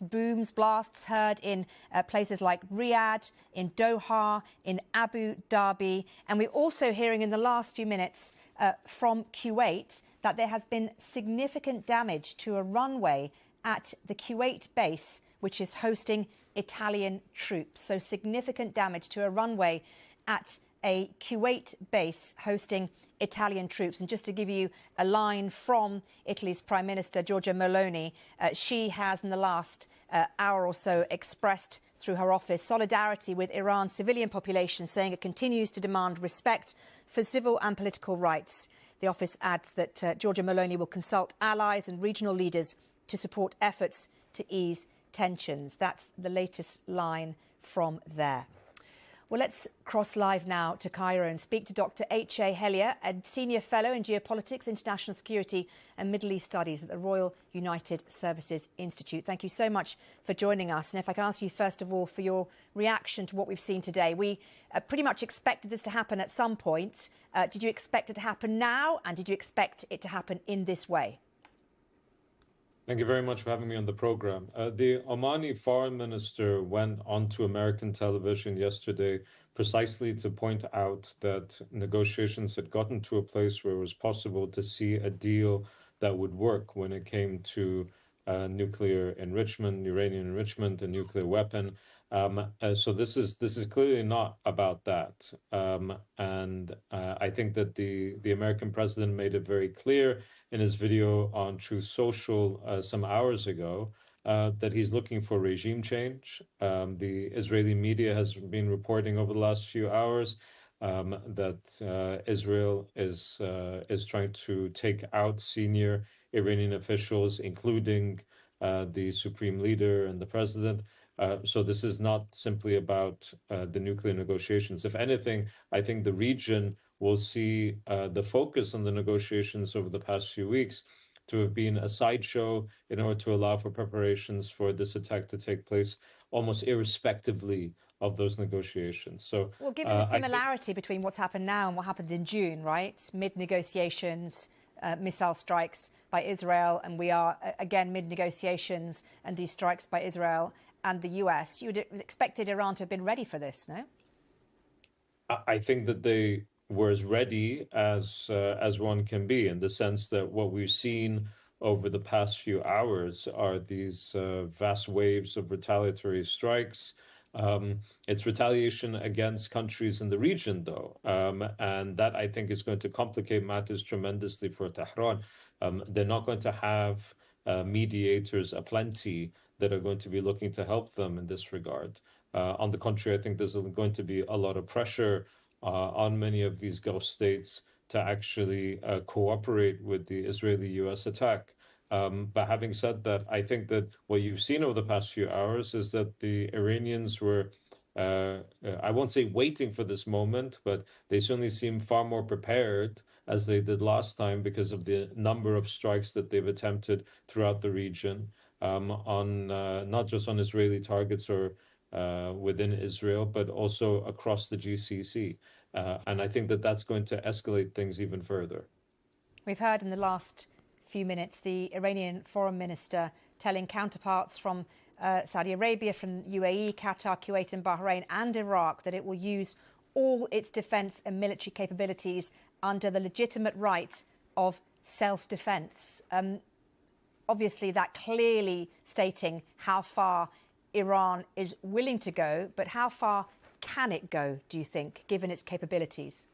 blasts heard in places like Riyadh, in Doha, in Abu Dhabi. And we're also hearing in the last few minutes from Kuwait that there has been significant damage to a runway at the Kuwait base, which is hosting Italian troops. So significant damage to a runway at a Kuwait base hosting Italian troops. And just to give you a line from Italy's Prime Minister, Giorgia Meloni, she has in the last hour or so expressed through her office solidarity with Iran's civilian population, saying it continues to demand respect for civil and political rights. The office adds that Giorgia Meloni will consult allies and regional leaders to support efforts to ease tensions. That's the latest line from there. Well, let's cross live now to Cairo and speak to Dr. H.A. Hellier, a senior fellow in geopolitics, international security and Middle East studies at the Royal United Services Institute. Thank you so much for joining us. And if I can ask you, first of all, for your reaction to what we've seen today. We pretty much expected this to happen at some point. Did you expect it to happen now? And did you expect it to happen in this way? Thank you very much for having me on the program. The Omani foreign minister went onto American television yesterday precisely to point out that negotiations had gotten to a place where it was possible to see a deal that would work when it came to nuclear enrichment, Iranian enrichment, a nuclear weapon. So this is clearly not about that. I think that the American president made it very clear in his video on Truth Social some hours ago that he's looking for regime change. The Israeli media has been reporting over the last few hours that Israel is trying to take out senior Iranian officials, including the supreme leader and the president. So this is not simply about the nuclear negotiations. If anything, I think the region will see the focus on the negotiations over the past few weeks to have been a sideshow in order to allow for preparations for this attack to take place almost irrespectively of those negotiations. So, well, given the similarity between what's happened now and what happened in June, right? Mid-negotiations, missile strikes by Israel, and we are, again, mid-negotiations and these strikes by Israel and the US. You would have expected Iran to have been ready for this, no? I think that they were as ready as one can be, in the sense that what we've seen over the past few hours are these vast waves of retaliatory strikes. It's retaliation against countries in the region, though, and that, I think, is going to complicate matters tremendously for Tehran. They're not going to have mediators aplenty that are going to be looking to help them in this regard. On the contrary, I think there's going to be a lot of pressure on many of these Gulf states to actually cooperate with the Israeli-US attack. But having said that, I think that what you've seen over the past few hours is that the Iranians were, I won't say waiting for this moment, but they certainly seem far more prepared as they did last time because of the number of strikes that they've attempted throughout the region, on not just on Israeli targets or within Israel, but also across the GCC. And I think that that's going to escalate things even further. We've heard in the last few minutes the Iranian foreign minister telling counterparts from Saudi Arabia, from UAE, Qatar, Kuwait and Bahrain and Iraq that it will use all its defence and military capabilities under the legitimate right of self-defence. Obviously, that clearly stating how far Iran is willing to go, but how far can it go, do you think, given its capabilities?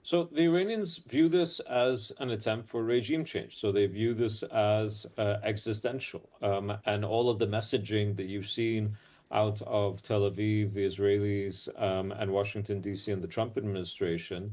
So the Iranians view this as an attempt for regime change. So they view this as existential. And all of the messaging that you've seen out of Tel Aviv, the Israelis, and Washington, D.C. and the Trump administration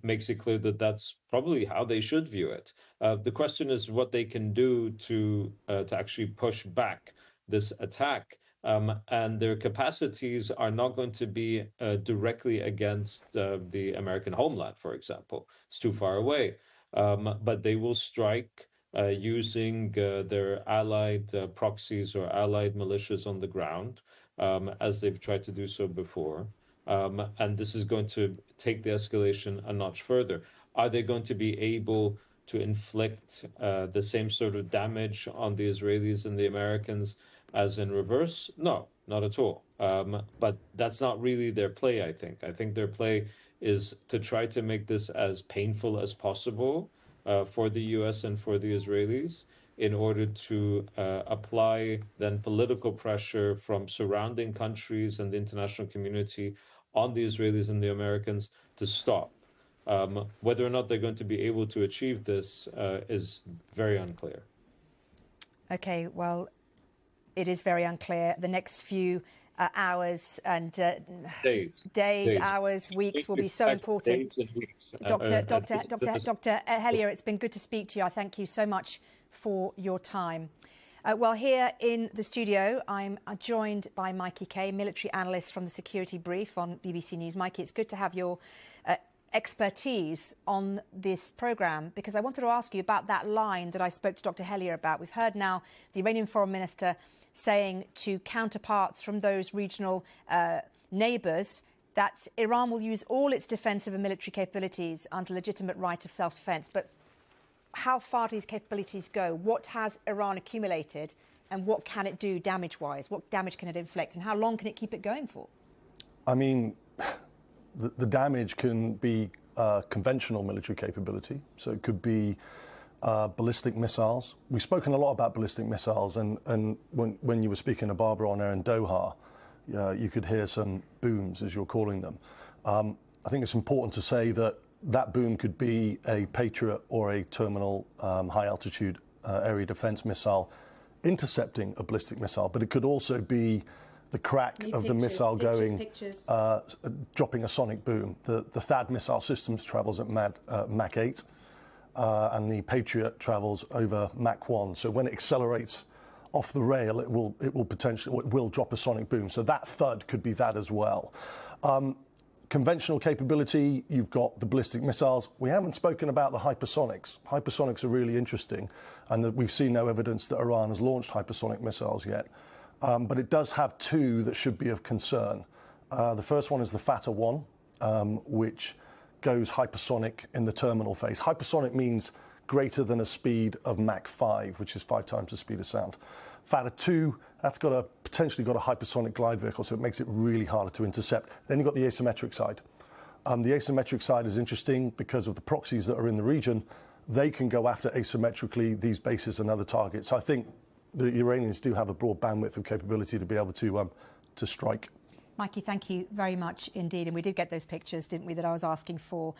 makes it clear that that's probably how they should view it. The question is what they can do to actually push back this attack. And their capacities are not going to be directly against the American homeland, for example. It's too far away. But they will strike using their allied proxies or allied militias on the ground, as they've tried to do so before. And this is going to take the escalation a notch further. Are they going to be able to inflict the same sort of damage on the Israelis and the Americans as in reverse? No, not at all. But that's not really their play, I think. I think their play is to try to make this as painful as possible for the US and for the Israelis in order to apply then political pressure from surrounding countries and the international community on the Israelis and the Americans to stop. Whether or not they're going to be able to achieve this is very unclear. Okay, well, it is very unclear. The next few hours and days, hours, weeks will be so important. Dr. Hellier, it's been good to speak to you. I thank you so much for your time. Well, here in the studio, I'm joined by Mikey Kay, military analyst from the Security Brief on BBC News. Mikey, it's good to have your expertise on this programme, because I wanted to ask you about that line that I spoke to Dr. Hellier about. We've heard now the Iranian foreign minister saying to counterparts from those regional neighbours that Iran will use all its defensive and military capabilities under legitimate right of self-defence. But how far do these capabilities go? What has Iran accumulated and what can it do damage-wise? What damage can it inflict and how long can it keep it going for? I mean, the damage can be conventional military capability. So it could be ballistic missiles. We've spoken a lot about ballistic missiles, and when you were speaking to Barbara on air in Doha, you could hear some booms, as you're calling them. I think it's important to say that that boom could be a Patriot or a terminal high-altitude area defense missile intercepting a ballistic missile, but it could also be the crack of the missile going, dropping a sonic boom. The THAAD missile systems travels at Mach 8, and the Patriot travels over Mach 1. So when it accelerates off the rail, it will drop a sonic boom. So that thud could be that as well. Conventional capability, you've got the ballistic missiles. We haven't spoken about the hypersonics. Hypersonics are really interesting, and we've seen no evidence that Iran has launched hypersonic missiles yet. But it does have two that should be of concern. The first one is the Fatah-1, which goes hypersonic in the terminal phase. Hypersonic means greater than a speed of Mach 5, which is 5 times the speed of sound. Fatah-2, that's potentially got a hypersonic glide vehicle, so it makes it really harder to intercept. Then you've got the asymmetric side. The asymmetric side is interesting because of the proxies that are in the region. They can go after asymmetrically these bases and other targets. So I think the Iranians do have a broad bandwidth of capability to be able to strike. Mikey, thank you very much indeed. And we did get those pictures, didn't we, that I was asking for.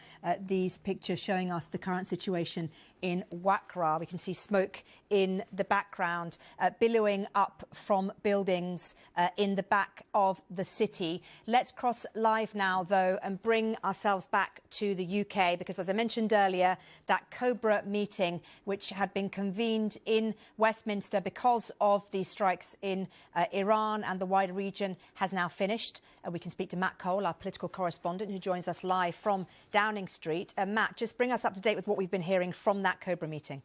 These pictures showing us the current situation in Wakra. We can see smoke in the background, billowing up from buildings in the back of the city. Let's cross live now, though, and bring ourselves back to the UK, because as I mentioned earlier, that Cobra meeting, which had been convened in Westminster because of the strikes in Iran and the wider region, has now finished. We can speak to Matt Cole, our political correspondent, who joins us live from Downing Street. Matt, just bring us up to date with what we've been hearing from that Cobra meeting.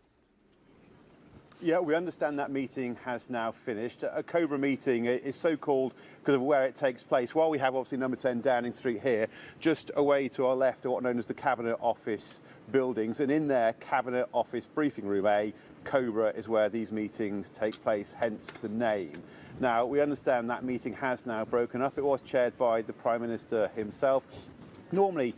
Yeah, we understand that meeting has now finished. A Cobra meeting is so called because of where it takes place. While we have obviously number 10 Downing Street here, just away to our left are what are known as the Cabinet Office buildings, and in there, Cabinet Office Briefing Room A, Cobra is where these meetings take place, hence the name. Now, we understand that meeting has now broken up. It was chaired by the Prime Minister himself. Normally,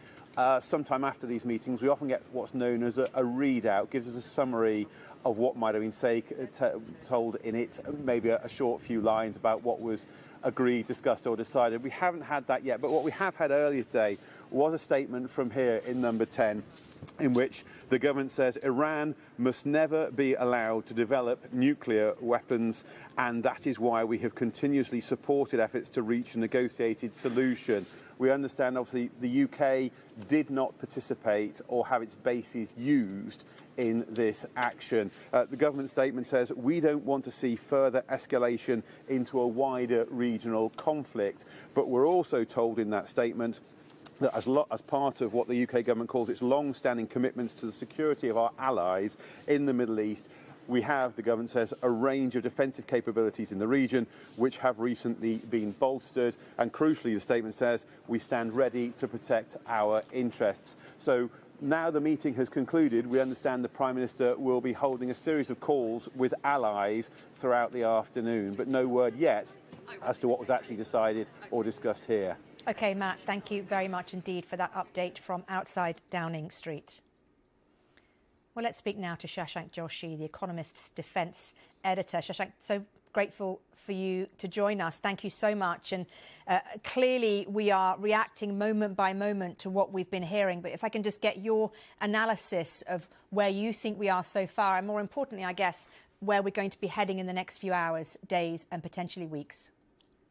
sometime after these meetings, we often get what's known as a readout, gives us a summary of what might have been told in it, maybe a short few lines about what was agreed, discussed or decided. We haven't had that yet, but what we have had earlier today was a statement from here in number 10, in which the government says Iran must never be allowed to develop nuclear weapons, and that is why we have continuously supported efforts to reach a negotiated solution. We understand, obviously, the UK did not participate or have its bases used in this action. The government statement says, we don't want to see further escalation into a wider regional conflict, but we're also told in that statement that as part of what the UK government calls its long-standing commitments to the security of our allies in the Middle East, we have, the government says, a range of defensive capabilities in the region which have recently been bolstered. And crucially, the statement says, we stand ready to protect our interests. So now the meeting has concluded, we understand the Prime Minister will be holding a series of calls with allies throughout the afternoon, but no word yet as to what was actually decided or discussed here. OK, Matt, thank you very much indeed for that update from outside Downing Street. Well, let's speak now to Shashank Joshi, The Economist's defence editor. Shashank, so grateful for you to join us. Thank you so much. And clearly we are reacting moment by moment to what we've been hearing. But if I can just get your analysis of where you think we are so far, and more importantly, I guess, where we're going to be heading in the next few hours, days and potentially weeks.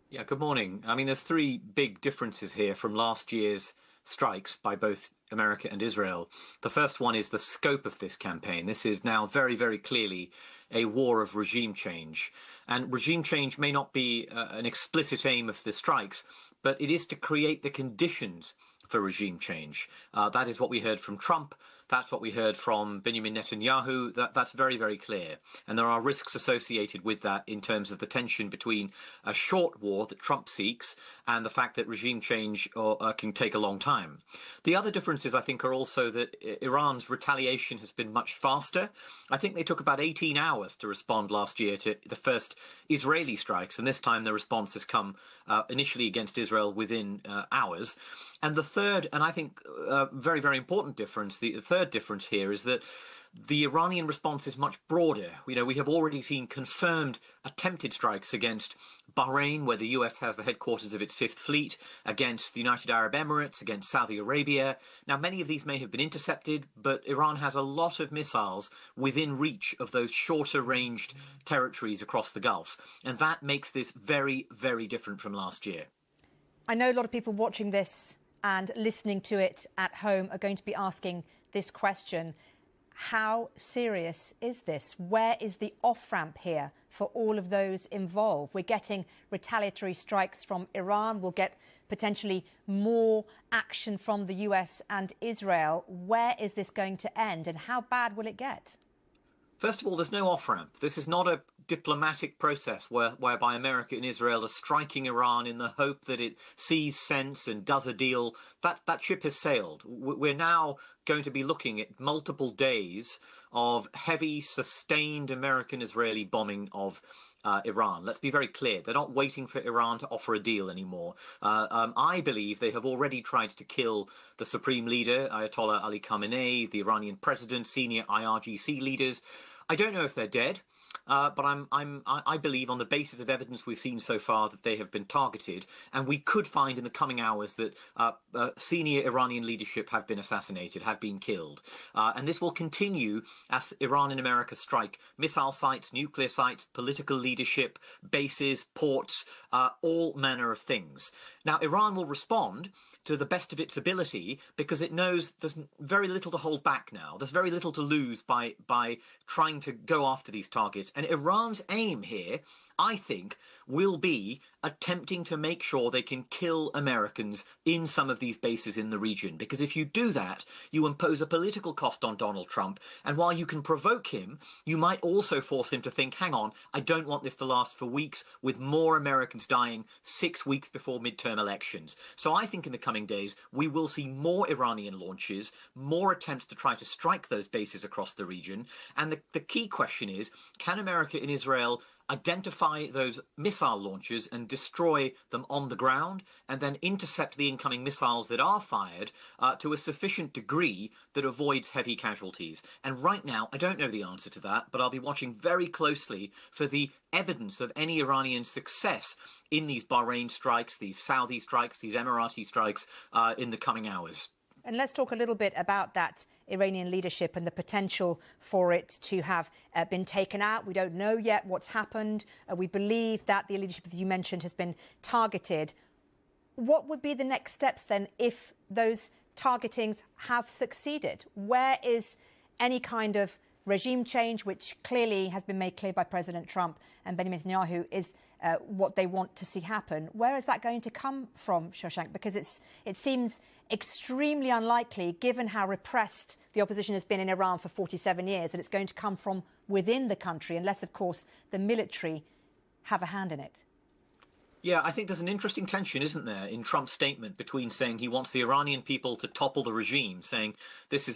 Yeah, good morning. I mean, there's three big differences here from last year's strikes by both America and Israel. The first one is the scope of this campaign. This is now very, very clearly a war of regime change. And regime change may not be an explicit aim of the strikes, but it is to create the conditions for regime change. That is what we heard from Trump. That's what we heard from Benjamin Netanyahu. That's very, very clear. And there are risks associated with that in terms of the tension between a short war that Trump seeks and the fact that regime change can take a long time. The other differences, I think, are also that Iran's retaliation has been much faster. I think they took about 18 hours to respond last year to the first Israeli strikes, and this time the response has come initially against Israel within hours. And the third, and I think very, very important difference, the third difference here is that the Iranian response is much broader. You know, we have already seen confirmed attempted strikes against Bahrain, where the US has the headquarters of its Fifth Fleet, against the United Arab Emirates, against Saudi Arabia. Now, many of these may have been intercepted, but Iran has a lot of missiles within reach of those shorter-ranged territories across the Gulf. And that makes this very, very different from last year. I know a lot of people watching this and listening to it at home are going to be asking this question. How serious is this? Where is the off-ramp here for all of those involved? We're getting retaliatory strikes from Iran. We'll get potentially more action from the US and Israel. Where is this going to end and how bad will it get? First of all, there's no off-ramp. This is not a diplomatic process whereby America and Israel are striking Iran in the hope that it sees sense and does a deal. That ship has sailed. We're now going to be looking at multiple days of heavy, sustained American-Israeli bombing of Iran. Let's be very clear. They're not waiting for Iran to offer a deal anymore. I believe they have already tried to kill the supreme leader, Ayatollah Ali Khamenei, the Iranian president, senior IRGC leaders. I don't know if they're dead. But I believe, on the basis of evidence we've seen so far, that they have been targeted, and we could find in the coming hours that senior Iranian leadership have been assassinated, have been killed. And this will continue as Iran and America strike missile sites, nuclear sites, political leadership, bases, ports, all manner of things. Now, Iran will respond to the best of its ability because it knows there's very little to hold back now. There's very little to lose by trying to go after these targets. And Iran's aim here, I think, will be attempting to make sure they can kill Americans in some of these bases in the region. Because if you do that, you impose a political cost on Donald Trump. And while you can provoke him, you might also force him to think, hang on, I don't want this to last for weeks with more Americans dying 6 weeks before midterm elections. So I think in the coming days, we will see more Iranian launches, more attempts to try to strike those bases across the region. And the key question is, can America and Israel identify those missile launchers and destroy them on the ground, and then intercept the incoming missiles that are fired to a sufficient degree that avoids heavy casualties? And right now, I don't know the answer to that, but I'll be watching very closely for the evidence of any Iranian success in these Bahrain strikes, these Saudi strikes, these Emirati strikes in the coming hours. And let's talk a little bit about that Iranian leadership and the potential for it to have been taken out. We don't know yet what's happened. We believe that the leadership, as you mentioned, has been targeted. What would be the next steps then if those targetings have succeeded? Where is any kind of regime change, which clearly has been made clear by President Trump and Benjamin Netanyahu, is what they want to see happen. Where is that going to come from, Shashank? Because it seems extremely unlikely, given how repressed the opposition has been in Iran for 47 years, that it's going to come from within the country, unless, of course, the military have a hand in it. Yeah, I think there's an interesting tension, isn't there, in Trump's statement between saying he wants the Iranian people to topple the regime, saying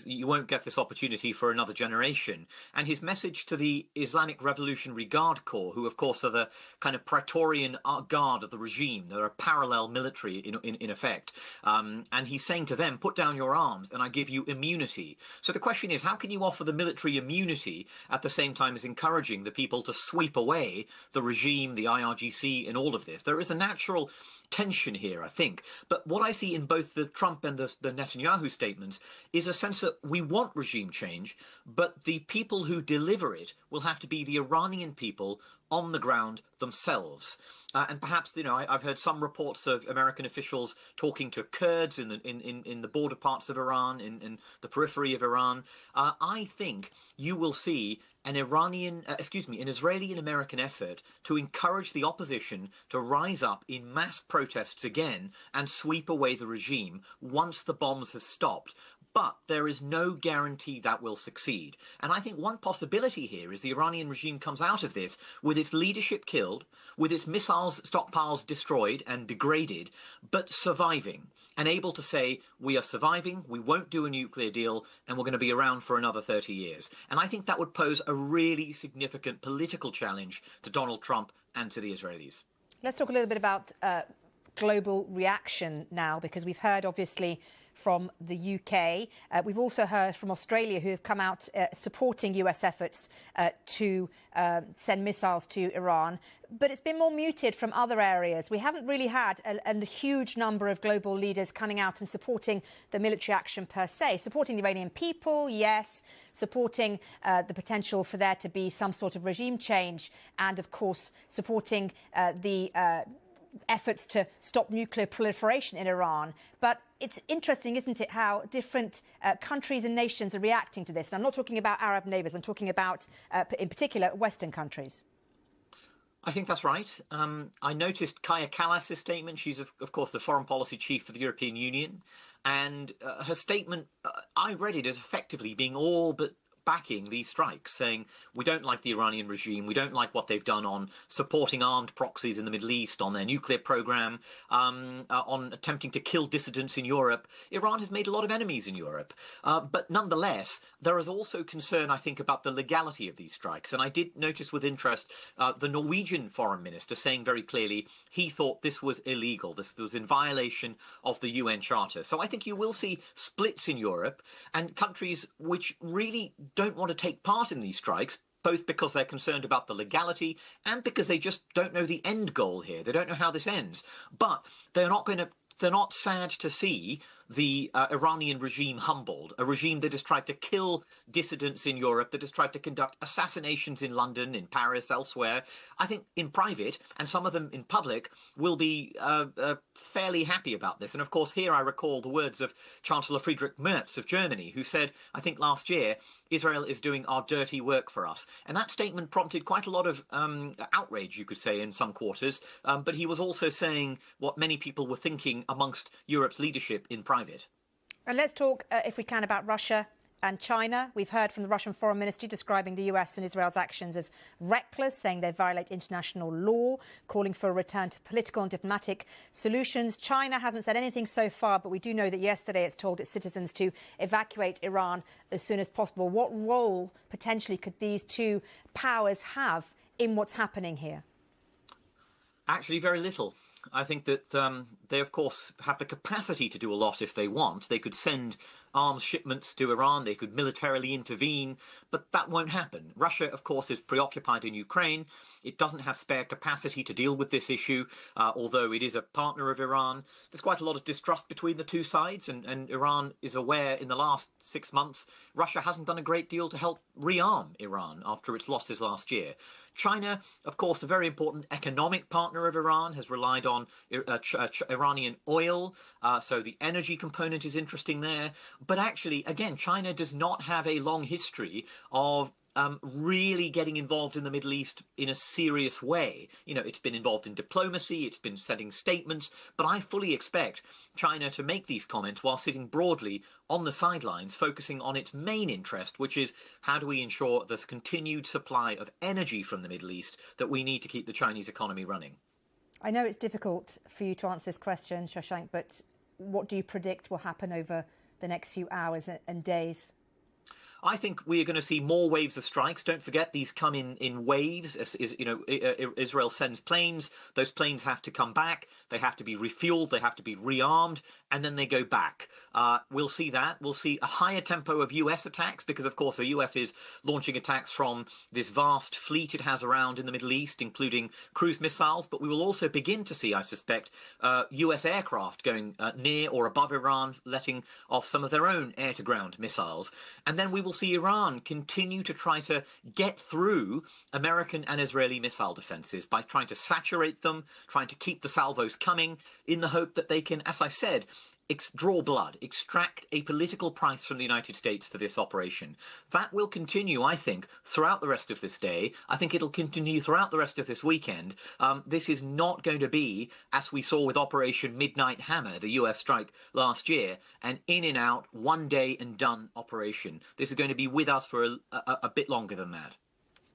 you won't get this opportunity for another generation, and his message to the Islamic Revolutionary Guard Corps, who of course are the kind of Praetorian guard of the regime. They're a parallel military in effect. And he's saying to them, put down your arms and I give you immunity. So the question is, how can you offer the military immunity at the same time as encouraging the people to sweep away the regime, the IRGC, and all of this? There is a natural tension here, I think. But what I see in both the Trump and the Netanyahu statements is a sense that we want regime change, but the people who deliver it will have to be the Iranian people on the ground themselves. And perhaps, I've heard some reports of American officials talking to Kurds in the border parts of Iran, in the periphery of Iran. I think you will see an Israeli and American effort to encourage the opposition to rise up in mass protests again and sweep away the regime once the bombs have stopped. But there is no guarantee that will succeed. And I think one possibility here is the Iranian regime comes out of this with its leadership killed, with its missiles stockpiles destroyed and degraded, but surviving and able to say, we are surviving, we won't do a nuclear deal, and we're going to be around for another 30 years. And I think that would pose a really significant political challenge to Donald Trump and to the Israelis. Let's talk a little bit about global reaction now, because we've heard, obviously, from the UK. We've also heard from Australia, who have come out supporting US efforts to send missiles to Iran. But it's been more muted from other areas. We haven't really had a huge number of global leaders coming out and supporting the military action per se. Supporting the Iranian people, yes. Supporting the potential for there to be some sort of regime change. And, of course, supporting the efforts to stop nuclear proliferation in Iran. But it's interesting, isn't it, how different countries and nations are reacting to this. And I'm not talking about Arab neighbours. I'm talking about, in particular, Western countries. I think that's right. I noticed Kaja Kallas's statement. She's, of course, the foreign policy chief for the European Union. And her statement, I read it as effectively being all but backing these strikes, saying we don't like the Iranian regime, we don't like what they've done on supporting armed proxies in the Middle East, on their nuclear program, on attempting to kill dissidents in Europe. Iran has made a lot of enemies in Europe. But nonetheless, there is also concern, I think, about the legality of these strikes. And I did notice with interest the Norwegian foreign minister saying very clearly he thought this was illegal. This was in violation of the UN Charter. So I think you will see splits in Europe and countries which really don't want to take part in these strikes, both because they're concerned about the legality and because they just don't know the end goal here. They don't know how this ends. But they're not sad to see the Iranian regime humbled, a regime that has tried to kill dissidents in Europe, that has tried to conduct assassinations in London, in Paris, elsewhere. I think in private, and some of them in public, will be fairly happy about this. And of course, here I recall the words of Chancellor Friedrich Merz of Germany, who said, I think last year, Israel is doing our dirty work for us. And that statement prompted quite a lot of outrage, you could say, in some quarters. But he was also saying what many people were thinking amongst Europe's leadership in private. And let's talk, if we can, about Russia and China. We've heard from the Russian Foreign Ministry describing the US and Israel's actions as reckless, saying they violate international law, calling for a return to political and diplomatic solutions. China hasn't said anything so far, but we do know that yesterday it's told its citizens to evacuate Iran as soon as possible. What role, potentially, could these two powers have in what's happening here? Actually, very little. I think that they, of course, have the capacity to do a lot if they want. They could send arms shipments to Iran. They could militarily intervene, but that won't happen. Russia, of course, is preoccupied in Ukraine. It doesn't have spare capacity to deal with this issue, although it is a partner of Iran. There's quite a lot of distrust between the two sides, and Iran is aware in the last 6 months Russia hasn't done a great deal to help rearm Iran after its losses last year. China, of course, a very important economic partner of Iran, has relied on Iranian oil, so the energy component is interesting there. But actually, again, China does not have a long history of really getting involved in the Middle East in a serious way. You know, it's been involved in diplomacy, it's been sending statements, but I fully expect China to make these comments while sitting broadly on the sidelines, focusing on its main interest, which is how do we ensure there's continued supply of energy from the Middle East that we need to keep the Chinese economy running. I know it's difficult for you to answer this question, Shashank, but what do you predict will happen over the next few hours and days? I think we are going to see more waves of strikes. Don't forget, these come in waves. Israel sends planes. Those planes have to come back. They have to be refueled. They have to be rearmed, and then they go back. We'll see that. We'll see a higher tempo of US attacks because, of course, the US is launching attacks from this vast fleet it has around in the Middle East, including cruise missiles. But we will also begin to see, I suspect, US aircraft going near or above Iran, letting off some of their own air-to-ground missiles. And then we will see Iran continue to try to get through American and Israeli missile defenses by trying to saturate them, trying to keep the salvos coming in the hope that they can, as I said, draw blood, extract a political price from the United States for this operation. That will continue, I think, throughout the rest of this day. I think it'll continue throughout the rest of this weekend. This is not going to be, as we saw with Operation Midnight Hammer, the US strike last year, an in and out, one day and done operation. This is going to be with us for a bit longer than that.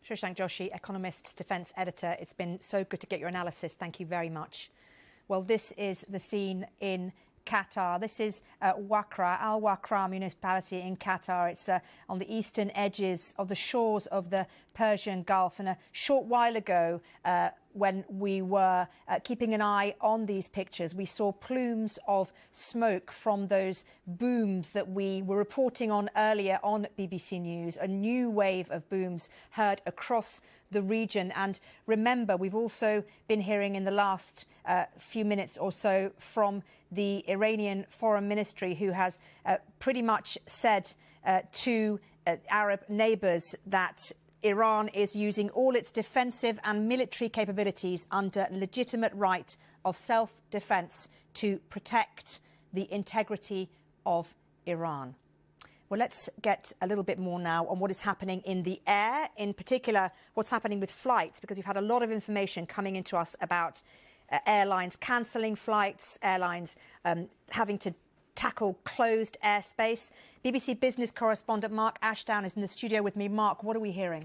Shashank Joshi, Economist, Defence Editor. It's been so good to get your analysis. Thank you very much. Well, this is the scene in Qatar. This is Wakra, Al Wakra municipality in Qatar. It's on the eastern edges of the shores of the Persian Gulf. And a short while ago, when we were keeping an eye on these pictures, we saw plumes of smoke from those booms that we were reporting on earlier on BBC News. A new wave of booms heard across the region. And remember, we've also been hearing in the last few minutes or so from the Iranian Foreign Ministry, who has pretty much said to Arab neighbours that Iran is using all its defensive and military capabilities under legitimate right of self-defence to protect the integrity of Iran. Well, let's get a little bit more now on what is happening in the air, in particular what's happening with flights, because we've had a lot of information coming into us about airlines cancelling flights, airlines having to tackle closed airspace. BBC Business correspondent Mark Ashdown is in the studio with me. Mark, what are we hearing?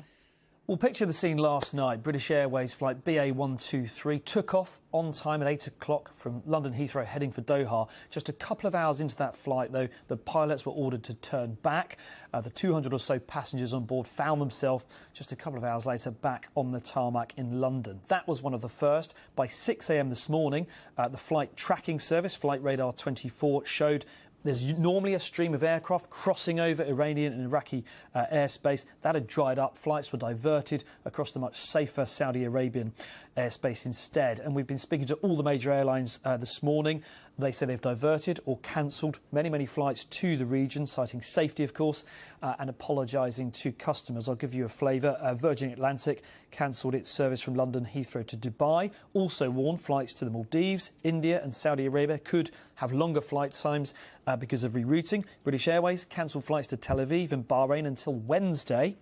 Well, picture the scene last night. British Airways flight BA123 took off on time at 8 o'clock from London Heathrow heading for Doha. Just a couple of hours into that flight, though, the pilots were ordered to turn back. The 200 or so passengers on board found themselves just a couple of hours later back on the tarmac in London. That was one of the first. By 6 a.m. this morning, the flight tracking service, Flight Radar 24, showed there's normally a stream of aircraft crossing over Iranian and Iraqi airspace. That had dried up. Flights were diverted across the much safer Saudi Arabian airspace instead. And we've been speaking to all the major airlines this morning. They say they've diverted or cancelled many flights to the region, citing safety, of course, and apologising to customers. I'll give you a flavour. Virgin Atlantic cancelled its service from London Heathrow to Dubai. Also warned flights to the Maldives, India and Saudi Arabia could have longer flight times because of rerouting. British Airways cancelled flights to Tel Aviv and Bahrain until Wednesday.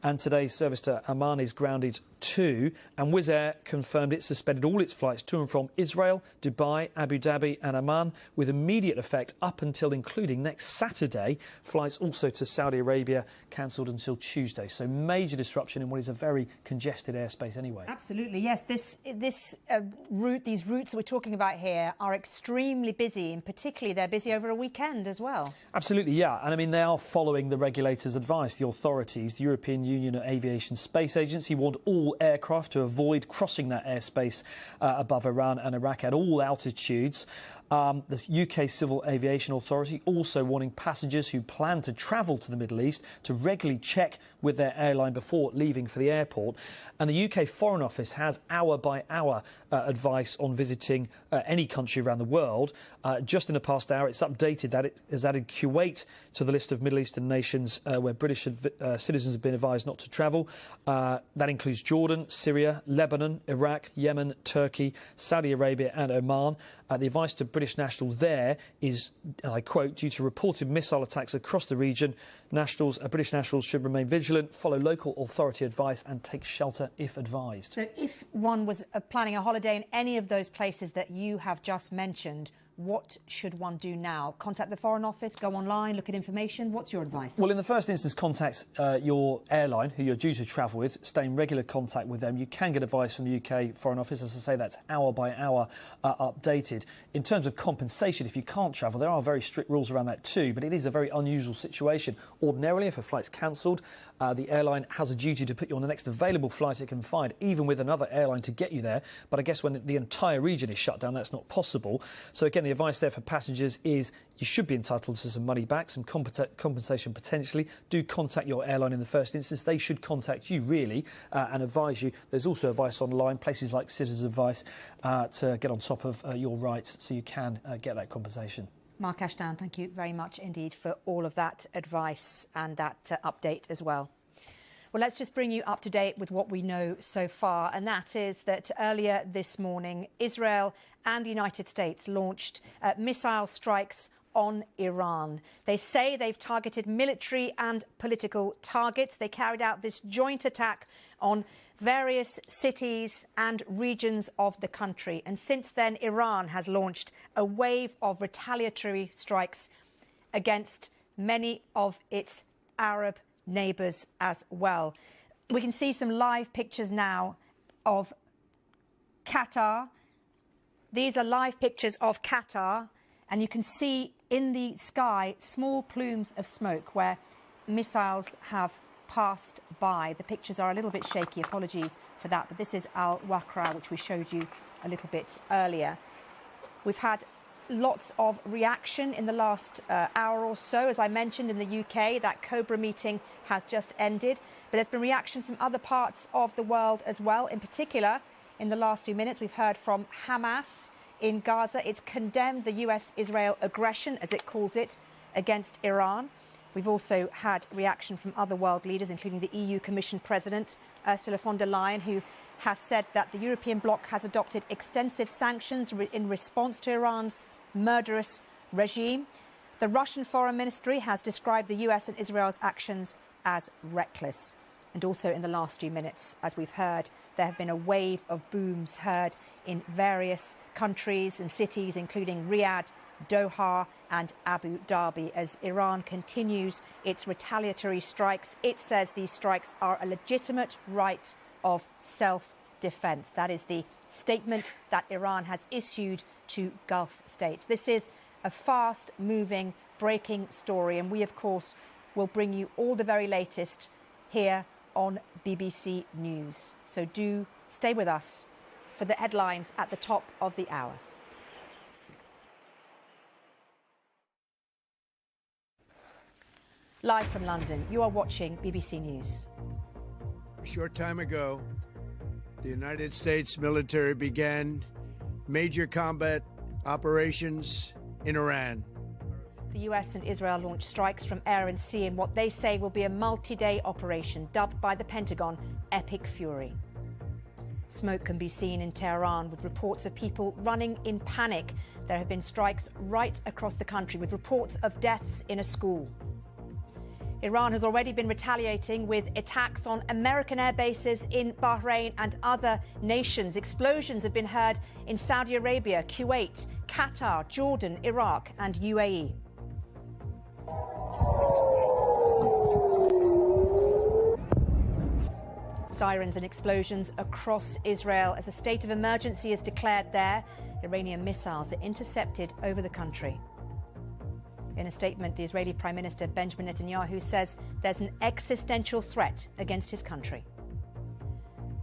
And today's service to Amman is grounded too. And Wizz Air confirmed it suspended all its flights to and from Israel, Dubai, Abu Dhabi and Amman with immediate effect up until including next Saturday. Flights also to Saudi Arabia cancelled until Tuesday. So major disruption in what is a very congested airspace anyway. Absolutely, yes. These routes that we're talking about here are extremely busy, and particularly they're busy over a weekend as well. Absolutely, yeah. And I mean, they are following the regulators' advice. The authorities, the European Union Aviation Space Agency, warned all aircraft to avoid crossing that airspace above Iran and Iraq at all altitudes. The UK Civil Aviation Authority also warning passengers who plan to travel to the Middle East to regularly check with their airline before leaving for the airport. And the UK Foreign Office has hour-by-hour advice on visiting any country around the world. Just in the past hour, it's updated that it has added Kuwait to the list of Middle Eastern nations where British citizens have been advised not to travel. That includes Jordan, Syria, Lebanon, Iraq, Yemen, Turkey, Saudi Arabia and Oman. The advice to British nationals there is, and I quote, due to reported missile attacks across the region, British nationals should remain vigilant, follow local authority advice and take shelter if advised. So if one was planning a holiday in any of those places that you have just mentioned, what should one do now? Contact the Foreign Office, go online, look at information? What's your advice? Well, in the first instance, contact your airline, who you're due to travel with. Stay in regular contact with them. You can get advice from the UK Foreign Office. As I say, that's hour by hour updated. In terms of compensation, if you can't travel, there are very strict rules around that too, but it is a very unusual situation. Ordinarily, if a flight's cancelled, the airline has a duty to put you on the next available flight it can find, even with another airline to get you there. But I guess when the entire region is shut down, that's not possible. So again, the advice there for passengers is you should be entitled to some money back, some compensation potentially. Do contact your airline in the first instance. They should contact you, really, and advise you. There's also advice online, places like Citizens Advice, to get on top of your rights so you can get that compensation. Mark Ashdown, thank you very much indeed for all of that advice and that update as well. Well, let's just bring you up to date with what we know so far, and that is that earlier this morning, Israel and the United States launched missile strikes on Iran. They say they've targeted military and political targets. They carried out this joint attack on various cities and regions of the country. And since then, Iran has launched a wave of retaliatory strikes against many of its Arab neighbours as well. We can see some live pictures now of Qatar. These are live pictures of Qatar, and you can see in the sky small plumes of smoke where missiles have passed by. The pictures are a little bit shaky, apologies for that, but this is Al-Waqra, which we showed you a little bit earlier. We've had lots of reaction in the last hour or so. As I mentioned, in the UK, that Cobra meeting has just ended, but there's been reaction from other parts of the world as well. In particular, in the last few minutes, we've heard from Hamas in Gaza. It's condemned the US-Israel aggression, as it calls it, against Iran. We've also had reaction from other world leaders, including the EU Commission President, Ursula von der Leyen, who has said that the European bloc has adopted extensive sanctions in response to Iran's murderous regime. The Russian Foreign Ministry has described the US and Israel's actions as reckless. And also in the last few minutes, as we've heard, there have been a wave of booms heard in various countries and cities, including Riyadh, Doha and Abu Dhabi, as Iran continues its retaliatory strikes. It says these strikes are a legitimate right of self-defense. That is the statement that Iran has issued to Gulf states. This is a fast-moving, breaking story, and we, of course, will bring you all the very latest here on BBC News. So do stay with us for the headlines at the top of the hour. Live from London, you are watching BBC News. A short time ago, the United States military began major combat operations in Iran. The US and Israel launched strikes from air and sea in what they say will be a multi-day operation dubbed by the Pentagon Epic Fury. Smoke can be seen in Tehran with reports of people running in panic. There have been strikes right across the country with reports of deaths in a school. Iran has already been retaliating with attacks on American air bases in Bahrain and other nations. Explosions have been heard in Saudi Arabia, Kuwait, Qatar, Jordan, Iraq and UAE. Sirens and explosions across Israel as a state of emergency is declared there. Iranian missiles are intercepted over the country. In a statement, the Israeli Prime Minister Benjamin Netanyahu says there's an existential threat against his country.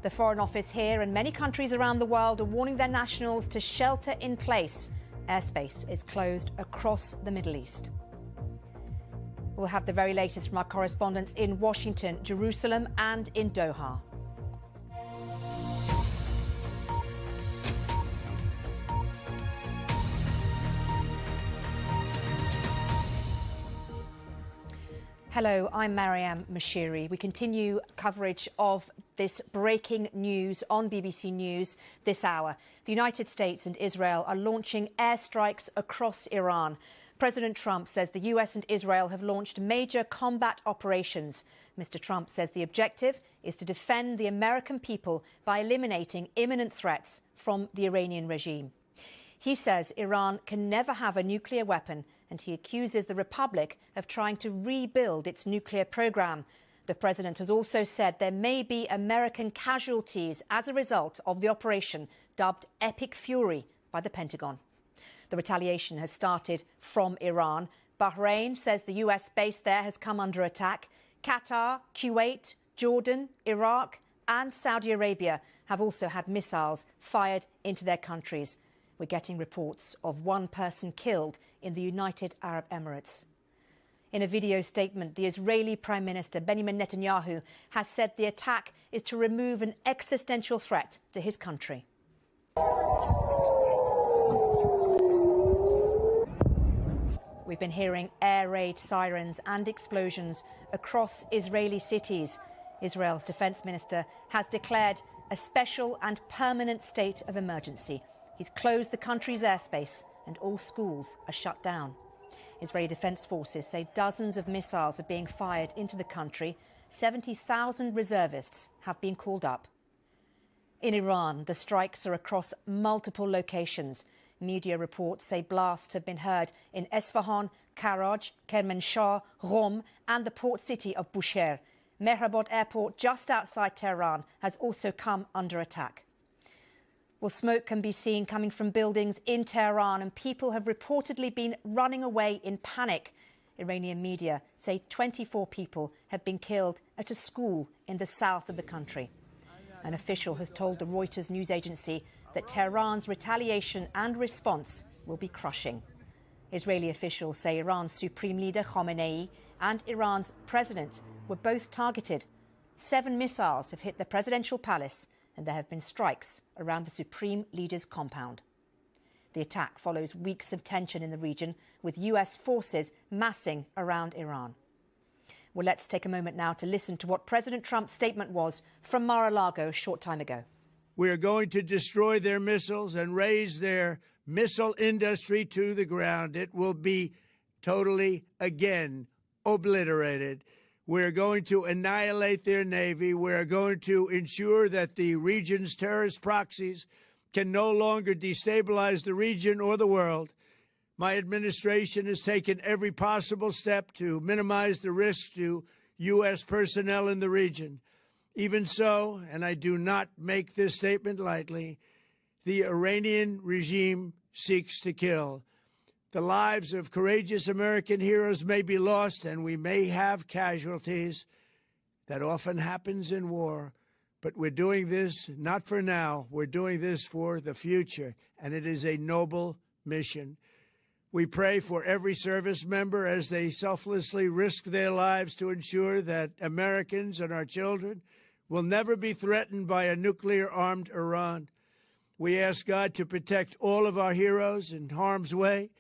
The Foreign Office here and many countries around the world are warning their nationals to shelter in place. Airspace is closed across the Middle East. We'll have the very latest from our correspondents in Washington, Jerusalem and in Doha. Hello, I'm Mariam Mashiri. We continue coverage of this breaking news on BBC News this hour. The United States and Israel are launching airstrikes across Iran. President Trump says the US and Israel have launched major combat operations. Mr. Trump says the objective is to defend the American people by eliminating imminent threats from the Iranian regime. He says Iran can never have a nuclear weapon, and he accuses the Republic of trying to rebuild its nuclear program. The president has also said there may be American casualties as a result of the operation, dubbed Epic Fury by the Pentagon. The retaliation has started from Iran. Bahrain says the US base there has come under attack. Qatar, Kuwait, Jordan, Iraq and Saudi Arabia have also had missiles fired into their countries. We're getting reports of one person killed in the United Arab Emirates. In a video statement, the Israeli Prime Minister Benjamin Netanyahu has said the attack is to remove an existential threat to his country. We've been hearing air raid sirens and explosions across Israeli cities. Israel's defence minister has declared a special and permanent state of emergency. He's closed the country's airspace and all schools are shut down. Israeli defence forces say dozens of missiles are being fired into the country. 70,000 reservists have been called up. In Iran, the strikes are across multiple locations. Media reports say blasts have been heard in Esfahan, Karaj, Kermanshah, Qom and the port city of Bushehr. Mehrabad airport just outside Tehran has also come under attack. Well, smoke can be seen coming from buildings in Tehran and people have reportedly been running away in panic. Iranian media say 24 people have been killed at a school in the south of the country. An official has told the Reuters news agency that Tehran's retaliation and response will be crushing. Israeli officials say Iran's supreme leader Khamenei and Iran's president were both targeted. 7 missiles have hit the presidential palace and there have been strikes around the supreme leader's compound. The attack follows weeks of tension in the region, with US forces massing around Iran. Well, let's take a moment now to listen to what President Trump's statement was from Mar-a-Lago a short time ago. We are going to destroy their missiles and raise their missile industry to the ground. It will be totally, again, obliterated. We're going to annihilate their Navy. We're going to ensure that the region's terrorist proxies can no longer destabilize the region or the world. My administration has taken every possible step to minimize the risk to U.S. personnel in the region. Even so, and I do not make this statement lightly, the Iranian regime seeks to kill. The lives of courageous American heroes may be lost and we may have casualties. That often happens in war. But we're doing this not for now. We're doing this for the future. And it is a noble mission. We pray for every service member as they selflessly risk their lives to ensure that Americans and our children will never be threatened by a nuclear-armed Iran. We ask God to protect all of our heroes in harm's way,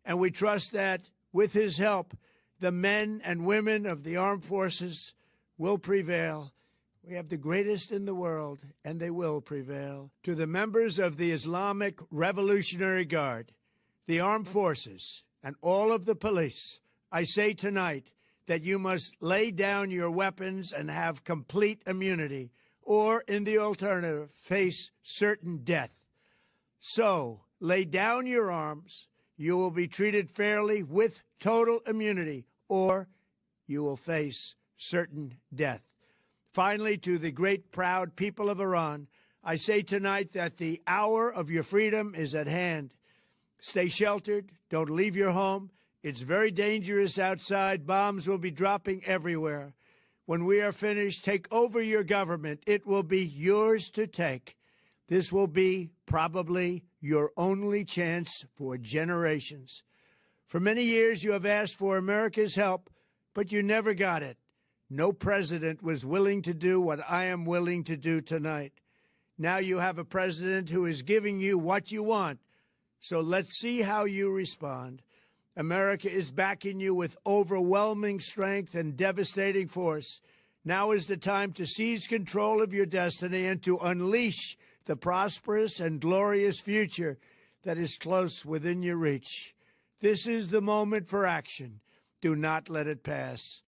and we trust that, with his help, the men and women of the armed forces will prevail. We have the greatest in the world, and they will prevail. To the members of the Islamic Revolutionary Guard, the armed forces, and all of the police, I say tonight that you must lay down your weapons and have complete immunity, or, in the alternative, face certain death. So, lay down your arms, you will be treated fairly with total immunity, or you will face certain death. Finally, to the great, proud people of Iran, I say tonight that the hour of your freedom is at hand. Stay sheltered, don't leave your home. It's very dangerous outside. Bombs will be dropping everywhere. When we are finished, take over your government. It will be yours to take. This will be probably your only chance for generations. For many years, you have asked for America's help, but you never got it. No president was willing to do what I am willing to do tonight. Now you have a president who is giving you what you want. So let's see how you respond. America is backing you with overwhelming strength and devastating force. Now is the time to seize control of your destiny and to unleash the prosperous and glorious future that is close within your reach. This is the moment for action. Do not let it pass.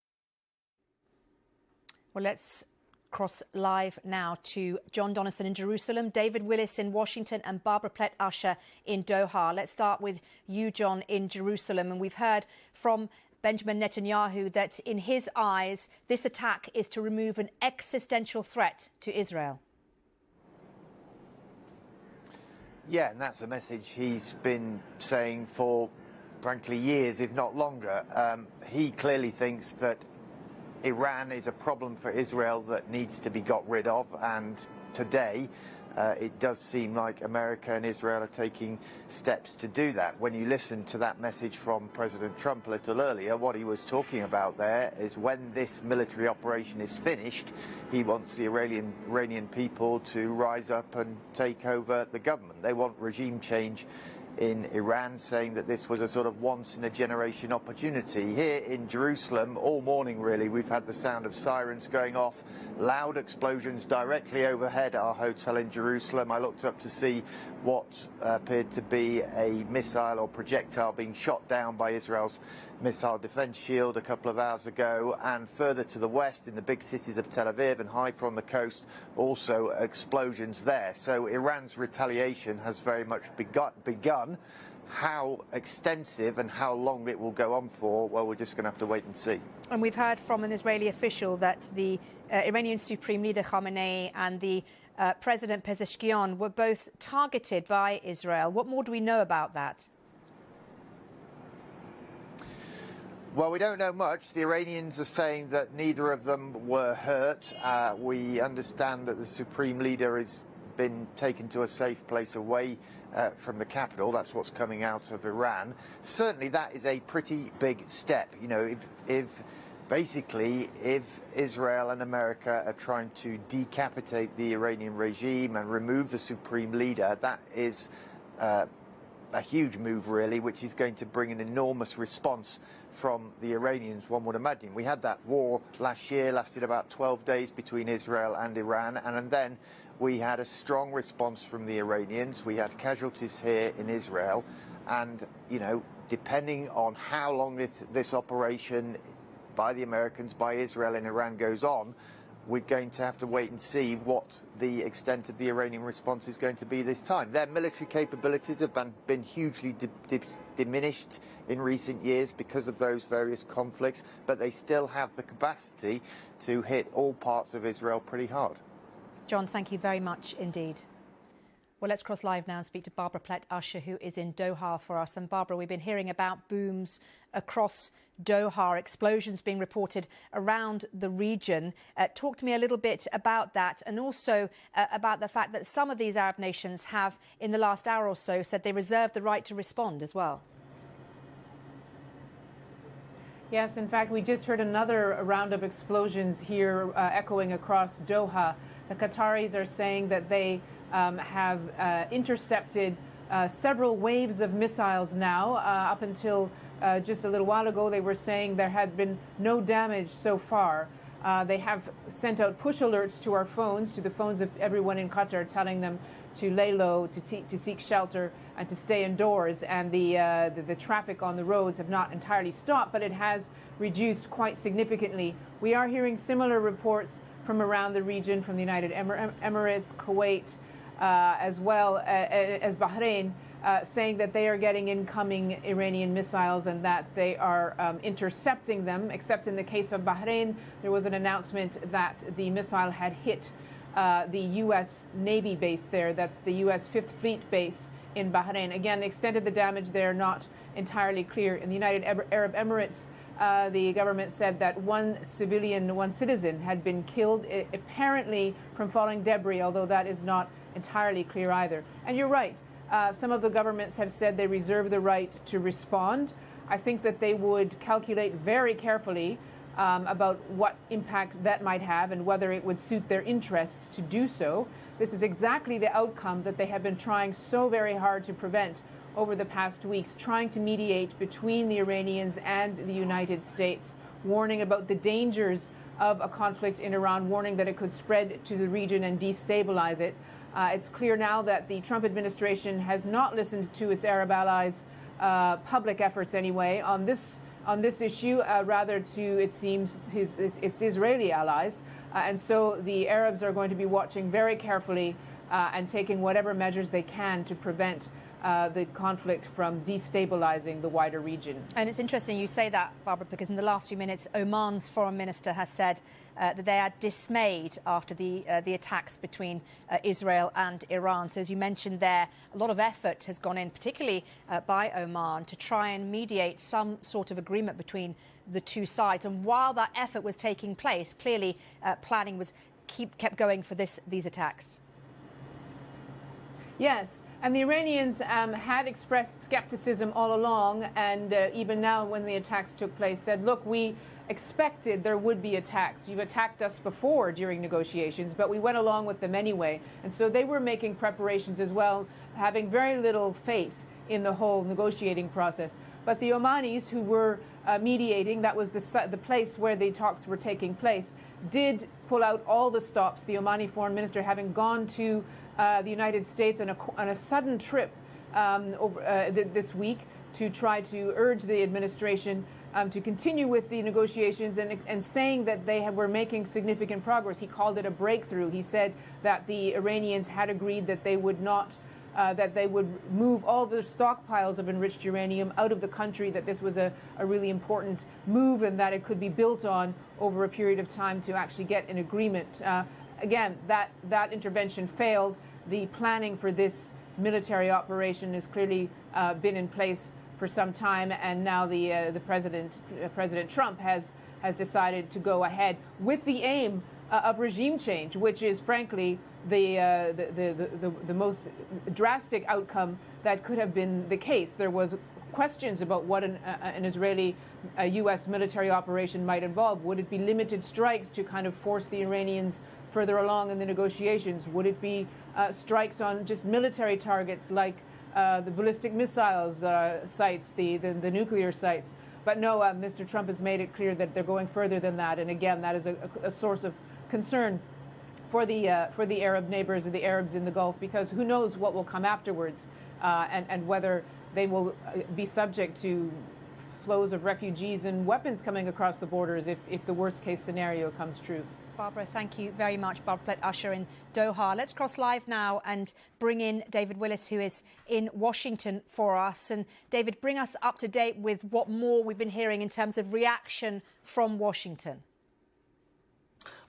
Well, let's cross live now to John Donaldson in Jerusalem, David Willis in Washington and Barbara Plett-Usher in Doha. Let's start with you, John, in Jerusalem. And we've heard from Benjamin Netanyahu that in his eyes, this attack is to remove an existential threat to Israel. Yeah, and that's a message he's been saying for, frankly, years, if not longer. He clearly thinks that Iran is a problem for Israel that needs to be got rid of, and today it does seem like America and Israel are taking steps to do that. When you listen to that message from President Trump a little earlier, what he was talking about there is when this military operation is finished, he wants the Iranian people to rise up and take over the government. They want regime change in Iran, saying that this was a sort of once-in-a-generation opportunity. Here in Jerusalem, all morning really, we've had the sound of sirens going off, loud explosions directly overhead our hotel in Jerusalem. I looked up to see what appeared to be a missile or projectile being shot down by Israel's missile defense shield a couple of hours ago, and further to the west in the big cities of Tel Aviv and Haifa on the coast, also explosions there. So Iran's retaliation has very much begun. How extensive and how long it will go on for, well, we're just going to have to wait and see. And we've heard from an Israeli official that the Iranian Supreme Leader Khamenei and the President Pezeshkian were both targeted by Israel. What more do we know about that? Well, we don't know much. The Iranians are saying that neither of them were hurt. We understand that the Supreme Leader has been taken to a safe place away from the capital. That's what's coming out of Iran. Certainly that is a pretty big step. You know, if Israel and America are trying to decapitate the Iranian regime and remove the Supreme Leader, that is a huge move, really, which is going to bring an enormous response from the Iranians, one would imagine. We had that war last year, lasted about 12 days between Israel and Iran, and then we had a strong response from the Iranians. We had casualties here in Israel, and, you know, depending on how long this operation by the Americans, by Israel and Iran goes on, we're going to have to wait and see what the extent of the Iranian response is going to be this time. Their military capabilities have been hugely diminished in recent years because of those various conflicts, but they still have the capacity to hit all parts of Israel pretty hard. John, thank you very much indeed. Well, let's cross live now and speak to Barbara Plett-Usher, who is in Doha for us. And Barbara, we've been hearing about booms across Doha, explosions being reported around the region. Talk to me a little bit about that, and also about the fact that some of these Arab nations have, in the last hour or so, said they reserve the right to respond as well. Yes, in fact, we just heard another round of explosions here echoing across Doha. The Qataris are saying that they have intercepted several waves of missiles now. Up until just a little while ago, they were saying there had been no damage so far. They have sent out push alerts to our phones, to the phones of everyone in Qatar, telling them to lay low, to seek shelter, and to stay indoors. And the traffic on the roads have not entirely stopped, but it has reduced quite significantly. We are hearing similar reports from around the region, from the United Emirates, Kuwait, as well as Bahrain, saying that they are getting incoming Iranian missiles and that they are intercepting them, except in the case of Bahrain, there was an announcement that the missile had hit the U.S. Navy base there. That's the U.S. Fifth Fleet base in Bahrain. Again, the extent of the damage there not entirely clear. In the United Arab Emirates, the government said that one citizen had been killed, apparently from falling debris, although that is not entirely clear either. And you're right. Some of the governments have said they reserve the right to respond. I think that they would calculate very carefully about what impact that might have and whether it would suit their interests to do so. This is exactly the outcome that they have been trying so very hard to prevent over the past weeks, trying to mediate between the Iranians and the United States, warning about the dangers of a conflict in Iran, warning that it could spread to the region and destabilize it. It's clear now that the Trump administration has not listened to its Arab allies public efforts anyway on this issue, rather to, it seems, its Israeli allies. And so the Arabs are going to be watching very carefully and taking whatever measures they can to prevent the conflict from destabilizing the wider region. And it's interesting you say that, Barbara, because in the last few minutes, Oman's foreign minister has said that they are dismayed after the attacks between Israel and Iran. So as you mentioned there, a lot of effort has gone in, particularly by Oman, to try and mediate some sort of agreement between the two sides. And while that effort was taking place, clearly planning was kept going for these attacks. Yes. And the Iranians had expressed skepticism all along, and even now when the attacks took place said, look, we expected there would be attacks. You've attacked us before during negotiations, but we went along with them anyway. And so they were making preparations as well, having very little faith in the whole negotiating process. But the Omanis, who were mediating, that was the place where the talks were taking place, did pull out all the stops. The Omani foreign minister having gone to the United States on a sudden trip this week to try to urge the administration to continue with the negotiations and saying that they were making significant progress. He called it a breakthrough. He said that the Iranians had agreed that they would not, that they would move all the stockpiles of enriched uranium out of the country, that this was a really important move and that it could be built on over a period of time to actually get an agreement. Again, that intervention failed. The planning for this military operation has clearly been in place for some time, and now the President Trump has decided to go ahead with the aim of regime change, which is frankly the most drastic outcome that could have been the case. There was questions about what an Israeli U.S. military operation might involve. Would it be limited strikes to kind of force the Iranians further along in the negotiations? Would it be strikes on just military targets like the ballistic missiles sites, the nuclear sites? But no, Mr. Trump has made it clear that they're going further than that. And again, that is a source of concern for the Arab neighbors and the Arabs in the Gulf, because who knows what will come afterwards, and whether they will be subject to flows of refugees and weapons coming across the borders if the worst case scenario comes true. Barbara, thank you very much. Barbara Usher in Doha. Let's cross live now and bring in David Willis, who is in Washington for us. And David, bring us up to date with what more we've been hearing in terms of reaction from Washington.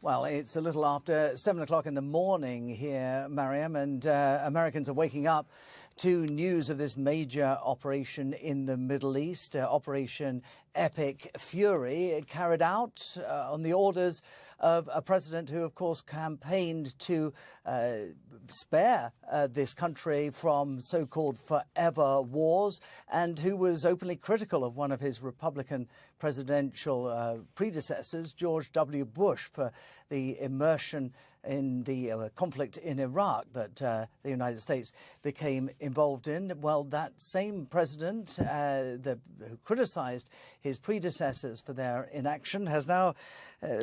Well, it's a little after 7 o'clock in the morning here, Mariam, and Americans are waking up to news of this major operation in the Middle East, Operation Epic Fury, carried out on the orders of a president who, of course, campaigned to spare this country from so-called forever wars, and who was openly critical of one of his Republican presidential predecessors, George W. Bush, for the immersion in the conflict in Iraq that the United States became involved in. Well, that same president who criticised his predecessors for their inaction has now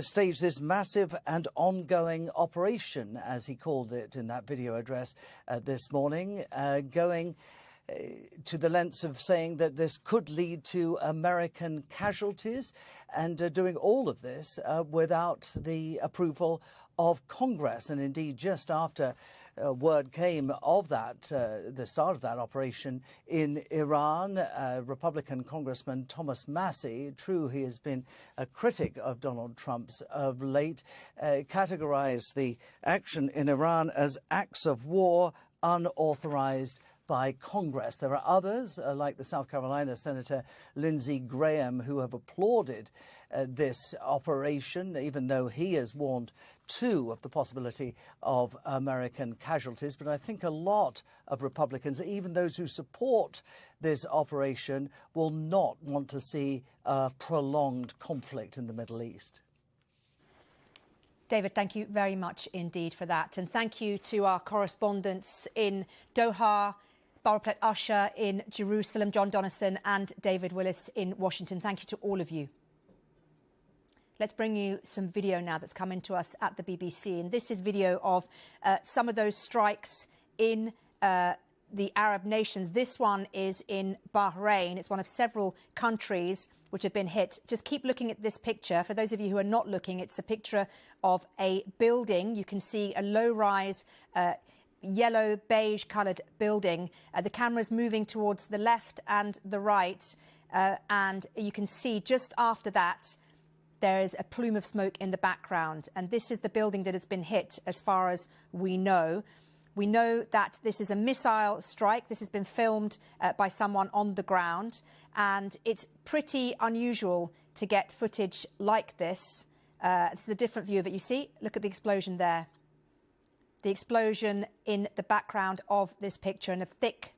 staged this massive and ongoing operation, as he called it in that video address this morning, going to the lengths of saying that this could lead to American casualties, and doing all of this without the approval of Congress. And indeed, just after word came of that, the start of that operation in Iran, Republican Congressman Thomas Massie, true he has been a critic of Donald Trump's of late, categorized the action in Iran as acts of war unauthorized by Congress. There are others, like the South Carolina Senator Lindsey Graham, who have applauded this operation, even though he has warned too of the possibility of American casualties. But I think a lot of Republicans, even those who support this operation, will not want to see a prolonged conflict in the Middle East. David, thank you very much indeed for that. And thank you to our correspondents in Doha, Barbara Usher in Jerusalem, John Donison and David Willis in Washington. Thank you to all of you. Let's bring you some video now that's come into us at the BBC. And this is video of some of those strikes in the Arab nations. This one is in Bahrain. It's one of several countries which have been hit. Just keep looking at this picture. For those of you who are not looking, it's a picture of a building. You can see a low-rise, yellow, beige-coloured building. The camera's moving towards the left and the right, and you can see just after that there is a plume of smoke in the background, and this is the building that has been hit as far as we know. We know that this is a missile strike. This has been filmed by someone on the ground, and it's pretty unusual to get footage like this. This is a different view of it. You see, look at the explosion there. The explosion in the background of this picture, and a thick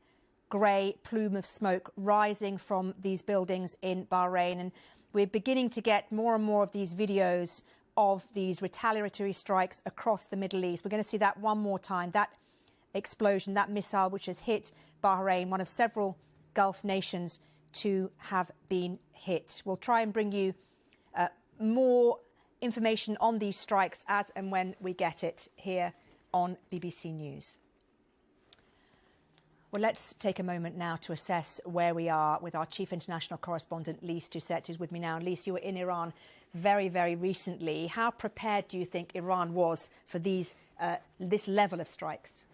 grey plume of smoke rising from these buildings in Bahrain. And we're beginning to get more and more of these videos of these retaliatory strikes across the Middle East. We're going to see that one more time, that explosion, that missile which has hit Bahrain, one of several Gulf nations to have been hit. We'll try and bring you more information on these strikes as and when we get it here on BBC News. Well, let's take a moment now to assess where we are with our chief international correspondent, Lise Doucette, who's with me now. Lise, you were in Iran very, very recently. How prepared do you think Iran was for this level of strikes?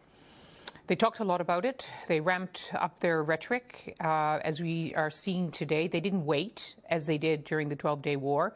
They talked a lot about it. They ramped up their rhetoric, as we are seeing today. They didn't wait, as they did during the 12-day war,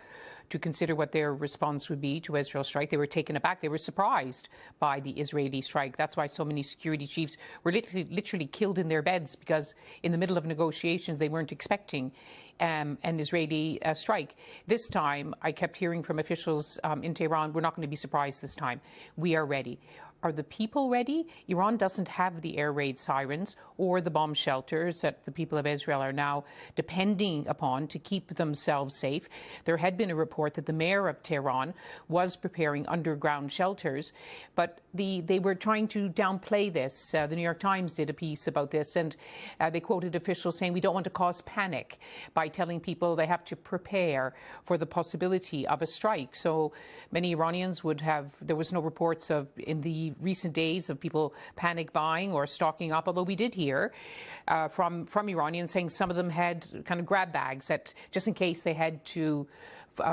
to consider what their response would be to Israel's strike. They were taken aback. They were surprised by the Israeli strike. That's why so many security chiefs were literally killed in their beds, because in the middle of negotiations, they weren't expecting an Israeli strike. This time, I kept hearing from officials in Tehran, we're not going to be surprised this time. We are ready. Are the people ready? Iran doesn't have the air raid sirens or the bomb shelters that the people of Israel are now depending upon to keep themselves safe. There had been a report that the mayor of Tehran was preparing underground shelters, but they were trying to downplay this. The New York Times did a piece about this, and they quoted officials saying, we don't want to cause panic by telling people they have to prepare for the possibility of a strike. So many Iranians would have, there was no reports of, in the recent days, of people panic buying or stocking up, although we did hear from Iranians saying some of them had kind of grab bags that just in case they had to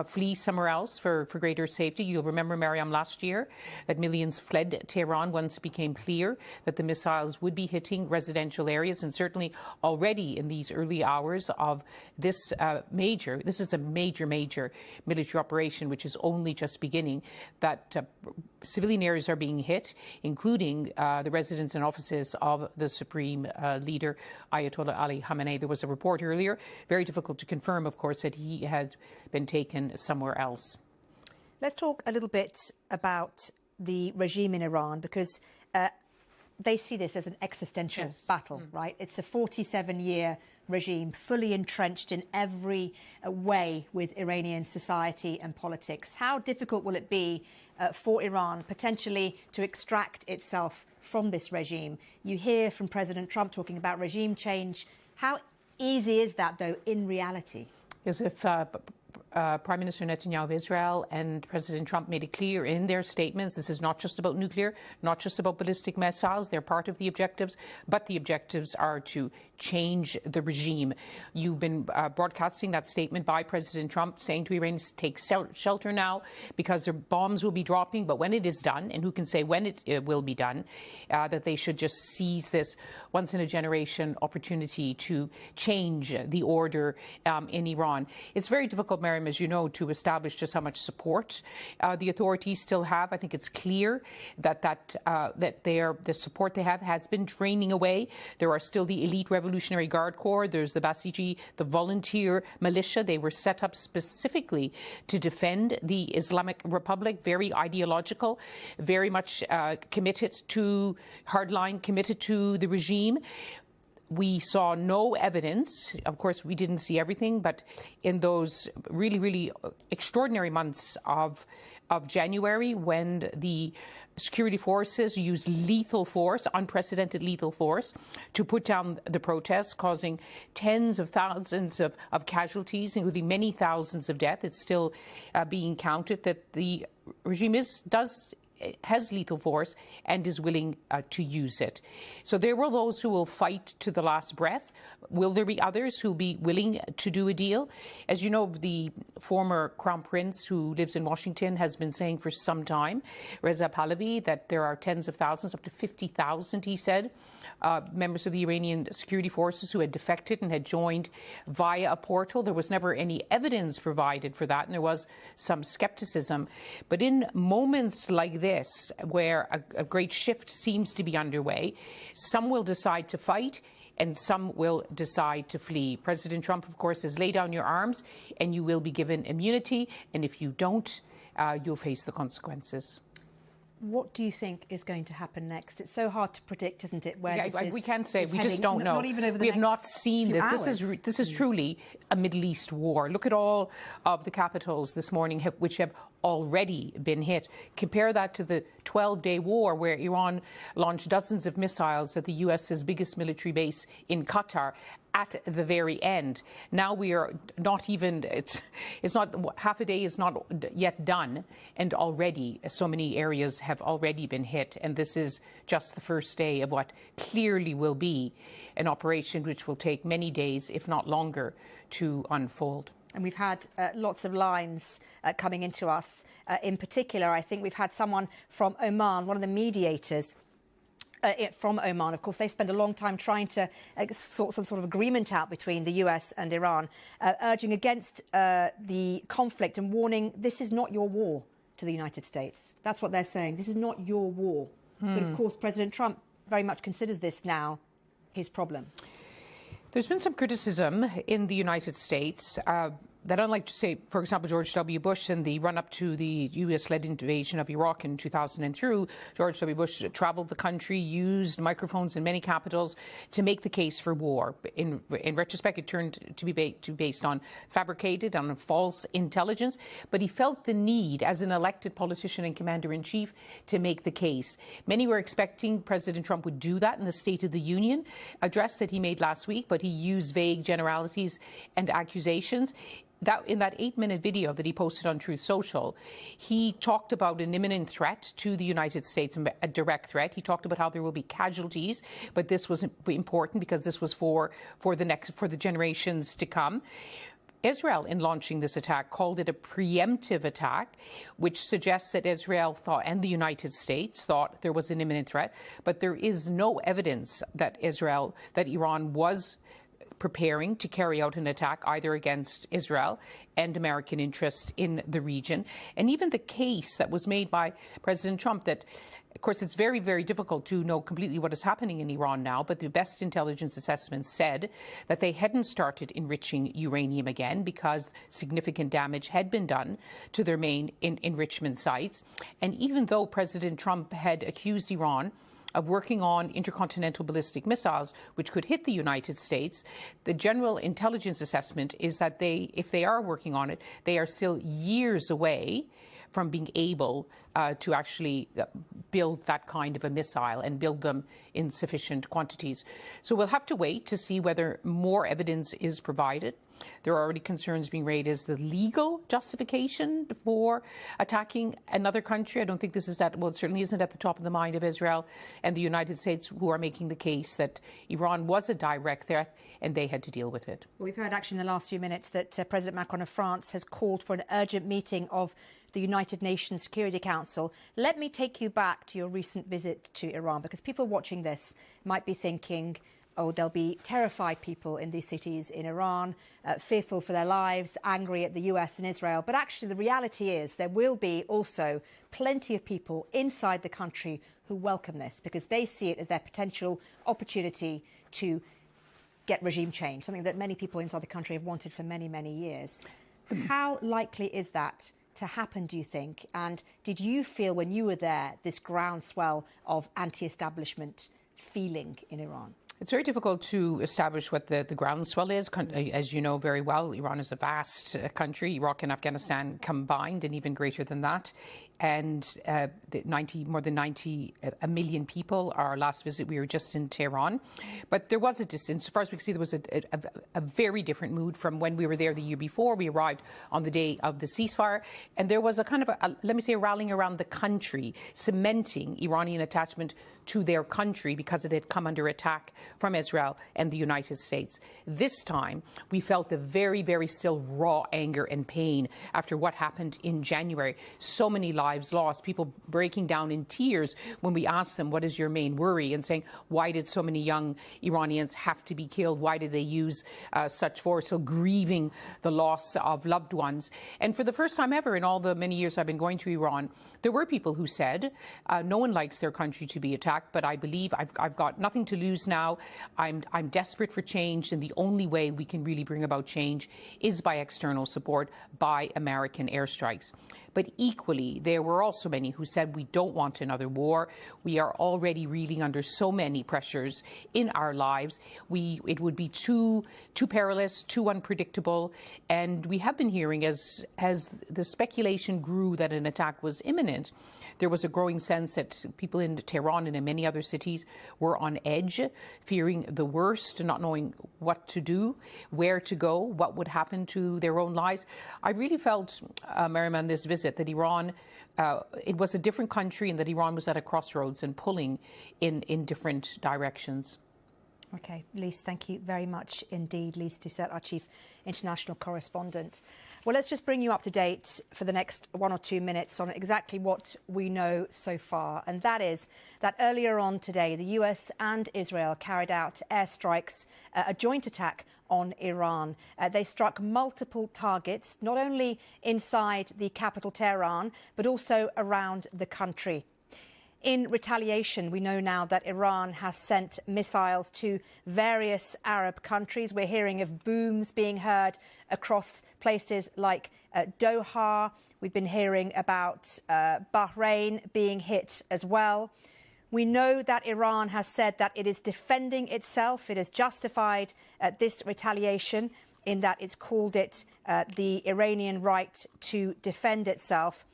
flee somewhere else for greater safety. You'll remember, Mariam, last year that millions fled Tehran once it became clear that the missiles would be hitting residential areas, and certainly already in these early hours of this this is a major military operation which is only just beginning, that civilian areas are being hit, including the residence and offices of the supreme leader, Ayatollah Ali Khamenei. There was a report earlier, very difficult to confirm, of course, that he had been taken somewhere else. Let's talk a little bit about the regime in Iran, because they see this as an existential battle, right? It's a 47-year regime, fully entrenched in every way with Iranian society and politics. How difficult will it be for Iran potentially to extract itself from this regime? You hear from President Trump talking about regime change. How easy is that, though, in reality? As if Prime Minister Netanyahu of Israel and President Trump made it clear in their statements, this is not just about nuclear, not just about ballistic missiles. They're part of the objectives, but the objectives are to change the regime. You've been broadcasting that statement by President Trump saying to Iranians, take shelter now because their bombs will be dropping, but when it is done, and who can say when it will be done, that they should just seize this once-in-a-generation opportunity to change the order in Iran. It's very difficult, Miriam, as you know, to establish just how much support the authorities still have. I think it's clear that the support they have has been draining away. There are still the elite Revolutionary Guard Corps. There's the Basiji, the volunteer militia. They were set up specifically to defend the Islamic Republic, very ideological, very much committed to hardline, committed to the regime. We saw no evidence. Of course, we didn't see everything, but in those really, really extraordinary months of January, when the security forces used lethal force, unprecedented lethal force, to put down the protests, causing tens of thousands of casualties, including many thousands of deaths. It's still being counted that the regime does has lethal force and is willing to use it. So there will those who will fight to the last breath. Will there be others who will be willing to do a deal? As you know, the former Crown Prince who lives in Washington has been saying for some time, Reza Pahlavi, that there are tens of thousands, up to 50,000, he said, members of the Iranian security forces who had defected and had joined via a portal. There was never any evidence provided for that, and there was some skepticism. But in moments like this, where a great shift seems to be underway, some will decide to fight and some will decide to flee. President Trump, of course, has laid down your arms and you will be given immunity. And if you don't, you'll face the consequences. What do you think is going to happen next? It's so hard to predict, isn't it? Where we can't say. We just don't know. Not even over the we have not seen this. Hours. This is truly a Middle East war. Look at all of the capitals this morning which have already been hit. Compare that to the 12-day war where Iran launched dozens of missiles at the US's biggest military base in Qatar at the very end. Now we are not even, it's not, half a day is not yet done, and already so many areas have already been hit. And this is just the first day of what clearly will be an operation which will take many days, if not longer, to unfold. And we've had lots of lines coming into us. In particular, I think we've had someone from Oman, one of the mediators from Oman. Of course, they spent a long time trying to sort some sort of agreement out between the US and Iran, urging against the conflict and warning this is not your war to the United States. That's what they're saying. This is not your war. But of course, President Trump very much considers this now his problem. There's been some criticism in the United States that, unlike, say, for example, George W. Bush in the run-up to the U.S.-led invasion of Iraq in 2003, George W. Bush traveled the country, used microphones in many capitals to make the case for war. In retrospect, it turned to be based on fabricated, on false intelligence, but he felt the need, as an elected politician and commander-in-chief, to make the case. Many were expecting President Trump would do that in the State of the Union address that he made last week, but he used vague generalities and accusations. In that 8-minute video that he posted on Truth Social, he talked about an imminent threat to the United States, a direct threat. He talked about how there will be casualties, but this was important because this was for the generations to come. Israel, in launching this attack, called it a preemptive attack, which suggests that Israel thought, and the United States thought, there was an imminent threat. But there is no evidence that Iran was preparing to carry out an attack either against Israel and American interests in the region. And even the case that was made by President Trump that, of course, it's very, very difficult to know completely what is happening in Iran now, but the best intelligence assessment said that they hadn't started enriching uranium again because significant damage had been done to their main enrichment sites. And even though President Trump had accused Iran of working on intercontinental ballistic missiles, which could hit the United States, the general intelligence assessment is that if they are working on it, they are still years away from being able to actually build that kind of a missile and build them in sufficient quantities. So we'll have to wait to see whether more evidence is provided. There are already concerns being raised as the legal justification for attacking another country. I don't think this is it certainly isn't at the top of the mind of Israel and the United States, who are making the case that Iran was a direct threat and they had to deal with it. Well, we've heard actually in the last few minutes that President Macron of France has called for an urgent meeting of the United Nations Security Council. Let me take you back to your recent visit to Iran, because people watching this might be thinking, oh, there'll be terrified people in these cities in Iran, fearful for their lives, angry at the US and Israel. But actually, the reality is there will be also plenty of people inside the country who welcome this, because they see it as their potential opportunity to get regime change, something that many people inside the country have wanted for many, many years. How likely is that to happen, do you think? And did you feel when you were there this groundswell of anti-establishment feeling in Iran? It's very difficult to establish what the groundswell is. As you know very well, Iran is a vast country, Iraq and Afghanistan combined, and even greater than that. And more than 90 million people. Our last visit, we were just in Tehran. But there was a distance. As far as we could see, there was a very different mood from when we were there the year before. We arrived on the day of the ceasefire. And there was a kind of, let me say, a rallying around the country, cementing Iranian attachment to their country because it had come under attack from Israel and the United States. This time, we felt the very, very still raw anger and pain after what happened in January. So many lives lost, people breaking down in tears when we asked them, what is your main worry? And saying, why did so many young Iranians have to be killed? Why did they use such force? So grieving the loss of loved ones. And for the first time ever in all the many years I've been going to Iran, there were people who said, no one likes their country to be attacked, but I believe I've got nothing to lose now. I'm desperate for change, and the only way we can really bring about change is by external support, by American airstrikes. But equally, there were also many who said we don't want another war. We are already reeling under so many pressures in our lives. It would be too perilous, too unpredictable. And we have been hearing as the speculation grew that an attack was imminent, there was a growing sense that people in Tehran and in many other cities were on edge, fearing the worst, not knowing what to do, where to go, what would happen to their own lives. I really felt, Mariam, this visit, that Iran, it was a different country and that Iran was at a crossroads and pulling in different directions. OK, Lise, thank you very much indeed. Lise Doucette, our chief international correspondent. Well, let's just bring you up to date for the next 1 or 2 minutes on exactly what we know so far. And that is that earlier on today, the US and Israel carried out airstrikes, a joint attack on Iran. They struck multiple targets, not only inside the capital Tehran, but also around the country. In retaliation, we know now that Iran has sent missiles to various Arab countries. We're hearing of booms being heard across places like Doha. We've been hearing about Bahrain being hit as well. We know that Iran has said that it is defending itself. It has justified this retaliation in that it's called it the Iranian right to defend itself.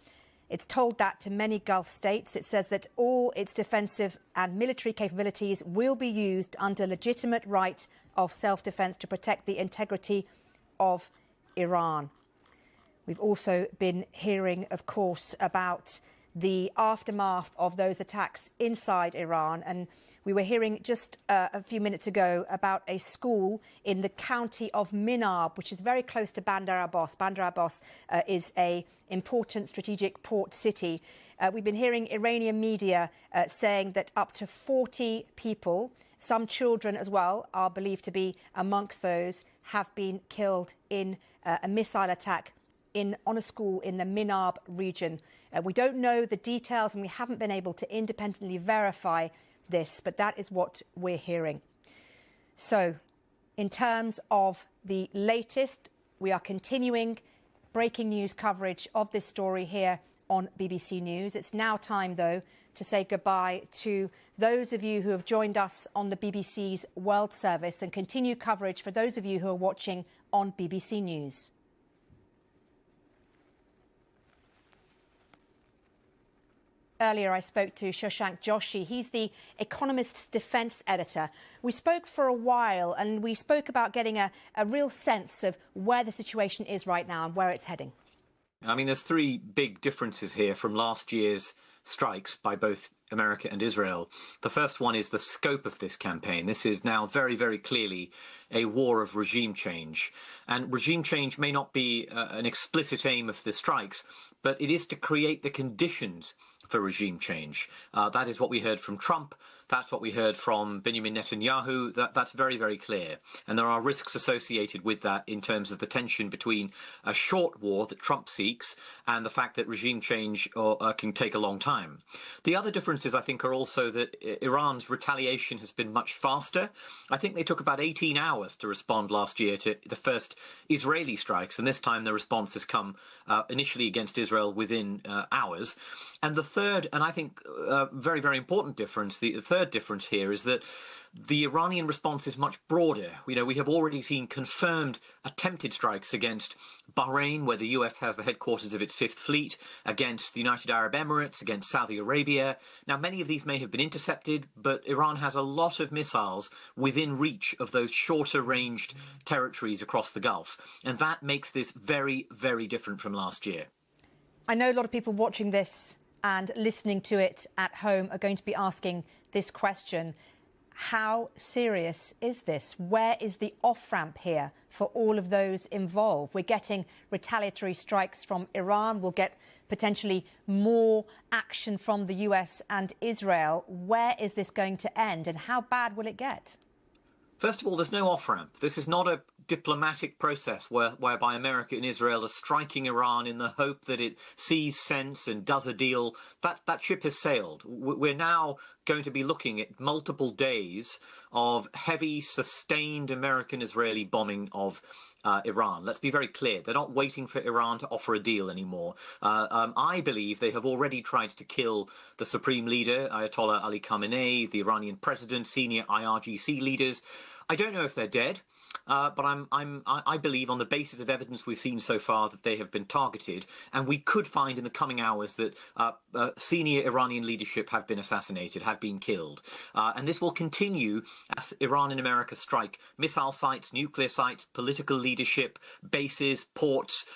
It's told that to many Gulf states. It says that all its defensive and military capabilities will be used under legitimate right of self-defense to protect the integrity of Iran. We've also been hearing, of course, about the aftermath of those attacks inside Iran. And we were hearing just a few minutes ago about a school in the county of Minab, which is very close to Bandar Abbas. Bandar Abbas is an important strategic port city. We've been hearing Iranian media saying that up to 40 people, some children as well, are believed to be amongst those, have been killed in a missile attack on a school in the Minab region. We don't know the details and we haven't been able to independently verify this, but that is what we're hearing. So, in terms of the latest, we are continuing breaking news coverage of this story here on BBC News. It's now time, though, to say goodbye to those of you who have joined us on the BBC's World Service and continue coverage for those of you who are watching on BBC News. Earlier, I spoke to Shashank Joshi. He's the Economist's defence editor. We spoke for a while and we spoke about getting a real sense of where the situation is right now and where it's heading. I mean, there's three big differences here from last year's strikes by both America and Israel. The first one is the scope of this campaign. This is now very, very clearly a war of regime change. And regime change may not be an explicit aim of the strikes, but it is to create the conditions for regime change. That is what we heard from Trump. That's what we heard from Benjamin Netanyahu. That's very, very clear. And there are risks associated with that in terms of the tension between a short war that Trump seeks and the fact that regime change can take a long time. The other differences, I think, are also that Iran's retaliation has been much faster. I think they took about 18 hours to respond last year to the first Israeli strikes, and this time the response has come initially against Israel within hours. And the third, and I think very, very important difference, the third third difference here is that the Iranian response is much broader. We have already seen confirmed attempted strikes against Bahrain, where the US has the headquarters of its Fifth Fleet, against the United Arab Emirates, against Saudi Arabia. Now, many of these may have been intercepted, but Iran has a lot of missiles within reach of those shorter-ranged territories across the Gulf. And that makes this very, very different from last year. I know a lot of people watching this and listening to it at home are going to be asking this question. How serious is this? Where is the off-ramp here for all of those involved? We're getting retaliatory strikes from Iran. We'll get potentially more action from the US and Israel. Where is this going to end and how bad will it get? First of all, there's no off-ramp. This is not a diplomatic process whereby America and Israel are striking Iran in the hope that it sees sense and does a deal. That ship has sailed. We're now going to be looking at multiple days of heavy, sustained American-Israeli bombing of Iran. Let's be very clear. They're not waiting for Iran to offer a deal anymore. I believe they have already tried to kill the supreme leader, Ayatollah Ali Khamenei, the Iranian president, senior IRGC leaders. I don't know if they're dead. But I believe, on the basis of evidence we've seen so far, that they have been targeted, and we could find in the coming hours that senior Iranian leadership have been assassinated, have been killed. And this will continue as Iran and America strike missile sites, nuclear sites, political leadership, bases, ports,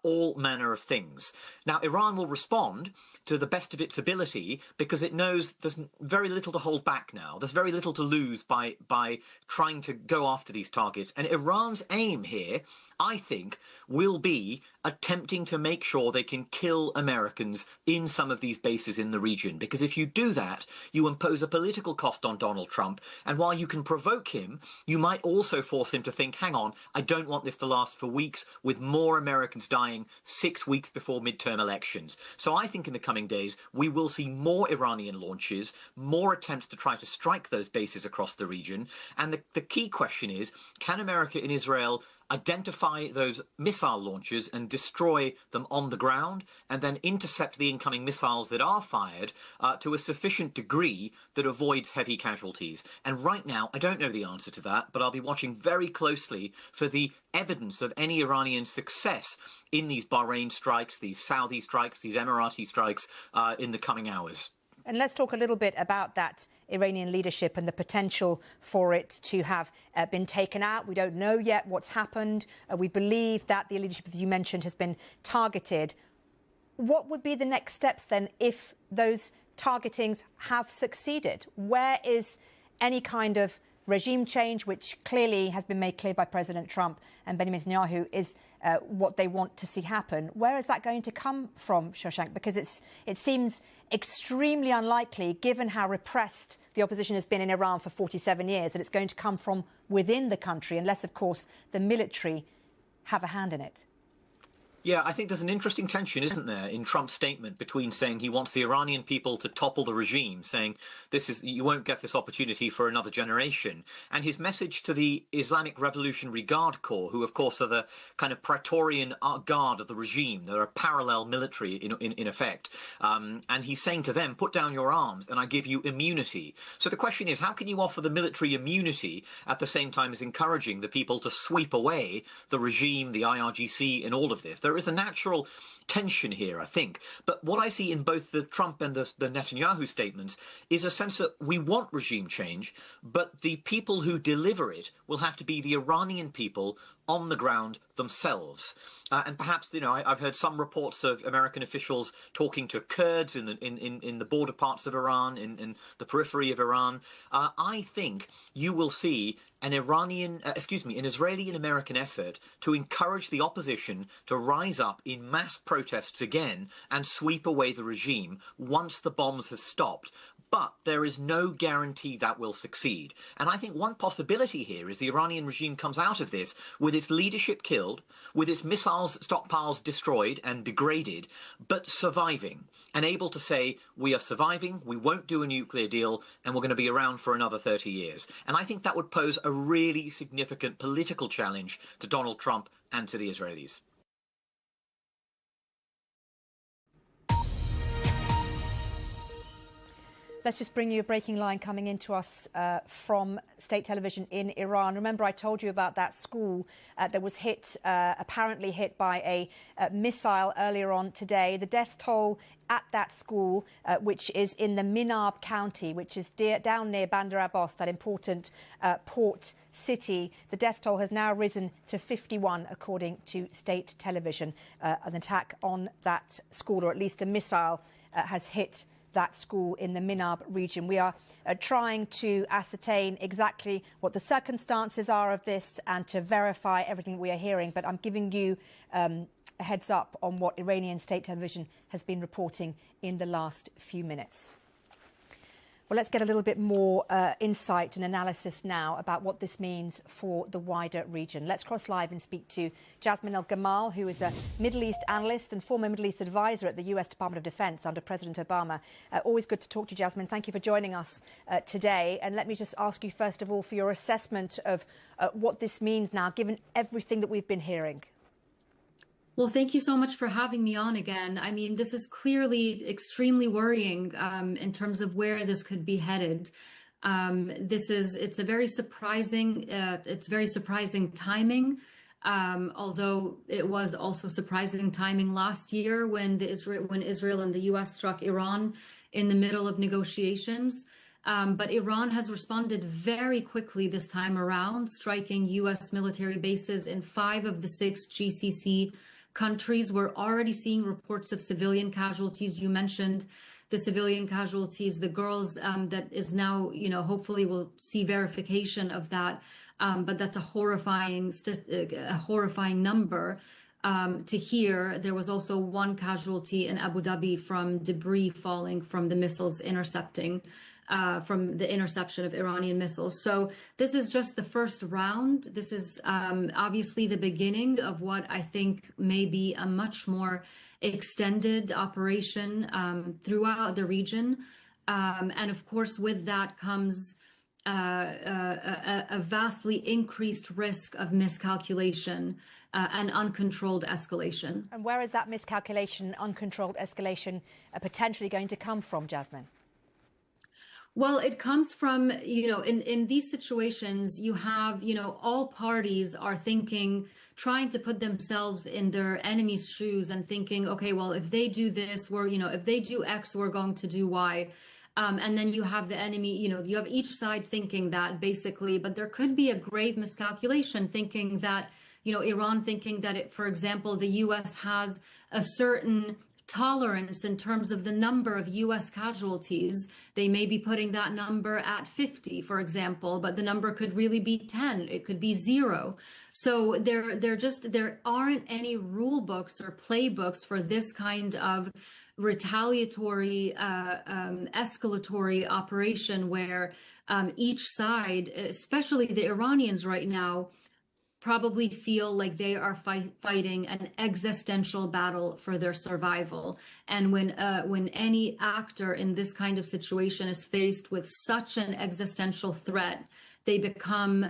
all manner of things. Now, Iran will respond to the best of its ability because it knows there's very little to hold back now. There's very little to lose by trying to go after these targets. And Iran's aim here, I think, will be attempting to make sure they can kill Americans in some of these bases in the region. Because if you do that, you impose a political cost on Donald Trump. And while you can provoke him, you might also force him to think, hang on, I don't want this to last for weeks, with more Americans dying 6 weeks before midterm elections. So I think in the coming days, we will see more Iranian launches, more attempts to try to strike those bases across the region. And the key question is, can America and Israel identify those missile launches and destroy them on the ground, and then intercept the incoming missiles that are fired to a sufficient degree that avoids heavy casualties? And right now, I don't know the answer to that, but I'll be watching very closely for the evidence of any Iranian success in these Bahrain strikes, these Saudi strikes, these Emirati strikes in the coming hours. And let's talk a little bit about that Iranian leadership and the potential for it to have been taken out. We don't know yet what's happened. We believe that the leadership, as you mentioned, has been targeted. What would be the next steps then if those targetings have succeeded? Where is any kind of regime change, which clearly has been made clear by President Trump and Benjamin Netanyahu, is what they want to see happen? Where is that going to come from, Shashank? Because it seems extremely unlikely, given how repressed the opposition has been in Iran for 47 years, that it's going to come from within the country, unless, of course, the military have a hand in it. Yeah, I think there's an interesting tension, isn't there, in Trump's statement between saying he wants the Iranian people to topple the regime, saying you won't get this opportunity for another generation, and his message to the Islamic Revolutionary Guard Corps, who of course are the kind of Praetorian guard of the regime. They're a parallel military in effect. And he's saying to them, put down your arms and I give you immunity. So the question is, how can you offer the military immunity at the same time as encouraging the people to sweep away the regime, the IRGC, and all of this? There is a natural tension here, I think. But what I see in both the Trump and the Netanyahu statements is a sense that we want regime change, but the people who deliver it will have to be the Iranian people on the ground themselves. And perhaps, I've heard some reports of American officials talking to Kurds in the border parts of Iran, in the periphery of Iran. I think you will see an Israeli and American effort to encourage the opposition to rise up in mass protests again and sweep away the regime once the bombs have stopped. But there is no guarantee that will succeed. And I think one possibility here is the Iranian regime comes out of this with its leadership killed, with its missiles stockpiles destroyed and degraded, but surviving, and able to say, we are surviving, we won't do a nuclear deal, and we're going to be around for another 30 years. And I think that would pose a really significant political challenge to Donald Trump and to the Israelis. Let's just bring you a breaking line coming into us from state television in Iran. Remember, I told you about that school that was apparently hit by a missile earlier on today. The death toll at that school, which is in the Minab County, which is down near Bandar Abbas, that important port city. The death toll has now risen to 51, according to state television. An attack on that school, or at least a missile, has hit that school in the Minab region. We are trying to ascertain exactly what the circumstances are of this and to verify everything we are hearing. But I'm giving you a heads up on what Iranian state television has been reporting in the last few minutes. Well, let's get a little bit more insight and analysis now about what this means for the wider region. Let's cross live and speak to Jasmine El-Gamal, who is a Middle East analyst and former Middle East advisor at the US Department of Defense under President Obama. Always good to talk to you, Jasmine. Thank you for joining us today. And let me just ask you, first of all, for your assessment of what this means now, given everything that we've been hearing. Well, thank you so much for having me on again. I mean, this is clearly extremely worrying in terms of where this could be headed. It's very surprising timing, although it was also surprising timing last year when Israel and the US struck Iran in the middle of negotiations. But Iran has responded very quickly this time around, striking US military bases in 5 of the 6 GCC countries. We're already seeing reports of civilian casualties. You mentioned the civilian casualties, the girls that is now, hopefully we'll see verification of that. But that's a horrifying number to hear. There was also 1 casualty in Abu Dhabi from debris falling from the missiles from the interception of Iranian missiles. So this is just the first round. This is obviously the beginning of what I think may be a much more extended operation throughout the region. And of course, with that comes a vastly increased risk of miscalculation and uncontrolled escalation. And where is that miscalculation, uncontrolled escalation potentially going to come from, Jasmine? Well, it comes from, in these situations, you have, all parties are trying to put themselves in their enemy's shoes and thinking, okay, well, if they do this, if they do X, we're going to do Y. And then you have the enemy, you have each side thinking that basically, but there could be a grave miscalculation thinking that, Iran thinking that, for example, the US has a certain tolerance in terms of the number of U.S. casualties. They may be putting that number at 50, for example, but the number could really be 10. It could be 0. So there aren't any rule books or playbooks for this kind of retaliatory, escalatory operation where each side, especially the Iranians right now, probably feel like they are fighting an existential battle for their survival. And when any actor in this kind of situation is faced with such an existential threat, they become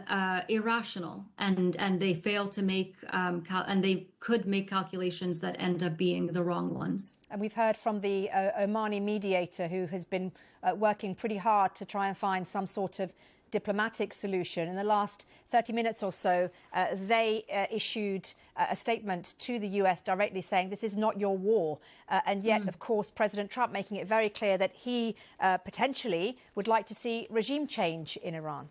irrational and they fail to make and they could make calculations that end up being the wrong ones. And we've heard from the Omani mediator who has been working pretty hard to try and find some sort of diplomatic solution. In the last 30 minutes or so, they issued a statement to the US directly saying this is not your war. And yet, of course, President Trump making it very clear that he potentially would like to see regime change in Iran.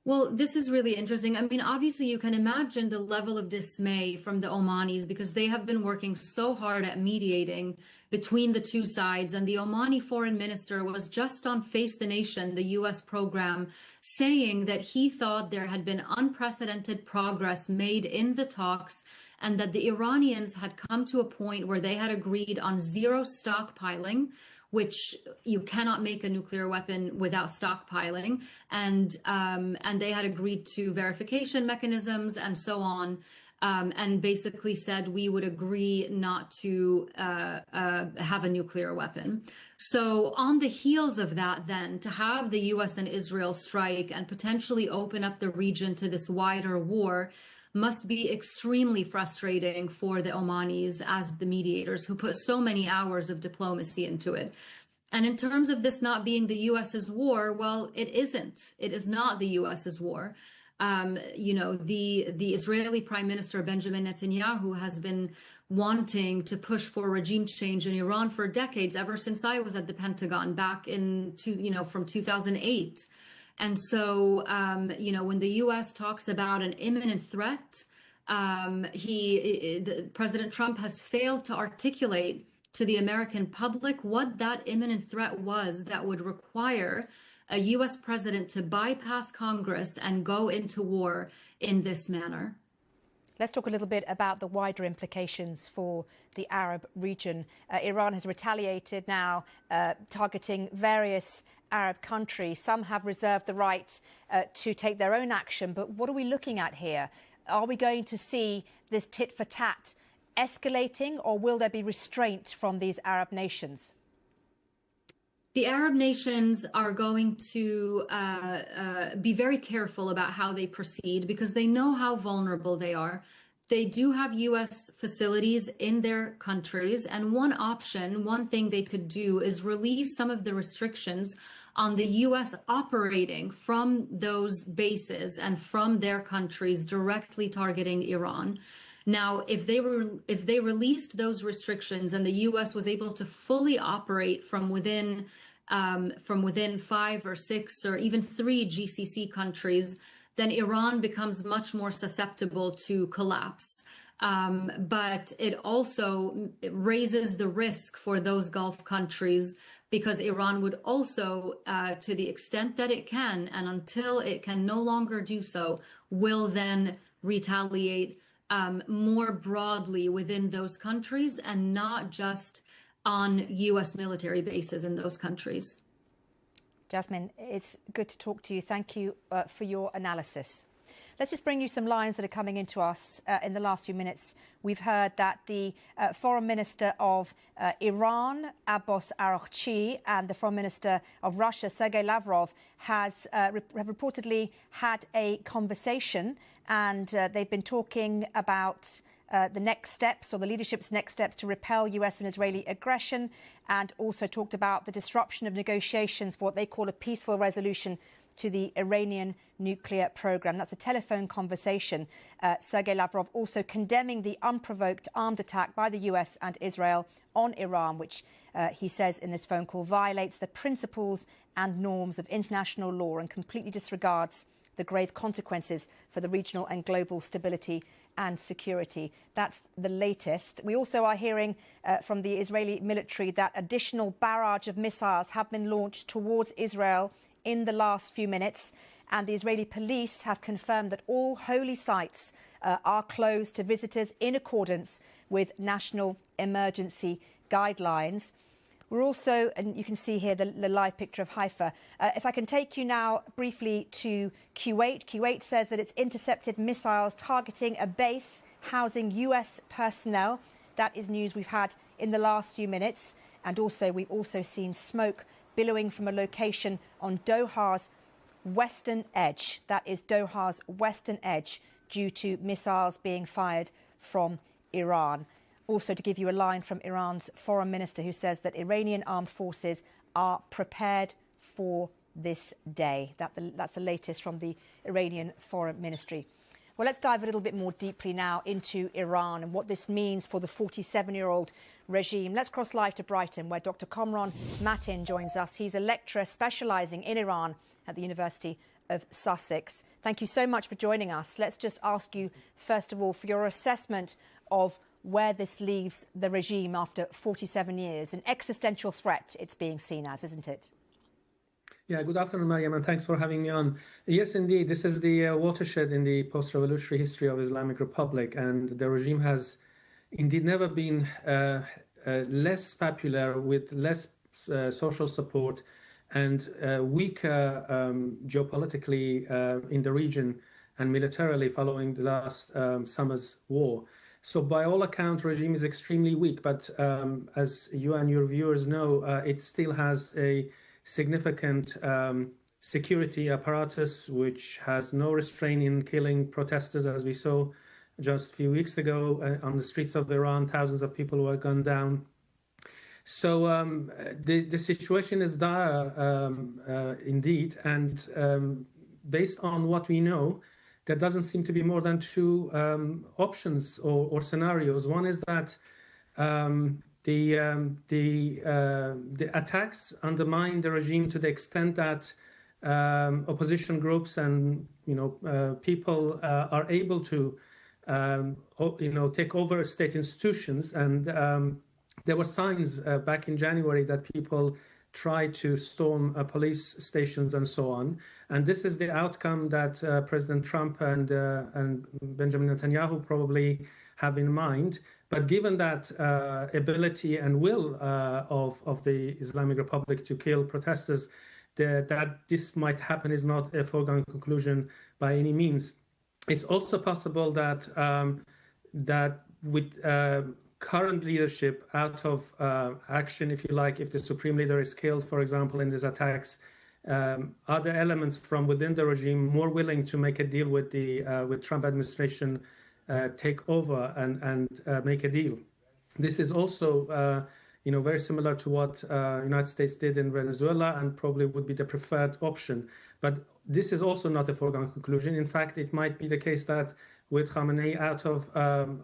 Well, this is really interesting. I mean, obviously, you can imagine the level of dismay from the Omanis because they have been working so hard at mediating between the two sides. And the Omani foreign minister was just on Face the Nation, the U.S. program, saying that he thought there had been unprecedented progress made in the talks and that the Iranians had come to a point where they had agreed on zero stockpiling, which you cannot make a nuclear weapon without stockpiling. And they had agreed to verification mechanisms and so on, and basically said we would agree not to have a nuclear weapon. So on the heels of that, then, to have the US and Israel strike and potentially open up the region to this wider war must be extremely frustrating for the Omanis as the mediators who put so many hours of diplomacy into it. And in terms of this not being the US's war, well, it isn't. It is not the US's war. The Israeli Prime Minister Benjamin Netanyahu has been wanting to push for regime change in Iran for decades, ever since I was at the Pentagon back from 2008. And so, when the U.S. talks about an imminent threat, President Trump has failed to articulate to the American public what that imminent threat was that would require a U.S. president to bypass Congress and go into war in this manner. Let's talk a little bit about the wider implications for the Arab region. Iran has retaliated now, targeting various Arab countries. Some have reserved the right to take their own action. But what are we looking at here? Are we going to see this tit for tat escalating, or will there be restraint from these Arab nations? The Arab nations are going to be very careful about how they proceed because they know how vulnerable they are. They do have U.S. facilities in their countries, and one thing they could do is release some of the restrictions on the U.S. operating from those bases and from their countries directly targeting Iran. Now, if they released those restrictions and the U.S. was able to fully operate from within 5 or 6 or even 3 GCC countries, then Iran becomes much more susceptible to collapse. But it also raises the risk for those Gulf countries because Iran would also, to the extent that it can, and until it can no longer do so, will then retaliate more broadly within those countries and not just on U.S. military bases in those countries. Jasmine, it's good to talk to you. Thank you for your analysis. Let's just bring you some lines that are coming into us in the last few minutes. We've heard that the Foreign Minister of Iran, Abbas Araghchi, and the Foreign Minister of Russia, Sergei Lavrov, have reportedly had a conversation, and they've been talking about the next steps, or the leadership's next steps, to repel US and Israeli aggression, and also talked about the disruption of negotiations for what they call a peaceful resolution to the Iranian nuclear program. That's a telephone conversation. Sergei Lavrov also condemning the unprovoked armed attack by the US and Israel on Iran, which he says in this phone call violates the principles and norms of international law and completely disregards the grave consequences for the regional and global stability and security. That's the latest. We also are hearing from the Israeli military that additional barrage of missiles have been launched towards Israel in the last few minutes, and the Israeli police have confirmed that all holy sites are closed to visitors in accordance with national emergency guidelines. We're also, and you can see here the live picture of Haifa. If I can take you now briefly to Kuwait. Kuwait says that it's intercepted missiles targeting a base housing US personnel. That is news we've had in the last few minutes. And also, we've also seen smoke billowing from a location on Doha's western edge. That is Doha's western edge, due to missiles being fired from Iran. Also, to give you a line from Iran's foreign minister, who says that Iranian armed forces are prepared for this day. That's the latest from the Iranian foreign ministry. Well, let's dive a little bit more deeply now into Iran and what this means for the 47-year-old regime. Let's cross live to Brighton, where Dr. Komron Matin joins us. He's a lecturer specialising in Iran at the University of Sussex. Thank you so much for joining us. Let's just ask you, first of all, for your assessment of where this leaves the regime after 47 years. An existential threat it's being seen as, isn't it? Yeah, good afternoon, Mariam, and thanks for having me on. Yes, indeed, this is the watershed in the post-revolutionary history of Islamic Republic, and the regime has indeed never been less popular, with less social support, and weaker geopolitically in the region and militarily following the last summer's war. So by all accounts, the regime is extremely weak, but as you and your viewers know, it still has a significant security apparatus which has no restraint in killing protesters, as we saw just a few weeks ago on the streets of Iran. Thousands of people were gunned down. So the situation is dire indeed, and based on what we know, there doesn't seem to be more than two options or scenarios. One is that the attacks undermine the regime to the extent that opposition groups and people are able to take over state institutions, and there were signs back in January that people tried to storm police stations and so on. And this is the outcome that President Trump and Benjamin Netanyahu probably have in mind. But given that ability and will of the Islamic Republic to kill protesters, that this might happen is not a foregone conclusion by any means. It's also possible that that with current leadership out of action, if you like, if the supreme leader is killed, for example, in these attacks, other elements from within the regime more willing to make a deal with the Trump administration take over and make a deal. This is also very similar to what United States did in Venezuela, and probably would be the preferred option. But this is also not a foregone conclusion. In fact, it might be the case that with Khamenei out of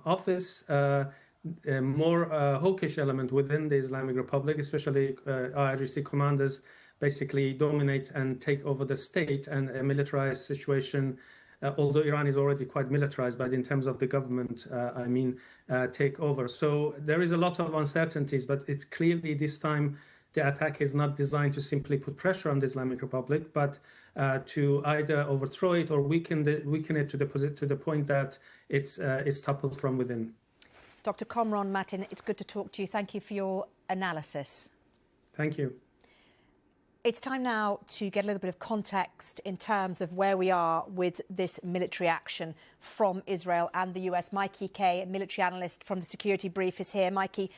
office, a more hawkish element within the Islamic Republic, especially IRGC commanders, basically dominate and take over the state, and a militarized situation, although Iran is already quite militarized, but in terms of the government, take over. So there is a lot of uncertainties, but it's clearly this time the attack is not designed to simply put pressure on the Islamic Republic, but to either overthrow it or weaken it to the point that it's toppled from within. Dr. Komron Matin, it's good to talk to you. Thank you for your analysis. Thank you. It's time now to get a little bit of context in terms of where we are with this military action from Israel and the US. Mikey Kay, a military analyst from the Security Brief, is here. Mikey,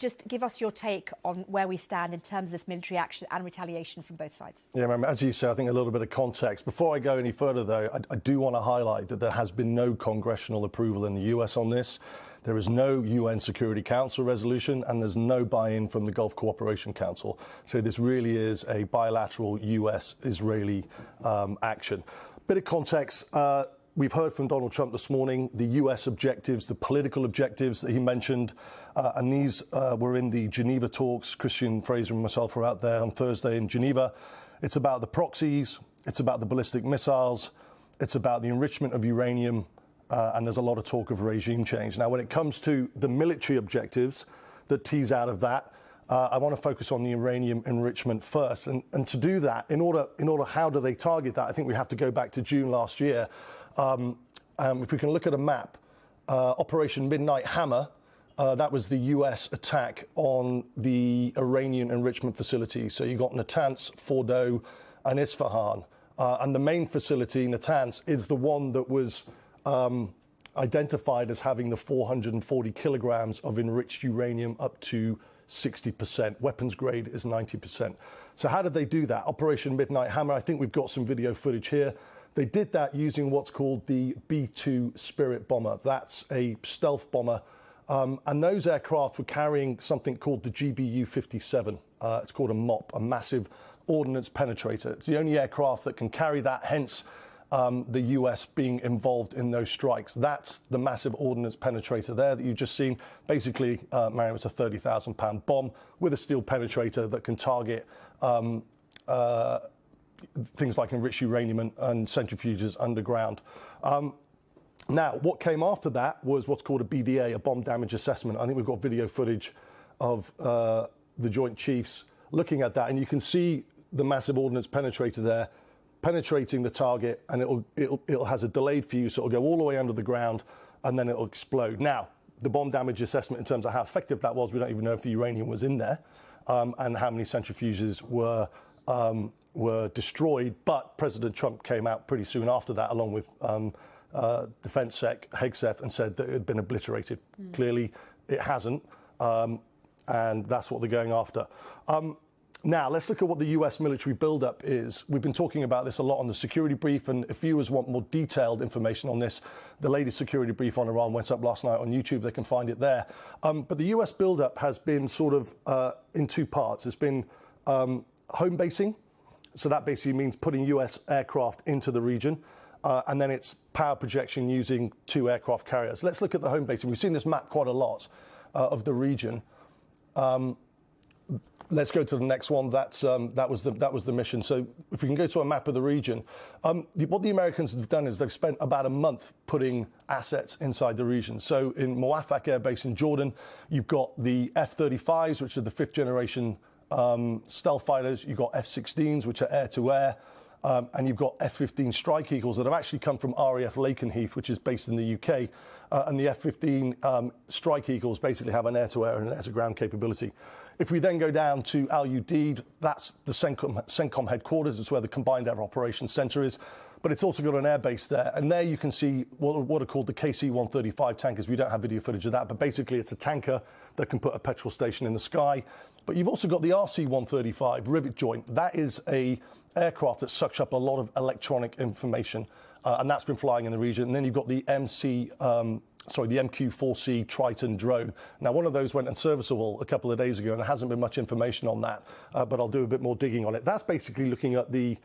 just give us your take on where we stand in terms of this military action and retaliation from both sides. Yeah, as you say, I think a little bit of context. Before I go any further, though, I do want to highlight that there has been no congressional approval in the US on this. There is no UN Security Council resolution, and there's no buy-in from the Gulf Cooperation Council. So this really is a bilateral US-Israeli action. Bit of context. We've heard from Donald Trump this morning, the US objectives, the political objectives that he mentioned, and these were in the Geneva talks. Christian Fraser and myself were out there on Thursday in Geneva. It's about the proxies, it's about the ballistic missiles, it's about the enrichment of uranium, and there's a lot of talk of regime change. Now, when it comes to the military objectives that tease out of that, I want to focus on the uranium enrichment first. And to do that, in order, how do they target that? I think we have to go back to June last year. If we can look at a map, Operation Midnight Hammer, that was the US attack on the Iranian enrichment facility. So you got Natanz, Fordow, and Isfahan. And the main facility, Natanz, is the one that was identified as having the 440 kilograms of enriched uranium up to 60%. Weapons grade is 90%. So how did they do that? Operation Midnight Hammer, I think we've got some video footage here. They did that using what's called the B-2 Spirit bomber. That's a stealth bomber. And those aircraft were carrying something called the GBU-57. It's called a MOP, a massive ordnance penetrator. It's the only aircraft that can carry that, hence the US being involved in those strikes. That's the massive ordnance penetrator there that you've just seen. Basically, Mariam, it's a 30,000-pound bomb with a steel penetrator that can target things like enriched uranium and centrifuges underground. Now, what came after that was what's called a BDA, a bomb damage assessment. I think we've got video footage of the Joint Chiefs looking at that, and you can see the massive ordnance penetrator there penetrating the target, and it'll has a delayed fuse, so it'll go all the way under the ground, and then it'll explode. Now, the bomb damage assessment in terms of how effective that was, we don't even know if the uranium was in there, and how many centrifuges were destroyed. But President Trump came out pretty soon after that, along with Defense Sec Hegseth, and said that it had been obliterated. Clearly, it hasn't, and that's what they're going after. Now, let's look at what the US military buildup is. We've been talking about this a lot on the security brief, and if viewers want more detailed information on this, the latest security brief on Iran went up last night on YouTube. They can find it there. But the US buildup has been sort of in two parts. It's been home basing, so that basically means putting US aircraft into the region, and then it's power projection using 2 aircraft carriers. Let's look at the home basing. We've seen this map quite a lot of the region. Let's go to the next one. That was the mission. So if we can go to a map of the region, what the Americans have done is they've spent about a month putting assets inside the region. So in Muwafaq Air Base in Jordan, you've got the F-35s, which are the 5th generation stealth fighters. You've got F-16s, which are air-to-air. And you've got F-15 Strike Eagles that have actually come from RAF Lakenheath, which is based in the UK. And the F-15 Strike Eagles basically have an air-to-air and an air-to-ground capability. If we then go down to Al Udeid, that's the CENTCOM headquarters. It's where the Combined Air Operations Centre is. But it's also got an air base there. And there you can see what are called the KC-135 tankers. We don't have video footage of that, but basically it's a tanker that can put a petrol station in the sky. But you've also got the RC-135 rivet joint. That is a aircraft that sucks up a lot of electronic information, and that's been flying in the region. And then you've got the the MQ-4C Triton drone. Now, one of those went unserviceable a couple of days ago, and there hasn't been much information on that, but I'll do a bit more digging on it. That's basically looking at the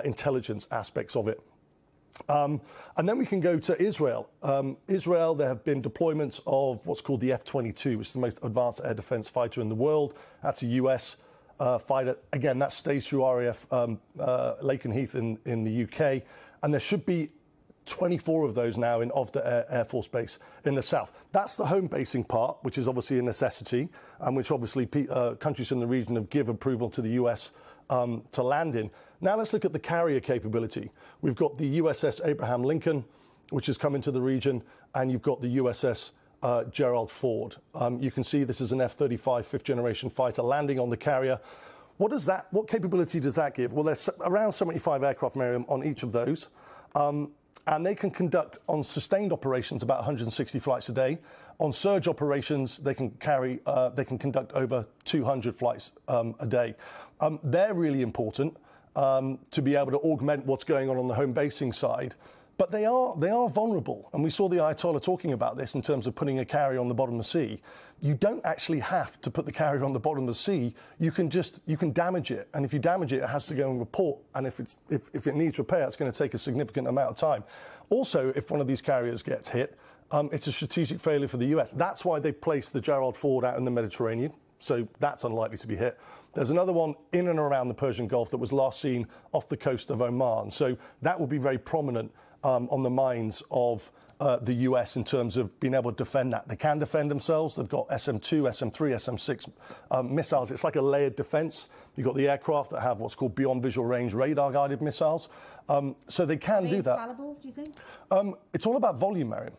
intelligence aspects of it. And then we can go to Israel. Israel, there have been deployments of what's called the F-22, which is the most advanced air defense fighter in the world. That's a US fighter. Again, that stays through RAF Lakenheath in the UK. And there should be 24 of those now in Ovda Air Force Base in the south. That's the home basing part, which is obviously a necessity, and which obviously countries in the region have given approval to the US to land in. Now let's look at the carrier capability. We've got the USS Abraham Lincoln, which has come into the region, and you've got the USS Gerald Ford. You can see this is an F-35 5th generation fighter landing on the carrier. What capability does that give? Well, there's around 75 aircraft, Miriam, on each of those. And they can conduct on sustained operations about 160 flights a day. On surge operations, they can conduct over 200 flights a day. They're really important to be able to augment what's going on the home basing side. But they are vulnerable, and we saw the Ayatollah talking about this in terms of putting a carrier on the bottom of the sea. You don't actually have to put the carrier on the bottom of the sea. You can damage it, and if you damage it, it has to go and report. And if it needs repair, it's going to take a significant amount of time. Also, if one of these carriers gets hit, it's a strategic failure for the US. That's why they placed the Gerald Ford out in the Mediterranean. So that's unlikely to be hit. There's another one in and around the Persian Gulf that was last seen off the coast of Oman. So that will be very prominent on the minds of the US in terms of being able to defend that. They can defend themselves. They've got SM-2, SM-3, SM-6 missiles. It's like a layered defense. You've got the aircraft that have what's called beyond visual range radar-guided missiles. So they can do that. Infallible, do you think? It's all about volume, Mariam.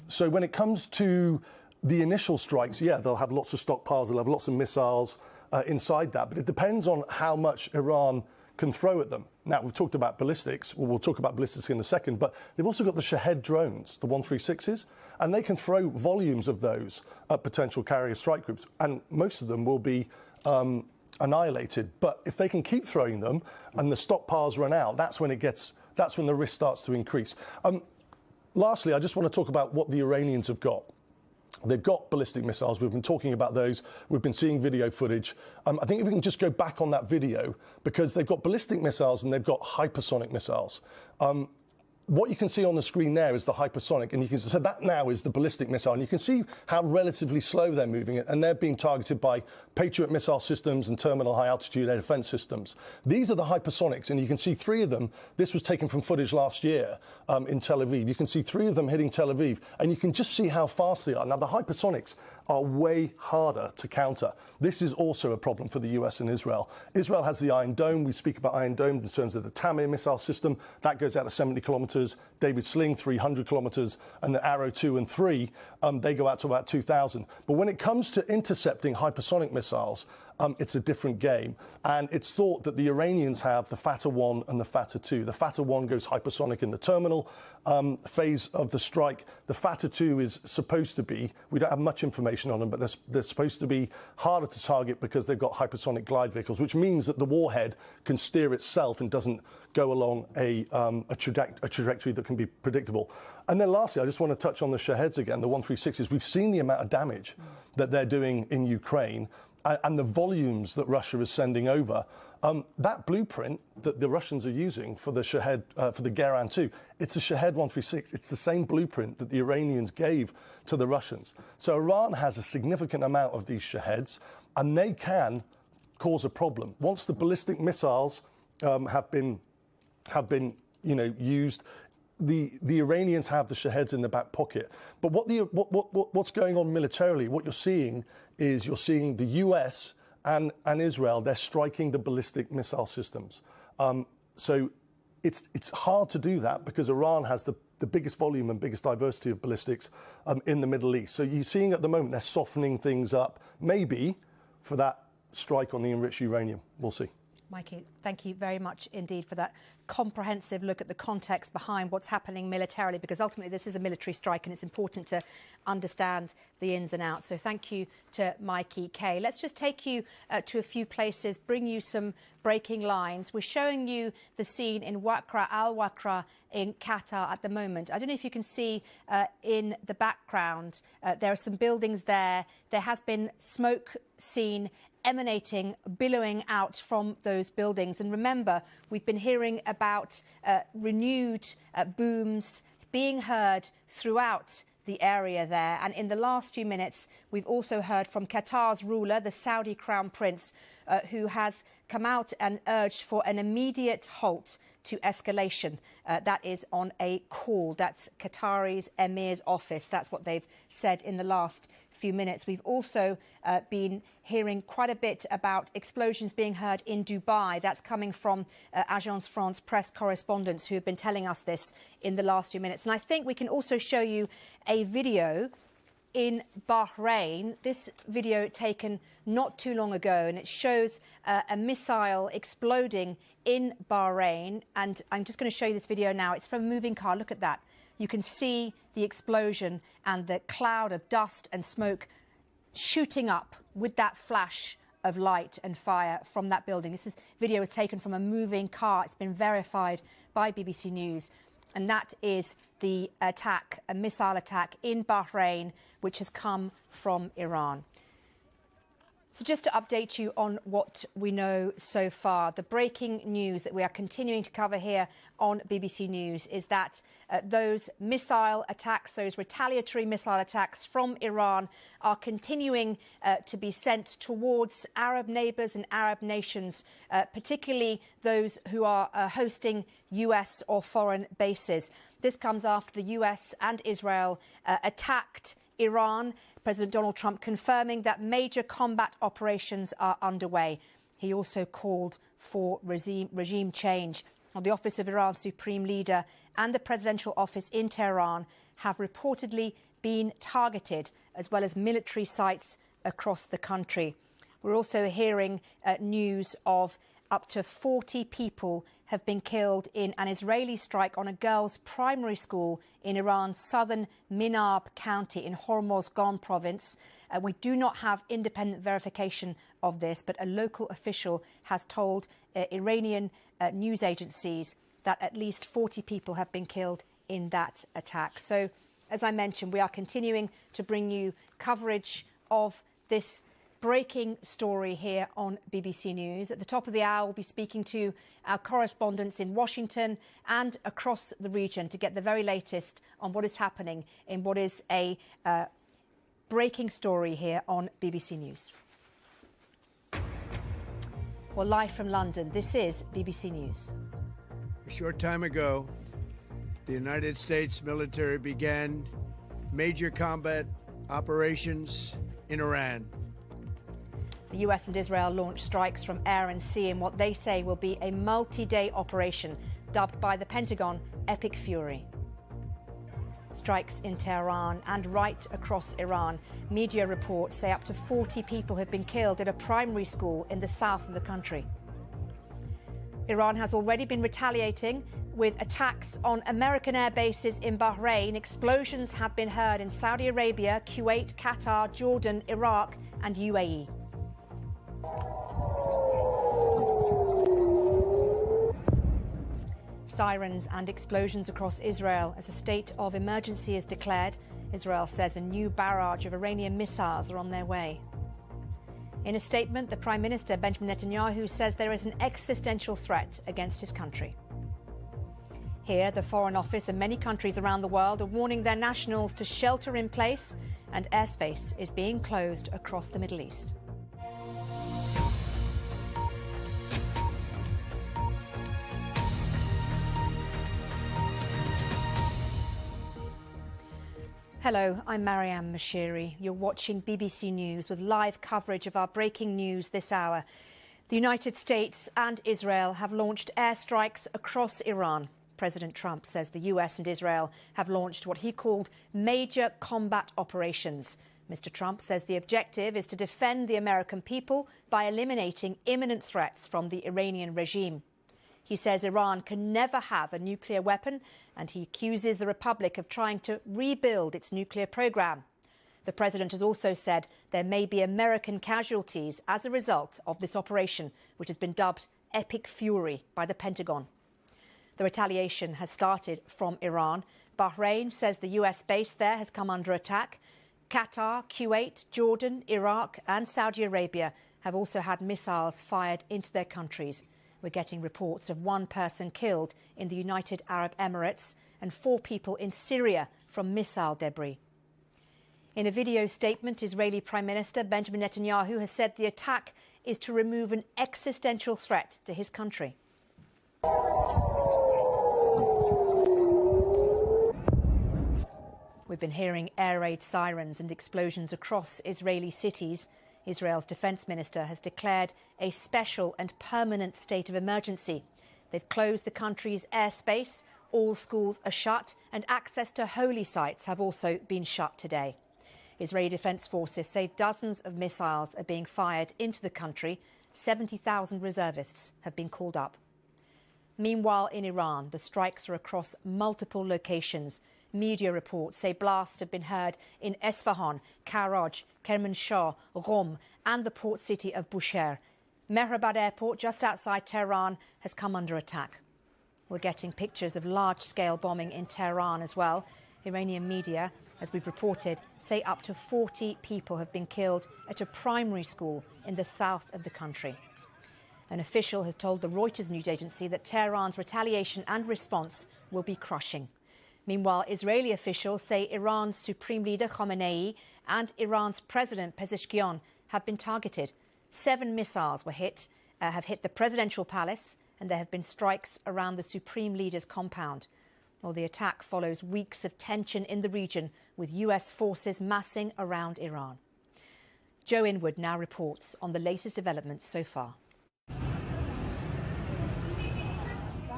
So when it comes to the initial strikes, yeah, they'll have lots of stockpiles. They'll have lots of missiles inside that. But it depends on how much Iran can throw at them. Now, we've talked about ballistics. Well, we'll talk about ballistics in a second. But they've also got the Shahed drones, the 136s, and they can throw volumes of those at potential carrier strike groups. And most of them will be annihilated. But if they can keep throwing them and the stockpiles run out, that's when the risk starts to increase. Lastly, I just want to talk about what the Iranians have got. They've got ballistic missiles. We've been talking about those. We've been seeing video footage. I think if we can just go back on that video, because they've got ballistic missiles and they've got hypersonic missiles. What you can see on the screen there is the hypersonic, and so that now is the ballistic missile. And you can see how relatively slow they're moving it, and they're being targeted by Patriot missile systems and terminal high-altitude air defense systems. These are the hypersonics, and you can see 3 of them. This was taken from footage last year in Tel Aviv. You can see 3 of them hitting Tel Aviv, and you can just see how fast they are. Now, the hypersonics are way harder to counter. This is also a problem for the US and Israel. Israel has the Iron Dome. We speak about Iron Dome in terms of the Tamir missile system. That goes out to 70 kilometers. David Sling, 300 kilometers. And the Arrow 2 and 3, they go out to about 2,000. But when it comes to intercepting hypersonic missiles, it's a different game. And it's thought that the Iranians have the Fatah 1 and the Fatah 2. The Fatah 1 goes hypersonic in the terminal phase of the strike. The Fatah 2 is supposed to be, we don't have much information on them, but they're supposed to be harder to target because they've got hypersonic glide vehicles, which means that the warhead can steer itself and doesn't go along a trajectory that can be predictable. And then lastly, I just want to touch on the Shaheds again, the 136s. We've seen the amount of damage that they're doing in Ukraine and the volumes that Russia is sending over. That blueprint that the Russians are using for the Shahed, for the Geran 2, it's a Shahed 136. It's the same blueprint that the Iranians gave to the Russians. So Iran has a significant amount of these Shaheds, and they can cause a problem. Once the ballistic missiles have been used, the Iranians have the Shaheds in the back pocket. But what's going on militarily, what you're seeing is the US and Israel, they're striking the ballistic missile systems. So it's hard to do that because Iran has the biggest volume and biggest diversity of ballistics in the Middle East. So you're seeing at the moment they're softening things up, maybe for that strike on the enriched uranium. We'll see. Mikey, thank you very much indeed for that comprehensive look at the context behind what's happening militarily, because ultimately this is a military strike and it's important to understand the ins and outs. So thank you to Mikey Kay. Let's just take you to a few places, bring you some breaking lines. We're showing you the scene in Al Wakra in Qatar at the moment. I don't know if you can see in the background, there are some buildings there. There has been smoke seen emanating, billowing out from those buildings. And remember, we've been hearing about renewed booms being heard throughout the area there. And in the last few minutes, we've also heard from Qatar's ruler, the Saudi Crown Prince, who has come out and urged for an immediate halt to escalation. That is on a call. That's Qatari's Emir's office. That's what they've said in the last few minutes. We've also been hearing quite a bit about explosions being heard in Dubai. That's coming from Agence France press correspondents who have been telling us this in the last few minutes. And I think we can also show you a video in Bahrain. This video taken not too long ago, and it shows a missile exploding in Bahrain. And I'm just going to show you this video now. It's from a moving car. Look at that. You can see the explosion and the cloud of dust and smoke shooting up with that flash of light and fire from that building. This video was taken from a moving car. It's been verified by BBC News. And that is the attack, a missile attack in Bahrain, which has come from Iran. So just to update you on what we know so far, the breaking news that we are continuing to cover here on BBC News is that those missile attacks, those retaliatory missile attacks from Iran are continuing to be sent towards Arab neighbours and Arab nations, particularly those who are hosting US or foreign bases. This comes after the US and Israel attacked Iran. President Donald Trump confirming that major combat operations are underway. He also called for regime change. Well, the office of Iran's supreme leader and the presidential office in Tehran have reportedly been targeted, as well as military sites across the country. We're also hearing news of up to 40 people have been killed in an Israeli strike on a girls' primary school in Iran's southern Minab County in Hormozgan province. We do not have independent verification of this, but a local official has told Iranian news agencies that at least 40 people have been killed in that attack. So, as I mentioned, we are continuing to bring you coverage of this breaking story here on BBC News. At the top of the hour, we'll be speaking to our correspondents in Washington and across the region to get the very latest on what is happening in what is a breaking story here on BBC News. Well, live from London, this is BBC News. A short time ago, the United States military began major combat operations in Iran. The US and Israel launched strikes from air and sea in what they say will be a multi-day operation dubbed by the Pentagon Epic Fury. Strikes in Tehran and right across Iran. Media reports say up to 40 people have been killed at a primary school in the south of the country. Iran has already been retaliating with attacks on American air bases in Bahrain. Explosions have been heard in Saudi Arabia, Kuwait, Qatar, Jordan, Iraq and UAE. Sirens and explosions across Israel as a state of emergency is declared. Israel says a new barrage of Iranian missiles are on their way. In a statement, the Prime Minister Benjamin Netanyahu says there is an existential threat against his country. Here, the Foreign Office and many countries around the world are warning their nationals to shelter in place, and airspace is being closed across the Middle East. Hello, I'm Mariam Mashiri. You're watching BBC News with live coverage of our breaking news this hour. The United States and Israel have launched airstrikes across Iran. President Trump says the US and Israel have launched what he called major combat operations. Mr. Trump says the objective is to defend the American people by eliminating imminent threats from the Iranian regime. He says Iran can never have a nuclear weapon, and he accuses the Republic of trying to rebuild its nuclear program. The president has also said there may be American casualties as a result of this operation, which has been dubbed Epic Fury by the Pentagon. The retaliation has started from Iran. Bahrain says the US base there has come under attack. Qatar, Kuwait, Jordan, Iraq and Saudi Arabia have also had missiles fired into their countries. We're getting reports of one person killed in the United Arab Emirates and 4 people in Syria from missile debris. In a video statement, Israeli Prime Minister Benjamin Netanyahu has said the attack is to remove an existential threat to his country. We've been hearing air raid sirens and explosions across Israeli cities. Israel's defence minister has declared a special and permanent state of emergency. They've closed the country's airspace, all schools are shut, and access to holy sites have also been shut today. Israeli defence forces say dozens of missiles are being fired into the country. 70,000 reservists have been called up. Meanwhile, in Iran, the strikes are across multiple locations. Media reports say blasts have been heard in Esfahan, Karaj, Kermanshah, Qom and the port city of Bushehr. Mehrabad airport, just outside Tehran, has come under attack. We're getting pictures of large-scale bombing in Tehran as well. Iranian media, as we've reported, say up to 40 people have been killed at a primary school in the south of the country. An official has told the Reuters news agency that Tehran's retaliation and response will be crushing. Meanwhile, Israeli officials say Iran's Supreme Leader Khamenei and Iran's President Pezeshkian have been targeted. 7 missiles have hit the presidential palace, and there have been strikes around the Supreme Leader's compound. Well, the attack follows weeks of tension in the region, with US forces massing around Iran. Joe Inwood now reports on the latest developments so far.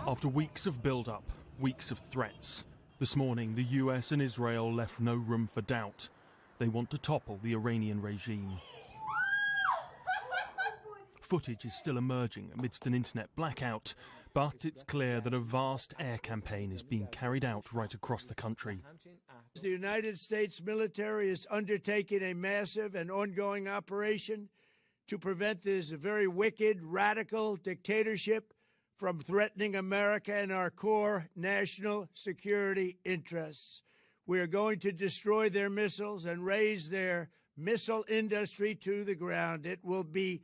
After weeks of build-up, weeks of threats, this morning, the US and Israel left no room for doubt. They want to topple the Iranian regime. Footage is still emerging amidst an internet blackout, but it's clear that a vast air campaign is being carried out right across the country. The United States military is undertaking a massive and ongoing operation to prevent this very wicked, radical dictatorship from threatening America and our core national security interests. We are going to destroy their missiles and raise their missile industry to the ground. It will be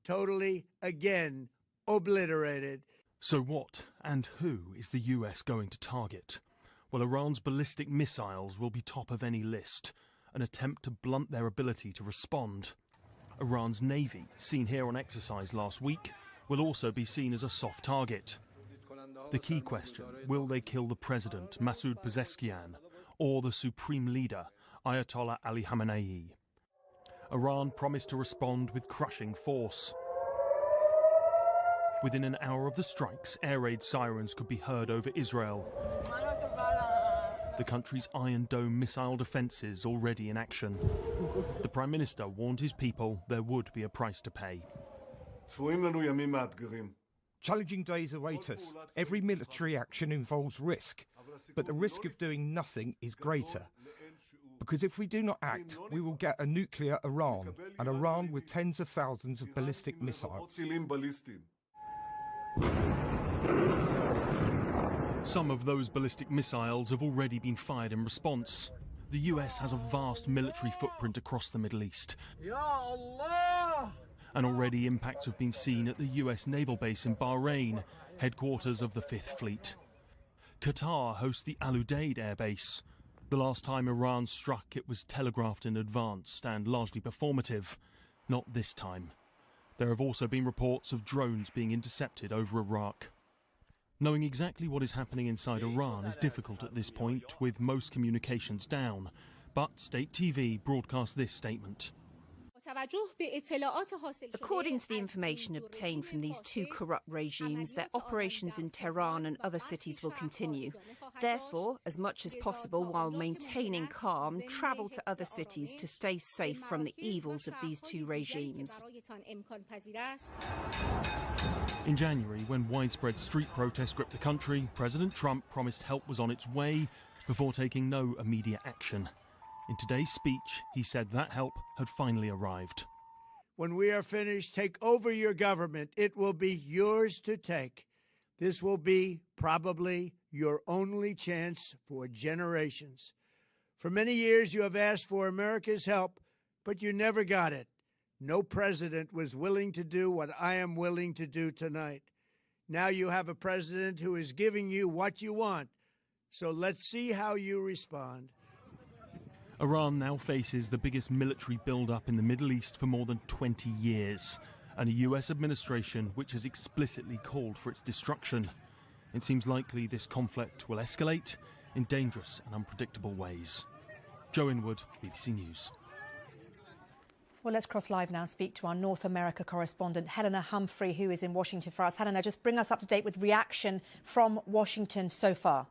totally, again, obliterated. So what and who is the US going to target? Well, Iran's ballistic missiles will be top of any list, an attempt to blunt their ability to respond. Iran's Navy, seen here on exercise last week, will also be seen as a soft target. The key question, will they kill the president, Masoud Pezeshkian, or the supreme leader, Ayatollah Ali Khamenei? Iran promised to respond with crushing force. Within an hour of the strikes, air raid sirens could be heard over Israel. The the country's Iron Dome missile defences already in action. The Prime Minister warned his people there would be a price to pay. Challenging days await us. Every military action involves risk, but the risk of doing nothing is greater. Because if we do not act, we will get a nuclear Iran, an Iran with tens of thousands of ballistic missiles. Some of those ballistic missiles have already been fired in response. The US has a vast military footprint across the Middle East. Ya Allah! And already impacts have been seen at the US naval base in Bahrain, headquarters of the Fifth Fleet. Qatar hosts the Al Udeid air base. The last time Iran struck, it was telegraphed in advance and largely performative. Not this time. There have also been reports of drones being intercepted over Iraq. Knowing exactly what is happening inside Iran is difficult at this point, with most communications down. But State TV broadcast this statement. According to the information obtained from these two corrupt regimes, their operations in Tehran and other cities will continue. Therefore, as much as possible while maintaining calm, travel to other cities to stay safe from the evils of these two regimes. In January, when widespread street protests gripped the country, President Trump promised help was on its way before taking no immediate action. In today's speech, he said that help had finally arrived. When we are finished, take over your government. It will be yours to take. This will be probably your only chance for generations. For many years, you have asked for America's help, but you never got it. No president was willing to do what I am willing to do tonight. Now you have a president who is giving you what you want. So let's see how you respond. Iran now faces the biggest military build-up in the Middle East for more than 20 years, and a US administration which has explicitly called for its destruction. It seems likely this conflict will escalate in dangerous and unpredictable ways. Joe Inwood, BBC News. Well, let's cross live now and speak to our North America correspondent, Helena Humphrey, who is in Washington for us. Helena, just bring us up to date with reaction from Washington so far.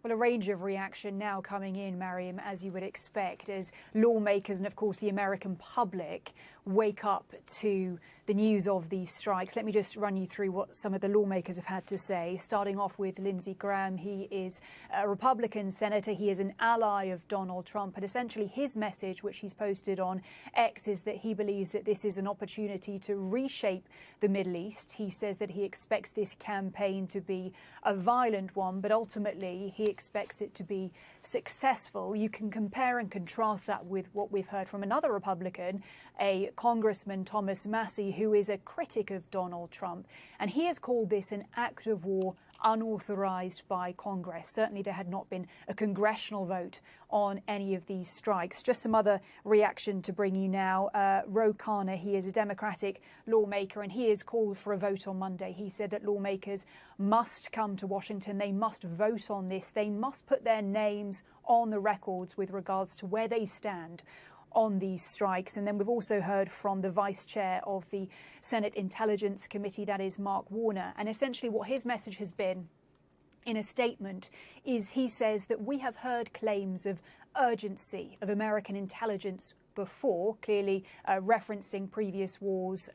Well, a range of reaction now coming in, Mariam, as you would expect, as lawmakers and, of course, the American public wake up to the news of these strikes. Let me just run you through what some of the lawmakers have had to say, starting off with Lindsey Graham. He is a Republican senator. He is an ally of Donald Trump. And essentially his message, which he's posted on X, is that he believes that this is an opportunity to reshape the Middle East. He says that he expects this campaign to be a violent one, but ultimately he expects it to be successful. You can compare and contrast that with what we've heard from another Republican, a Congressman Thomas Massie, who is a critic of Donald Trump. And he has called this an act of war unauthorized by Congress. Certainly there had not been a congressional vote on any of these strikes. Just some other reaction to bring you now. Ro Khanna, he is a Democratic lawmaker, and he has called for a vote on Monday. He said that lawmakers must come to Washington. They must vote on this. They must put their names on the records with regards to where they stand on these strikes. And then we've also heard from the vice chair of the Senate Intelligence Committee, that is Mark Warner. And essentially what his message has been in a statement is he says that we have heard claims of urgency of American intelligence before, clearly referencing previous wars,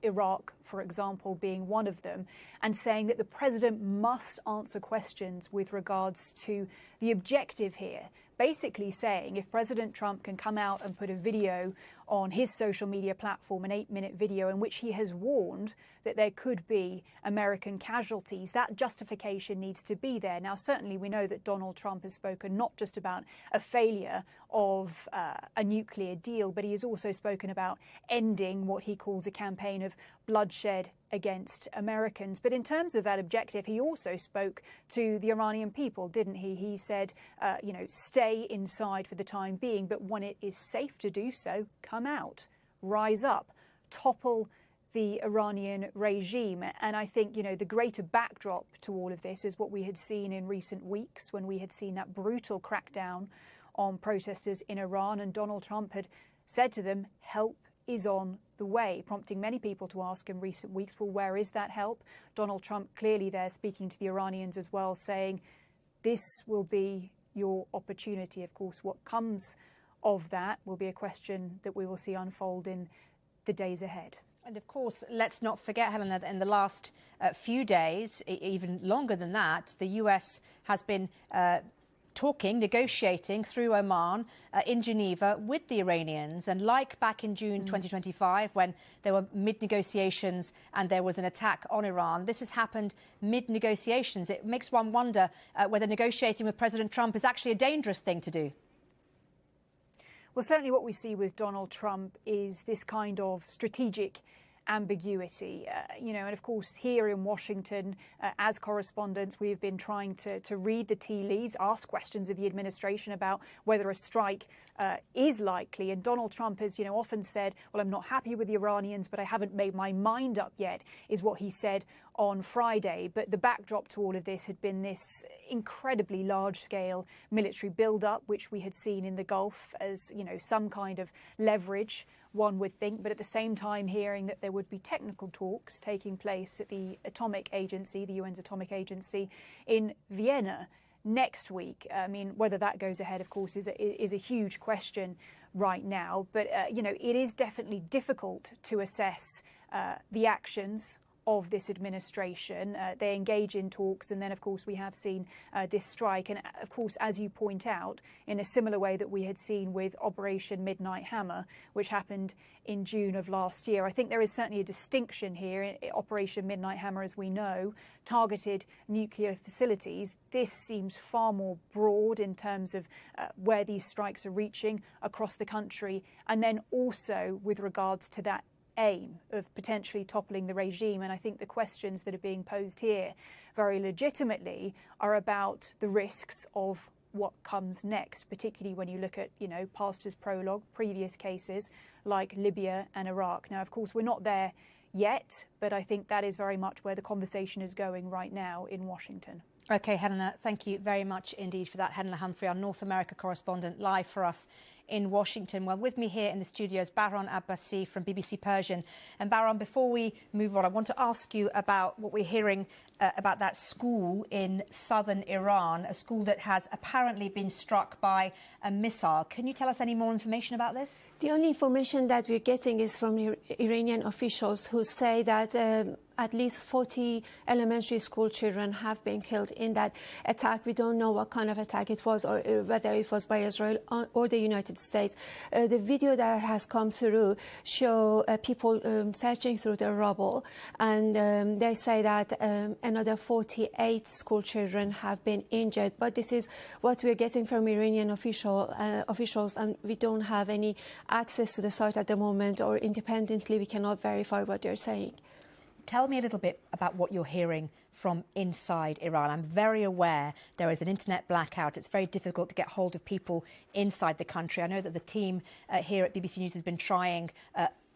Iraq, for example, being one of them, and saying that the president must answer questions with regards to the objective here. Basically saying if President Trump can come out and put a video on his social media platform, an 8-minute video in which he has warned that there could be American casualties, that justification needs to be there. Now, certainly we know that Donald Trump has spoken not just about a failure of a nuclear deal, but he has also spoken about ending what he calls a campaign of bloodshed against Americans. But in terms of that objective, he also spoke to the Iranian people, didn't he? He said, stay inside for the time being, but when it is safe to do so, come out, rise up, topple the Iranian regime. And I think, the greater backdrop to all of this is what we had seen in recent weeks when we had seen that brutal crackdown on protesters in Iran. And Donald Trump had said to them, help is on the way, prompting many people to ask in recent weeks, well, where is that help? Donald Trump clearly there speaking to the Iranians as well, saying this will be your opportunity. Of course, what comes of that will be a question that we will see unfold in the days ahead. And of course, let's not forget, Helena, that in the last few days, even longer than that, the US has been negotiating through Oman in Geneva with the Iranians. And like back in June 2025, when there were mid-negotiations and there was an attack on Iran, this has happened mid-negotiations. It makes one wonder whether negotiating with President Trump is actually a dangerous thing to do. Well, certainly what we see with Donald Trump is this kind of strategic ambiguity, and of course here in Washington, as correspondents, we've been trying to read the tea leaves, ask questions of the administration about whether a strike is likely. And Donald Trump has, often said, well, I'm not happy with the Iranians, but I haven't made my mind up yet, is what he said on Friday. But the backdrop to all of this had been this incredibly large-scale military build-up, which we had seen in the Gulf as, some kind of leverage, one would think, but at the same time hearing that there would be technical talks taking place at the Atomic Agency, the UN's Atomic Agency, in Vienna next week. I mean, whether that goes ahead, of course, is a huge question right now. But, it is definitely difficult to assess the actions of this administration. They engage in talks, and then, of course, we have seen this strike. And, of course, as you point out, in a similar way that we had seen with Operation Midnight Hammer, which happened in June of last year. I think there is certainly a distinction here. Operation Midnight Hammer, as we know, targeted nuclear facilities. This seems far more broad in terms of where these strikes are reaching across the country, and then also with regards to that aim of potentially toppling the regime. And I think the questions that are being posed here very legitimately are about the risks of what comes next, particularly when you look at, Pastor's prologue, previous cases like Libya and Iraq. Now, of course, we're not there yet, but I think that is very much where the conversation is going right now in Washington. OK, Helena, thank you very much indeed for that. Helena Humphrey, our North America correspondent, live for us in Washington. Well, with me here in the studio is Bahram Abbasi from BBC Persian. And Bahram, before we move on, I want to ask you about what we're hearing about that school in southern Iran, a school that has apparently been struck by a missile. Can you tell us any more information about this? The only information that we're getting is from Iranian officials who say that at least 40 elementary school children have been killed in that attack. We don't know what kind of attack it was, or whether it was by Israel or the United States. The video that has come through show people searching through the rubble, and they say that another 48 school children have been injured. But this is what we're getting from Iranian officials, and we don't have any access to the site at the moment, or independently we cannot verify what they're saying. Tell me a little bit about what you're hearing from inside Iran. I'm very aware there is an internet blackout. It's very difficult to get hold of people inside the country. I know that the team here at BBC News has been trying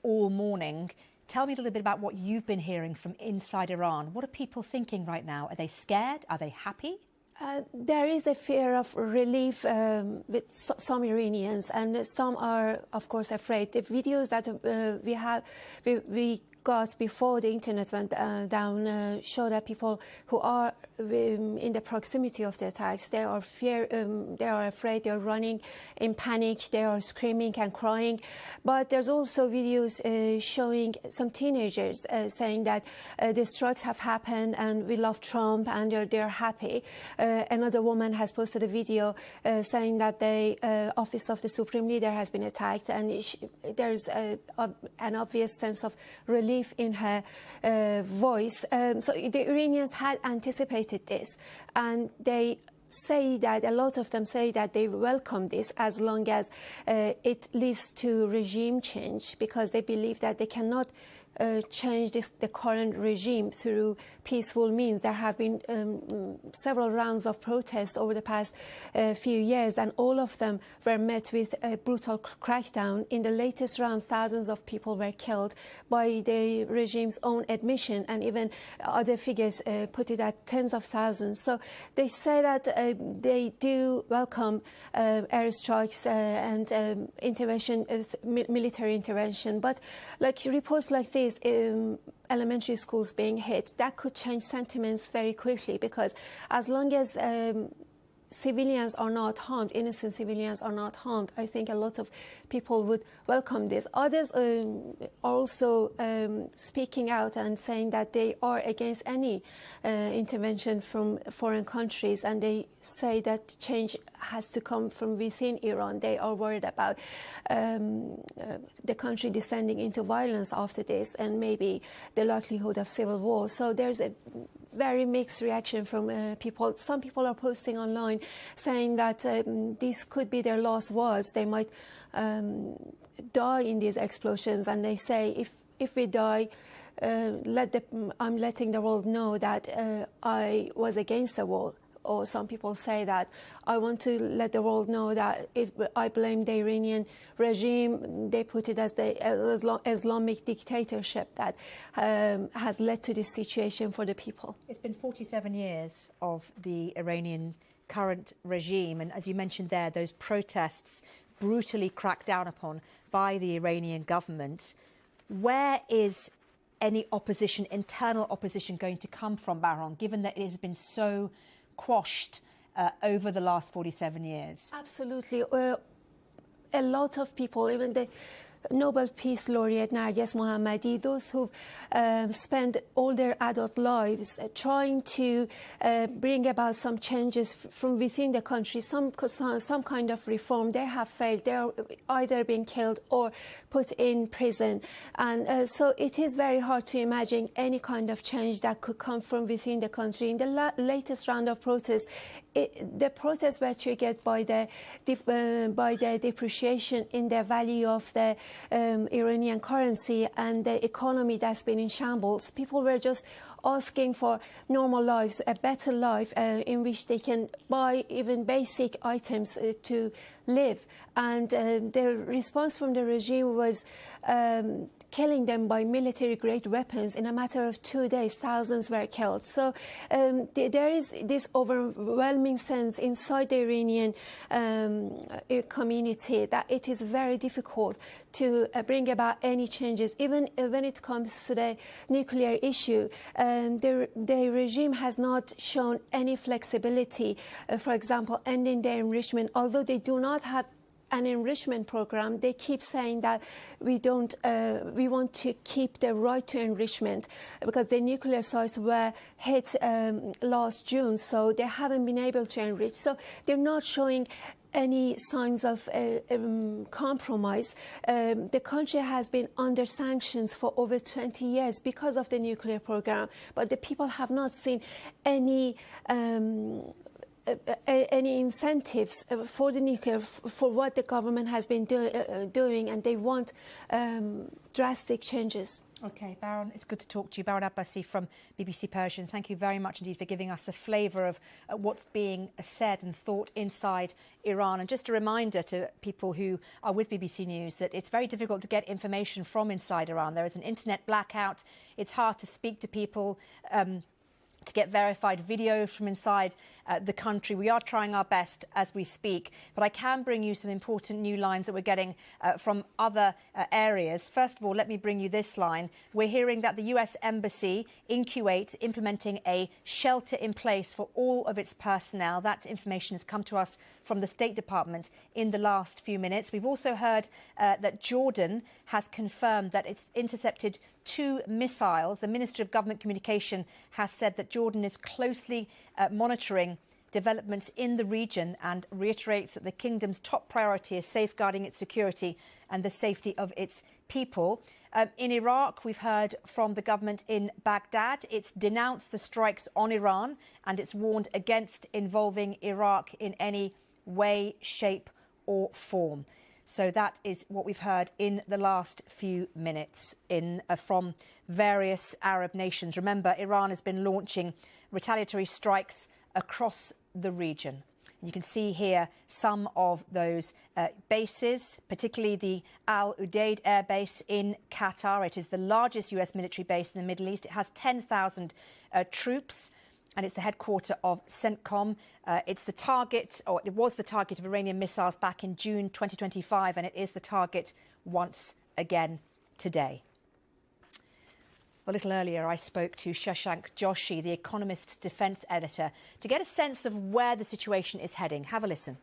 all morning. Tell me a little bit about what you've been hearing from inside Iran. What are people thinking right now? Are they scared? Are they happy? There is a fear of relief with some Iranians, and some are, of course, afraid. The videos that we got before the internet went down show that people who are in the proximity of the attacks, they are afraid, they are running in panic, they are screaming and crying. But there's also videos showing some teenagers saying that the strikes have happened and we love Trump, and they're happy. Another woman has posted a video saying that the office of the Supreme Leader has been attacked, and there's an obvious sense of relief in her voice. So the Iranians had anticipated this, and they say that, a lot of them say that they welcome this as long as it leads to regime change, because they believe that they cannot change the current regime through peaceful means. There have been several rounds of protests over the past few years, and all of them were met with a brutal crackdown. In the latest round, thousands of people were killed by the regime's own admission, and even other figures put it at tens of thousands. So they say that they do welcome airstrikes and intervention, military intervention, but reports like this, elementary schools being hit, that could change sentiments very quickly, because as long as civilians are not harmed, innocent civilians are not harmed, I think a lot of people would welcome this. Others are also speaking out and saying that they are against any intervention from foreign countries, and they say that change has to come from within Iran. They are worried about the country descending into violence after this, and maybe the likelihood of civil war. So there's a very mixed reaction from people. Some people are posting online saying that this could be their last words. They might die in these explosions, and they say, if we die, I'm letting the world know that I was against the war. Or some people say that I want to let the world know that if I blame the Iranian regime, they put it as the Islamic dictatorship that has led to this situation for the people. It's been 47 years of the Iranian current regime, and as you mentioned there, those protests brutally cracked down upon by the Iranian government. Where is any opposition, internal opposition, going to come from, Bahram, given that it has been so quashed over the last 47 years? Absolutely. A lot of people, even the Nobel Peace Laureate Narges Mohammadi, those who've spent all their adult lives trying to bring about some changes from within the country, some kind of reform, they have failed. They are either being killed or put in prison. And so it is very hard to imagine any kind of change that could come from within the country. In the latest round of protests, the protests were triggered by the depreciation in the value of the Iranian currency and the economy that's been in shambles. People were just asking for normal lives, a better life in which they can buy even basic items to live. And the response from the regime was killing them by military-grade weapons. In a matter of 2 days, thousands were killed. So there is this overwhelming sense inside the Iranian community that it is very difficult to bring about any changes. Even when it comes to the nuclear issue, the regime has not shown any flexibility. For example, ending their enrichment, although they do not have an enrichment program, they keep saying that we want to keep the right to enrichment because the nuclear sites were hit last June, so they haven't been able to enrich. So they're not showing any signs of compromise. The country has been under sanctions for over 20 years because of the nuclear program, but the people have not seen any incentives for the nuclear, for what the government has been doing, and they want drastic changes. OK, Baron, it's good to talk to you. Baron Abbasi from BBC Persian, thank you very much indeed for giving us a flavour of what's being said and thought inside Iran. And just a reminder to people who are with BBC News that it's very difficult to get information from inside Iran. There is an internet blackout. It's hard to speak to people, to get verified video from inside the country. We are trying our best as we speak, but I can bring you some important new lines that we're getting from other areas. First of all, let me bring you this line. We're hearing that the US Embassy in Kuwait implementing a shelter in place for all of its personnel. That information has come to us from the State Department in the last few minutes. We've also heard that Jordan has confirmed that it's intercepted 2 missiles. The Ministry of Government Communication has said that Jordan is closely monitoring developments in the region and reiterates that the kingdom's top priority is safeguarding its security and the safety of its people. In Iraq, we've heard from the government in Baghdad. It's denounced the strikes on Iran and it's warned against involving Iraq in any way, shape or form. So that is what we've heard in the last few minutes from various Arab nations. Remember, Iran has been launching retaliatory strikes across the region. You can see here some of those bases, particularly the Al Udeid Air Base in Qatar. It is the largest US military base in the Middle East. It has 10,000 troops. And it's the headquarter of CENTCOM. It's the target, or it was the target of Iranian missiles back in June 2025, and it is the target once again today. A little earlier, I spoke to Shashank Joshi, the Economist's defence editor, to get a sense of where the situation is heading. Have a listen.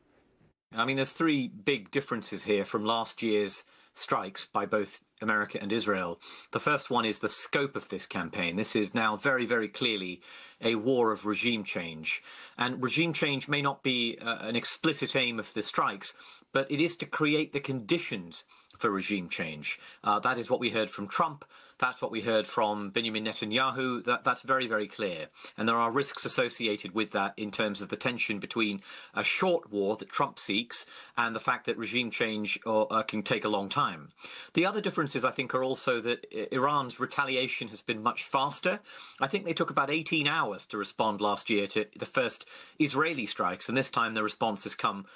I mean, there's three big differences here from last year's strikes by both America and Israel. The first one is the scope of this campaign. This is now very, very clearly a war of regime change. And regime change may not be an explicit aim of the strikes, but it is to create the conditions for regime change. That is what we heard from Trump. That's what we heard from Benjamin Netanyahu. That's very, very clear. And there are risks associated with that in terms of the tension between a short war that Trump seeks and the fact that regime change can take a long time. The other differences, I think, are also that Iran's retaliation has been much faster. I think they took about 18 hours to respond last year to the first Israeli strikes, and this time the response has come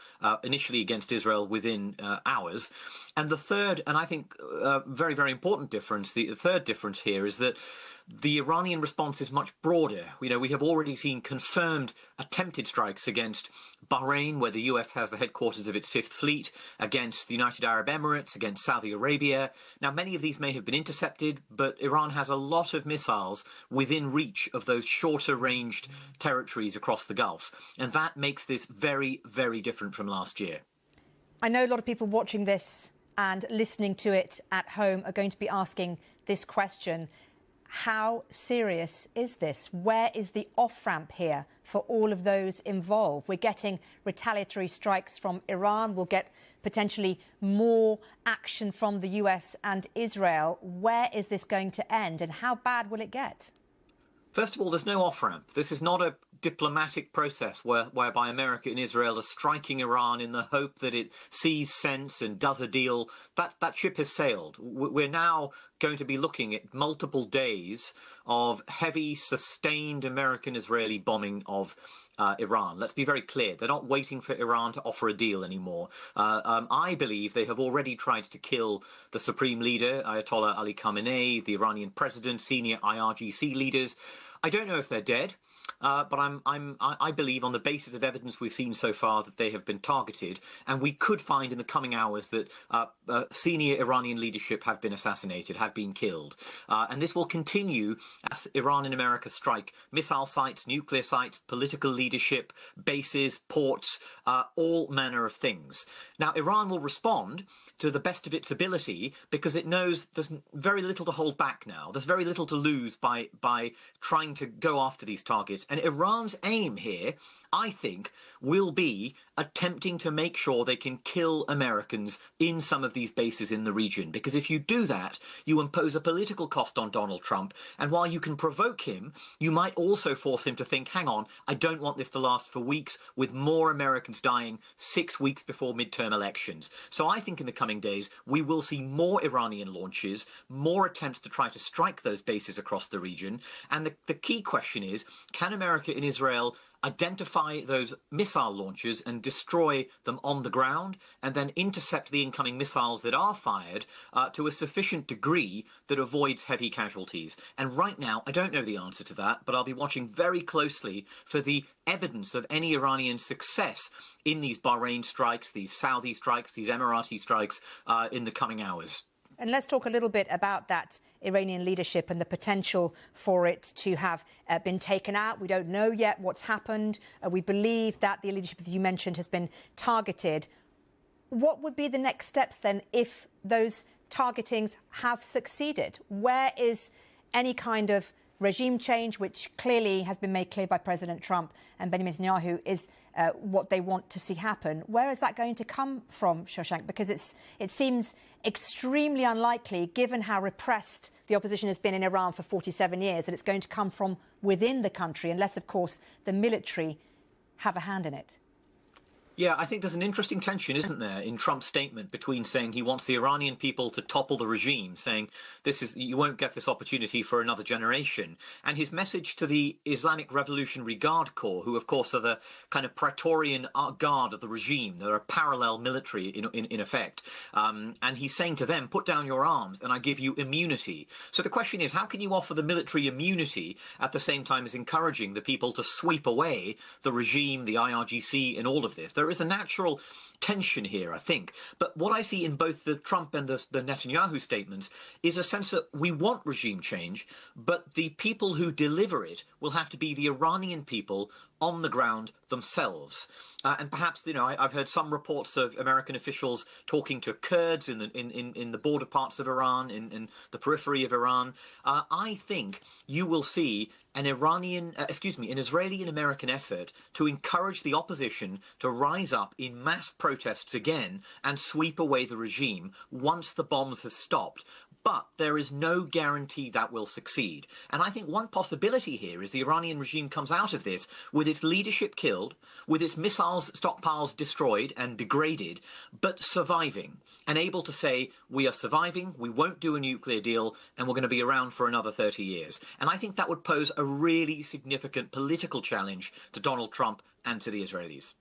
initially against Israel within hours. And the third, and I think very, very important difference, the third difference here is that the Iranian response is much broader. We have already seen confirmed attempted strikes against Bahrain, where the US has the headquarters of its Fifth Fleet, against the United Arab Emirates, against Saudi Arabia. Now, many of these may have been intercepted, but Iran has a lot of missiles within reach of those shorter-ranged territories across the Gulf. And that makes this very, very different from last year. I know a lot of people watching this and listening to it at home are going to be asking this question. How serious is this? Where is the off-ramp here for all of those involved? We're getting retaliatory strikes from Iran. We'll get potentially more action from the US and Israel. Where is this going to end and how bad will it get? First of all, there's no off-ramp. This is not a diplomatic process whereby America and Israel are striking Iran in the hope that it sees sense and does a deal. That ship has sailed. We're now going to be looking at multiple days of heavy, sustained American-Israeli bombing of Iran. Let's be very clear. They're not waiting for Iran to offer a deal anymore. I believe they have already tried to kill the supreme leader, Ayatollah Ali Khamenei, the Iranian president, senior IRGC leaders. I don't know if they're dead. But I believe, on the basis of evidence we've seen so far, that they have been targeted, and we could find in the coming hours that senior Iranian leadership have been assassinated, have been killed. And this will continue as Iran and America strike missile sites, nuclear sites, political leadership, bases, ports, all manner of things. Now, Iran will respond to the best of its ability because it knows there's very little to hold back now. There's very little to lose by trying to go after these targets. And Iran's aim here, I think, will be attempting to make sure they can kill Americans in some of these bases in the region. Because if you do that, you impose a political cost on Donald Trump. And while you can provoke him, you might also force him to think, hang on, I don't want this to last for weeks, with more Americans dying 6 weeks before midterm elections. So I think in the coming days, we will see more Iranian launches, more attempts to try to strike those bases across the region. And the key question is, can America and Israel identify those missile launches and destroy them on the ground, and then intercept the incoming missiles that are fired to a sufficient degree that avoids heavy casualties? And right now, I don't know the answer to that, but I'll be watching very closely for the evidence of any Iranian success in these Bahrain strikes, these Saudi strikes, these Emirati strikes in the coming hours. And let's talk a little bit about that Iranian leadership and the potential for it to have been taken out. We don't know yet what's happened. We believe that the leadership, as you mentioned, has been targeted. What would be the next steps then if those targetings have succeeded? Where is any kind of regime change, which clearly has been made clear by President Trump and Benjamin Netanyahu is what they want to see happen? Where is that going to come from, Shashank? Because it seems extremely unlikely, given how repressed the opposition has been in Iran for 47 years, that it's going to come from within the country, unless, of course, the military have a hand in it. Yeah, I think there's an interesting tension, isn't there, in Trump's statement between saying he wants the Iranian people to topple the regime, saying you won't get this opportunity for another generation, and his message to the Islamic Revolutionary Guard Corps, who of course are the kind of Praetorian guard of the regime. They're a parallel military in effect. And he's saying to them, put down your arms and I give you immunity. So the question is, how can you offer the military immunity at the same time as encouraging the people to sweep away the regime, the IRGC and all of this? There there is a natural tension here, I think. But what I see in both the Trump and the Netanyahu statements is a sense that we want regime change, but the people who deliver it will have to be the Iranian people on the ground themselves. And perhaps, I've heard some reports of American officials talking to Kurds in the border parts of Iran, in the periphery of Iran. I think you will see an Israeli and American effort to encourage the opposition to rise up in mass protests again and sweep away the regime once the bombs have stopped. But there is no guarantee that will succeed. And I think one possibility here is the Iranian regime comes out of this with its leadership killed, with its missiles stockpiles destroyed and degraded, but surviving and able to say, we are surviving, we won't do a nuclear deal, and we're going to be around for another 30 years. And I think that would pose a really significant political challenge to Donald Trump and to the Israelis.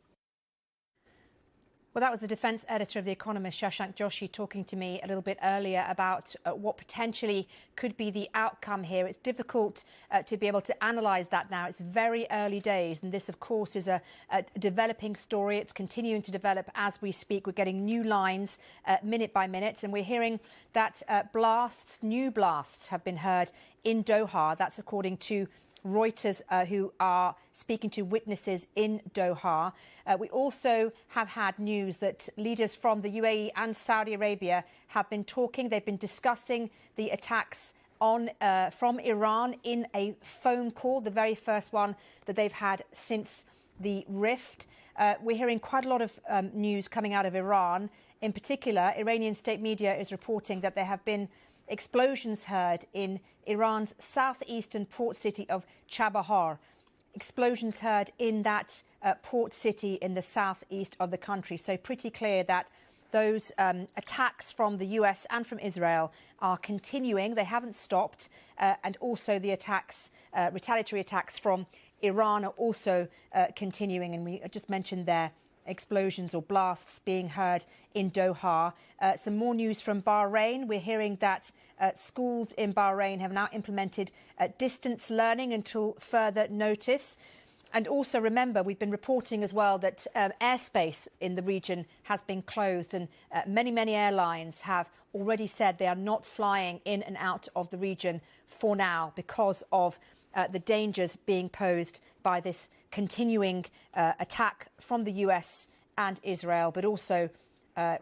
Well, that was the defence editor of The Economist, Shashank Joshi, talking to me a little bit earlier about what potentially could be the outcome here. It's difficult to be able to analyse that now. It's very early days, and this, of course, is a developing story. It's continuing to develop as we speak. We're getting new lines minute by minute, and we're hearing that new blasts have been heard in Doha. That's according to Reuters, who are speaking to witnesses in Doha. We also have had news that leaders from the UAE and Saudi Arabia have been talking. They've been discussing the attacks from Iran in a phone call, the very first one that they've had since the rift. We're hearing quite a lot of news coming out of Iran. In particular, Iranian state media is reporting that there have been explosions heard in Iran's southeastern port city of Chabahar. Explosions heard in that port city in the southeast of the country. So pretty clear that those attacks from the US and from Israel are continuing. They haven't stopped. And also the attacks, retaliatory attacks from Iran are also continuing. And we just mentioned there explosions or blasts being heard in Doha. Some more news from Bahrain. We're hearing that schools in Bahrain have now implemented distance learning until further notice. And also remember, we've been reporting as well that airspace in the region has been closed, and many airlines have already said they are not flying in and out of the region for now because of the dangers being posed by this continuing attack from the US and Israel, but also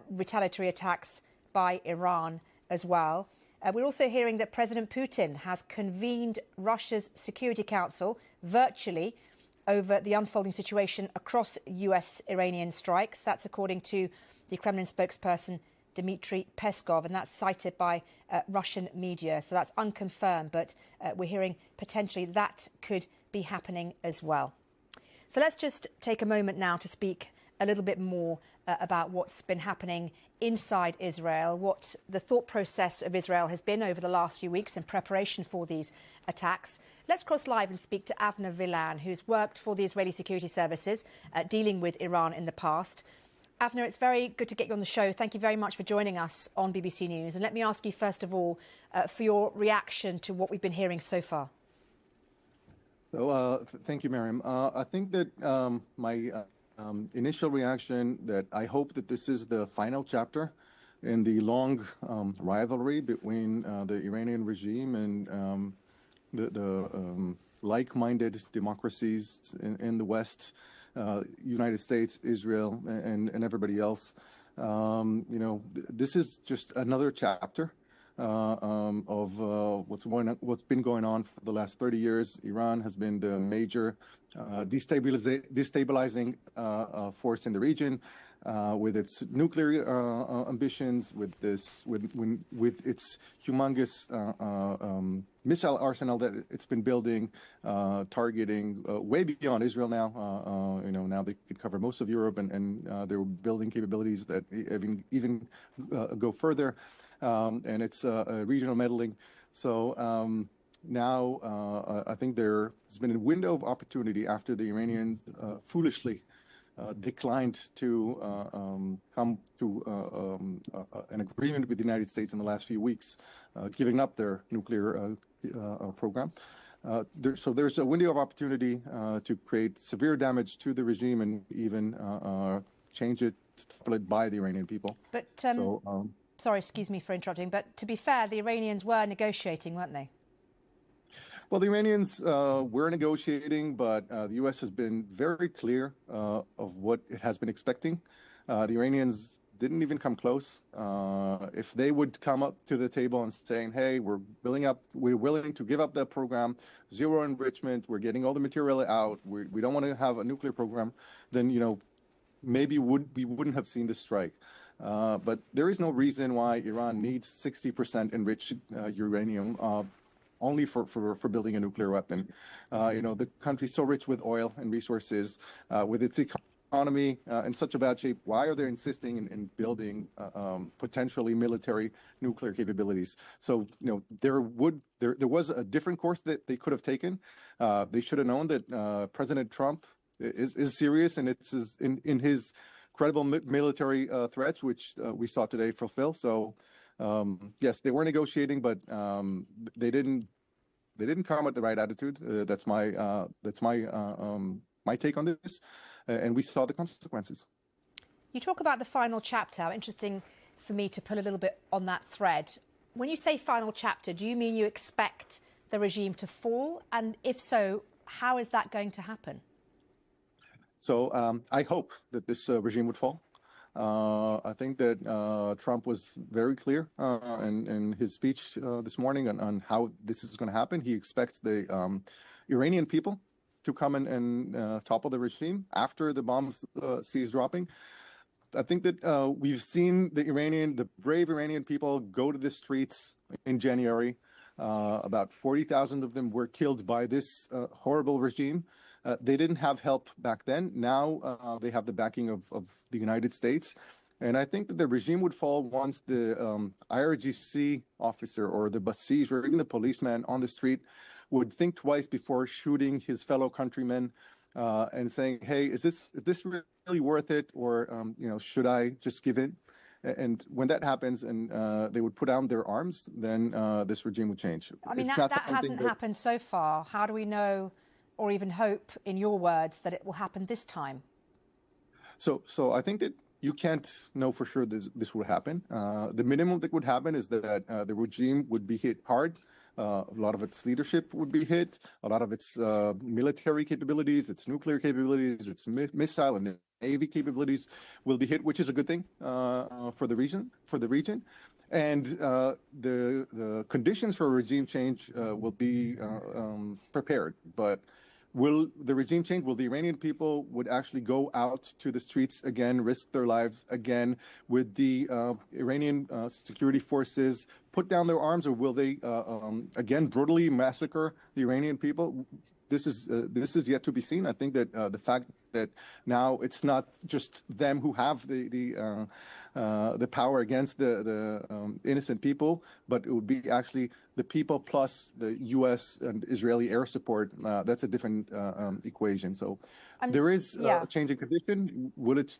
retaliatory attacks by Iran as well. We're also hearing that President Putin has convened Russia's Security Council virtually over the unfolding situation across US-Iranian strikes. That's according to the Kremlin spokesperson Dmitry Peskov, and that's cited by Russian media. So that's unconfirmed, but we're hearing potentially that could be happening as well. So let's just take a moment now to speak a little bit more about what's been happening inside Israel, what the thought process of Israel has been over the last few weeks in preparation for these attacks. Let's cross live and speak to Avner Vilan, who's worked for the Israeli security services dealing with Iran in the past. Avner, it's very good to get you on the show. Thank you very much for joining us on BBC News. And let me ask you, first of all, for your reaction to what we've been hearing so far. So, thank you, Miriam. I think that my initial reaction that I hope that this is the final chapter in the long rivalry between the Iranian regime and the like-minded democracies in the West, United States, Israel, and everybody else. This is just another chapter of what's been going on for the last 30 years. Iran has been the major destabilizing force in the region, with its nuclear ambitions, with its humongous missile arsenal that it's been building, targeting way beyond Israel now. Now they could cover most of Europe, and they're building capabilities that even go further. And it's regional meddling. So now I think there has been a window of opportunity after the Iranians foolishly declined to come to an agreement with the United States in the last few weeks, giving up their nuclear program. So there's a window of opportunity to create severe damage to the regime and even change it by the Iranian people. But sorry, excuse me for interrupting, but to be fair, the Iranians were negotiating, weren't they? Well, the Iranians were negotiating, but the U.S. has been very clear of what it has been expecting. The Iranians didn't even come close. If they would come up to the table and saying, "Hey, we're willing to give up the program, zero enrichment, we're getting all the material out, we don't want to have a nuclear program," then maybe we wouldn't have seen this strike. But there is no reason why Iran needs 60% enriched uranium only for building a nuclear weapon. The country's so rich with oil and resources, with its economy in such a bad shape. Why are they insisting in building potentially military nuclear capabilities? So there was a different course that they could have taken. They should have known that President Trump is serious, and it's in his credible military threats, which we saw today fulfill. So yes, they were negotiating, but they didn't come with the right attitude. That's my take on this. And we saw the consequences. You talk about the final chapter. Interesting for me to pull a little bit on that thread. When you say final chapter, do you mean you expect the regime to fall? And if so, how is that going to happen? So I hope that this regime would fall. I think that Trump was very clear in his speech this morning on how this is going to happen. He expects the Iranian people to come and topple the regime after the bombs cease dropping. I think that we've seen the brave Iranian people go to the streets in January. About 40,000 of them were killed by this horrible regime. They didn't have help back then. Now they have the backing of the United States. And I think that the regime would fall once the IRGC officer or the Basij or even the policeman on the street would think twice before shooting his fellow countrymen and saying, "Hey, is this really worth it, or should I just give in?" And when that happens, and they would put down their arms, then this regime would change. I mean, that hasn't happened so far. How do we know, or even hope, in your words, that it will happen this time? So I think that you can't know for sure this will happen. The minimum that would happen is that the regime would be hit hard. A lot of its leadership would be hit. A lot of its military capabilities, its nuclear capabilities, its missile and Navy capabilities will be hit, which is a good thing for the region. And the conditions for a regime change will be prepared. But will the regime change? Will the Iranian people would actually go out to the streets again, risk their lives again with the Iranian security forces put down their arms, or will they again brutally massacre the Iranian people? This is yet to be seen. I think that the fact that now it's not just them who have the power against the innocent people, but it would be actually the people plus the U.S. and Israeli air support. That's a different equation. So there is a change in condition. Will it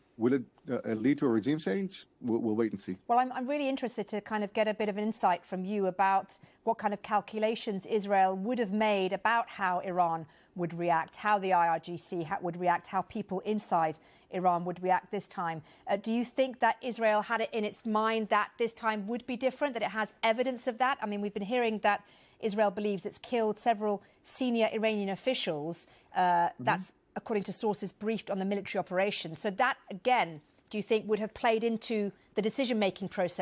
lead to a regime change? We'll wait and see. Well, I'm really interested to kind of get a bit of an insight from you about what kind of calculations Israel would have made about how Iran would react, how the IRGC would react, how people inside Iran would react this time. Do you think that Israel had it in its mind that this time would be different, that it has evidence of that? I mean, we've been hearing that Israel believes it's killed several senior Iranian officials. That's according to sources briefed on the military operation. So that, again, do you think would have played into the decision-making process?